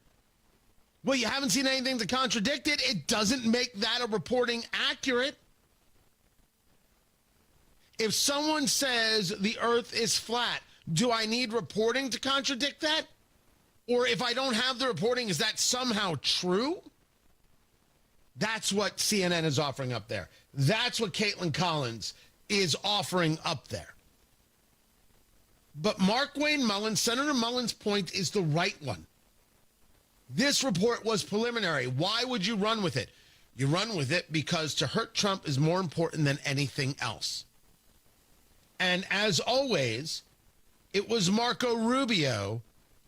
Well, you haven't seen anything to contradict it. It doesn't make that a reporting accurate. If someone says the earth is flat, do I need reporting to contradict that? Or if I don't have the reporting, is that somehow true? That's what CNN is offering up there. That's what Caitlin Collins is offering up there. But Mark Wayne Mullins, Senator Mullins' point is the right one. This report was preliminary. Why would you run with it? You run with it because to hurt Trump is more important than anything else. And as always, it was Marco Rubio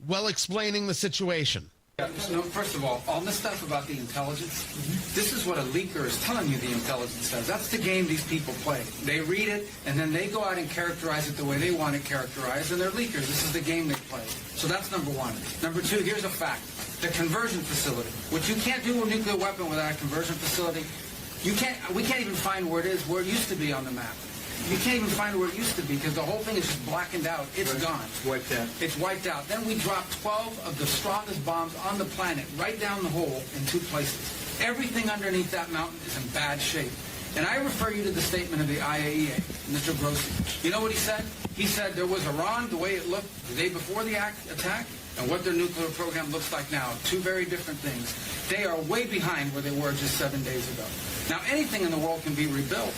well explaining the situation. Yeah, so first of all this stuff about the intelligence, this is what a leaker is telling you the intelligence says. That's the game these people play. They read it, and then they go out and characterize it the way they want it characterized, and they're leakers. This is the game they play. So that's number one. Number two, here's a fact. The conversion facility, which you can't do a nuclear weapon without a conversion facility, we can't even find where it is, where it used to be on the map. You can't even find where it used to be because the whole thing is just blackened out. It's gone. It's wiped out. It's wiped out. Then we dropped 12 of the strongest bombs on the planet right down the hole in 2 places. Everything underneath that mountain is in bad shape. And I refer you to the statement of the IAEA, Mr. Grossi. You know what he said? He said there was Iran, the way it looked the day before the attack, and what their nuclear program looks like now. 2 very different things. They are way behind where they were just 7 days ago. Now, anything in the world can be rebuilt.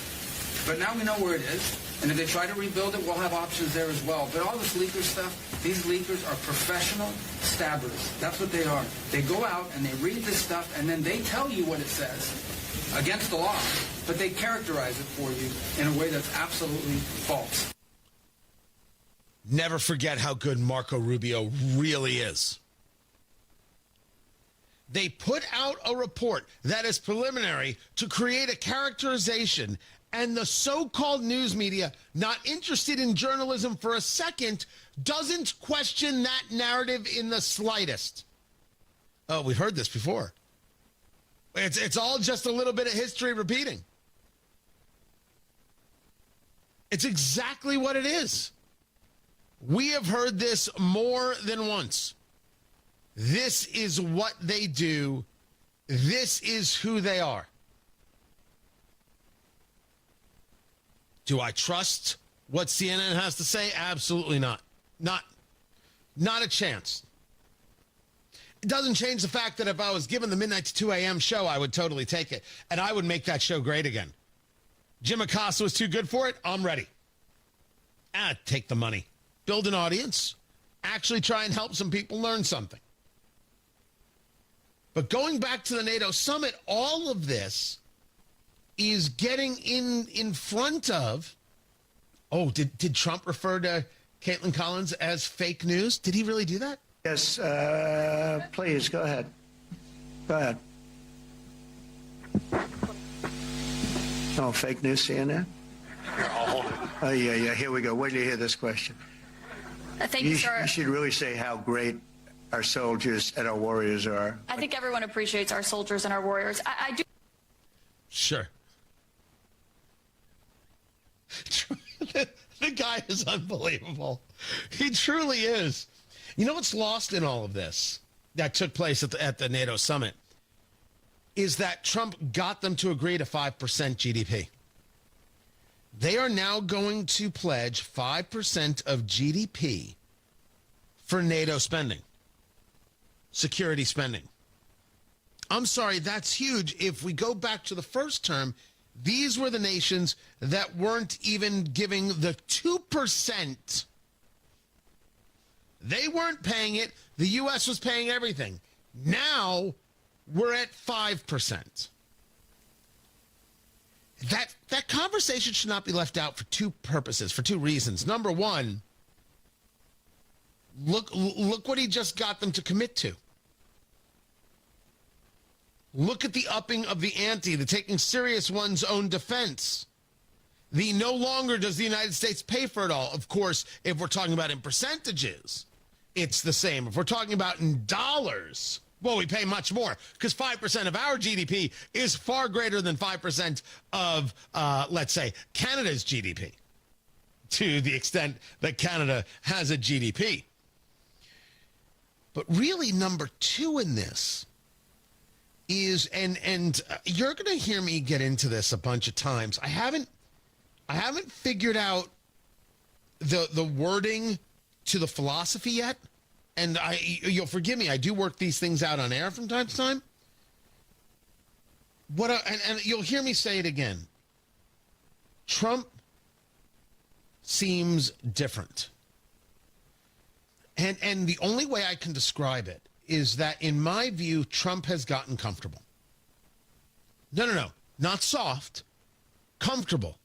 But now we know where it is, and if they try to rebuild it, we'll have options there as well. But all this leaker stuff, these leakers are professional stabbers. That's what they are. They go out and they read this stuff, and then they tell you what it says against the law, but they characterize it for you in a way that's absolutely false. Never forget how good Marco Rubio really is. They put out a report that is preliminary to create a characterization, and the so-called news media, not interested in journalism for a second, doesn't question that narrative in the slightest. Oh, we've heard this before. It's all just a little bit of history repeating. It's exactly what it is. We have heard this more than once. This is what they do. This is who they are. Do I trust what CNN has to say? Absolutely not. Not a chance. It doesn't change the fact that if I was given the midnight to 2 a.m. show, I would totally take it. And I would make that show great again. Jim Acosta was too good for it. I'm ready. Take the money. Build an audience. Actually try and help some people learn something. But going back to the NATO summit, all of this is getting in front of... Oh, did Trump refer to Caitlin Collins as fake news? Did he really do that? Yes, please, go ahead. Go ahead. Oh, fake news, CNN? I'll hold it. Oh, yeah, here we go. Wait till you hear this question. Thank you, sir. You should really say how great our soldiers and our warriors are. I think everyone appreciates our soldiers and our warriors. I do. Sure. The guy is unbelievable. He truly is. You know what's lost in all of this that took place at the NATO summit is that Trump got them to agree to 5% GDP. They are now going to pledge 5% of GDP for NATO spending, security spending. I'm sorry, that's huge. If we go back to the first term, these were the nations that weren't even giving the 2%. They weren't paying it. The U.S. was paying everything. Now we're at 5%. That conversation should not be left out for two purposes, for two reasons. Number one, look what he just got them to commit to. Look at the upping of the ante, the taking serious one's own defense. The no longer does the United States pay for it all. Of course, if we're talking about in percentages, it's the same. If we're talking about in dollars, well, we pay much more because 5% of our GDP is far greater than 5% of, let's say, Canada's GDP, to the extent that Canada has a GDP. But really, number two in this is, and you're going to hear me get into this a bunch of times. I haven't figured out the wording to the philosophy yet, and you'll forgive me. I do work these things out on air from time to time. And you'll hear me say it again. Trump seems different, and the only way I can describe it is that, in my view, Trump has gotten comfortable. No. Not soft. Comfortable.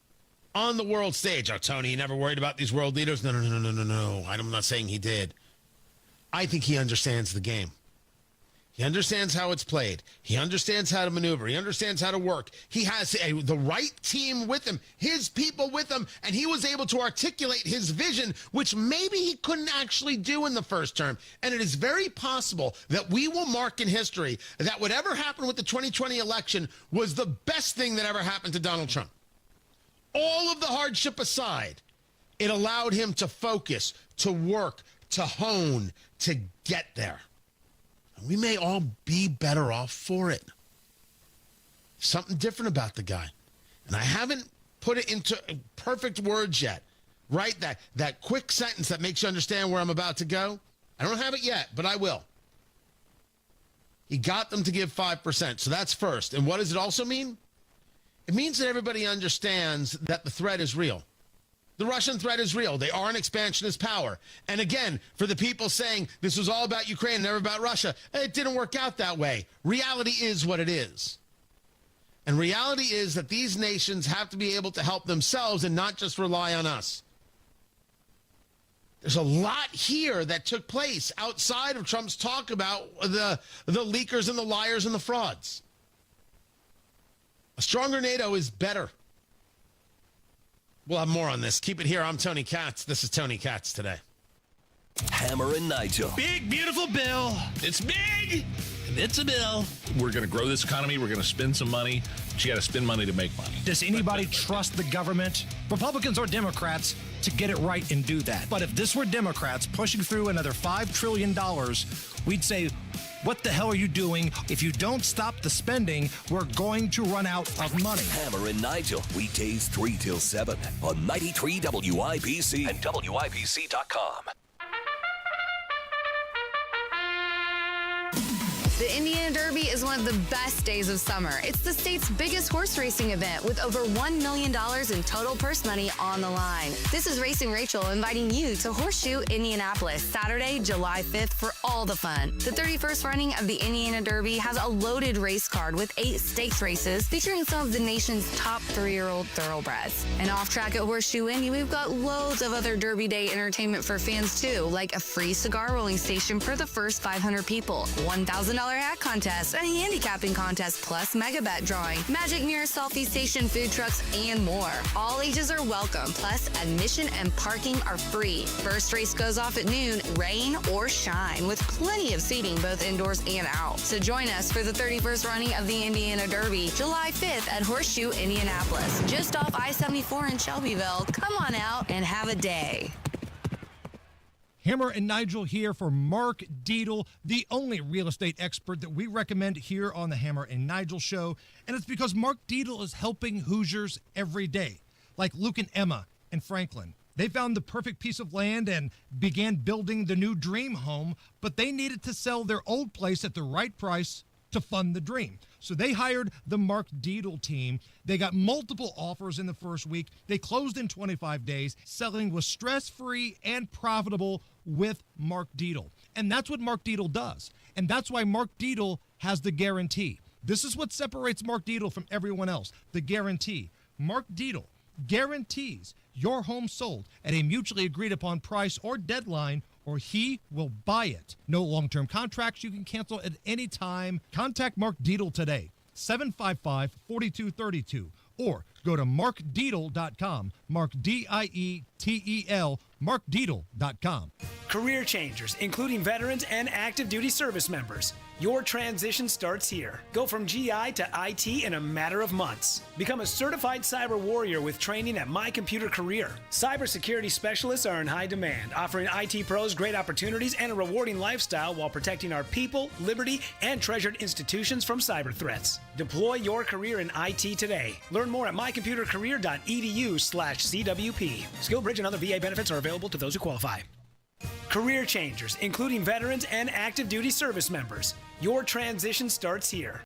On the world stage. Oh, Tony, you never worried about these world leaders? No. I'm not saying he did. I think he understands the game. He understands how it's played. He understands how to maneuver. He understands how to work. He has the right team with him, his people with him, and he was able to articulate his vision, which maybe he couldn't actually do in the first term. And it is very possible that we will mark in history that whatever happened with the 2020 election was the best thing that ever happened to Donald Trump. All of the hardship aside, it allowed him to focus, to work, to hone, to get there. We may all be better off for it. Something different about the guy. And I haven't put it into perfect words yet. Right? That quick sentence that makes you understand where I'm about to go. I don't have it yet, but I will. He got them to give 5%. So that's first. And what does it also mean? It means that everybody understands that the threat is real. The Russian threat is real. They are an expansionist power. And again, for the people saying this was all about Ukraine and never about Russia, it didn't work out that way. Reality is what it is. And reality is that these nations have to be able to help themselves and not just rely on us. There's a lot here that took place outside of Trump's talk about the leakers and the liars and the frauds. A stronger NATO is better. We'll have more on this. Keep it here. I'm Tony Katz. This is Tony Katz Today. Hammer and Nigel. Big, beautiful bill. It's big. It's a bill. We're going to grow this economy. We're going to spend some money. But you got to spend money to make money. Does anybody trust the government, Republicans or Democrats, to get it right and do that? But if this were Democrats pushing through another $5 trillion, we'd say, what the hell are you doing? If you don't stop the spending, we're going to run out of money. Hammer and Nigel, weekdays 3 till 7 on 93 WIBC and WIBC.com. The Indiana Derby is one of the best days of summer. It's the state's biggest horse racing event with over $1 million in total purse money on the line. This is Racing Rachel inviting you to Horseshoe, Indianapolis, Saturday, July 5th for all the fun. The 31st running of the Indiana Derby has a loaded race card with 8 stakes races featuring some of the nation's top 3-year-old thoroughbreds. And off track at Horseshoe Indy, we've got loads of other Derby Day entertainment for fans too, like a free cigar rolling station for the first 500 people, $1,000 hat contest, a handicapping contest, plus mega bet drawing, magic mirror selfie station, food trucks, and more. All ages are welcome, plus admission and parking are free. First race goes off at noon, rain or shine, with plenty of seating both indoors and out. So join us for the 31st running of the Indiana Derby, July 5th at Horseshoe, Indianapolis, just off I-74 in Shelbyville. Come on out and have a day. Hammer and Nigel here for Mark Dietl, the only real estate expert that we recommend here on the Hammer and Nigel show. And it's because Mark Dietl is helping Hoosiers every day, like Luke and Emma and Franklin. They found the perfect piece of land and began building the new dream home, but they needed to sell their old place at the right price to fund the dream. So they hired the Mark Dietl team. They got multiple offers in the first week. They closed in 25 days. Selling was stress-free and profitable with Mark Dietl. And that's what Mark Dietl does. And that's why Mark Dietl has the guarantee. This is what separates Mark Dietl from everyone else, the guarantee. Mark Dietl guarantees your home sold at a mutually agreed upon price or deadline, or he will buy it. No long-term contracts. You can cancel at any time. Contact Mark Dietl today, 755-4232, or go to markdietl.com, Mark D-I-E-T-E-L, markdietl.com. Career changers, including veterans and active duty service members. Your transition starts here. Go from GI to IT in a matter of months. Become a certified cyber warrior with training at My Computer Career. Cybersecurity specialists are in high demand, offering IT pros great opportunities and a rewarding lifestyle while protecting our people, liberty, and treasured institutions from cyber threats. Deploy your career in IT today. Learn more at mycomputercareer.edu/CWP. SkillBridge and other VA benefits are available to those who qualify. Career changers, including veterans and active duty service members. Your transition starts here.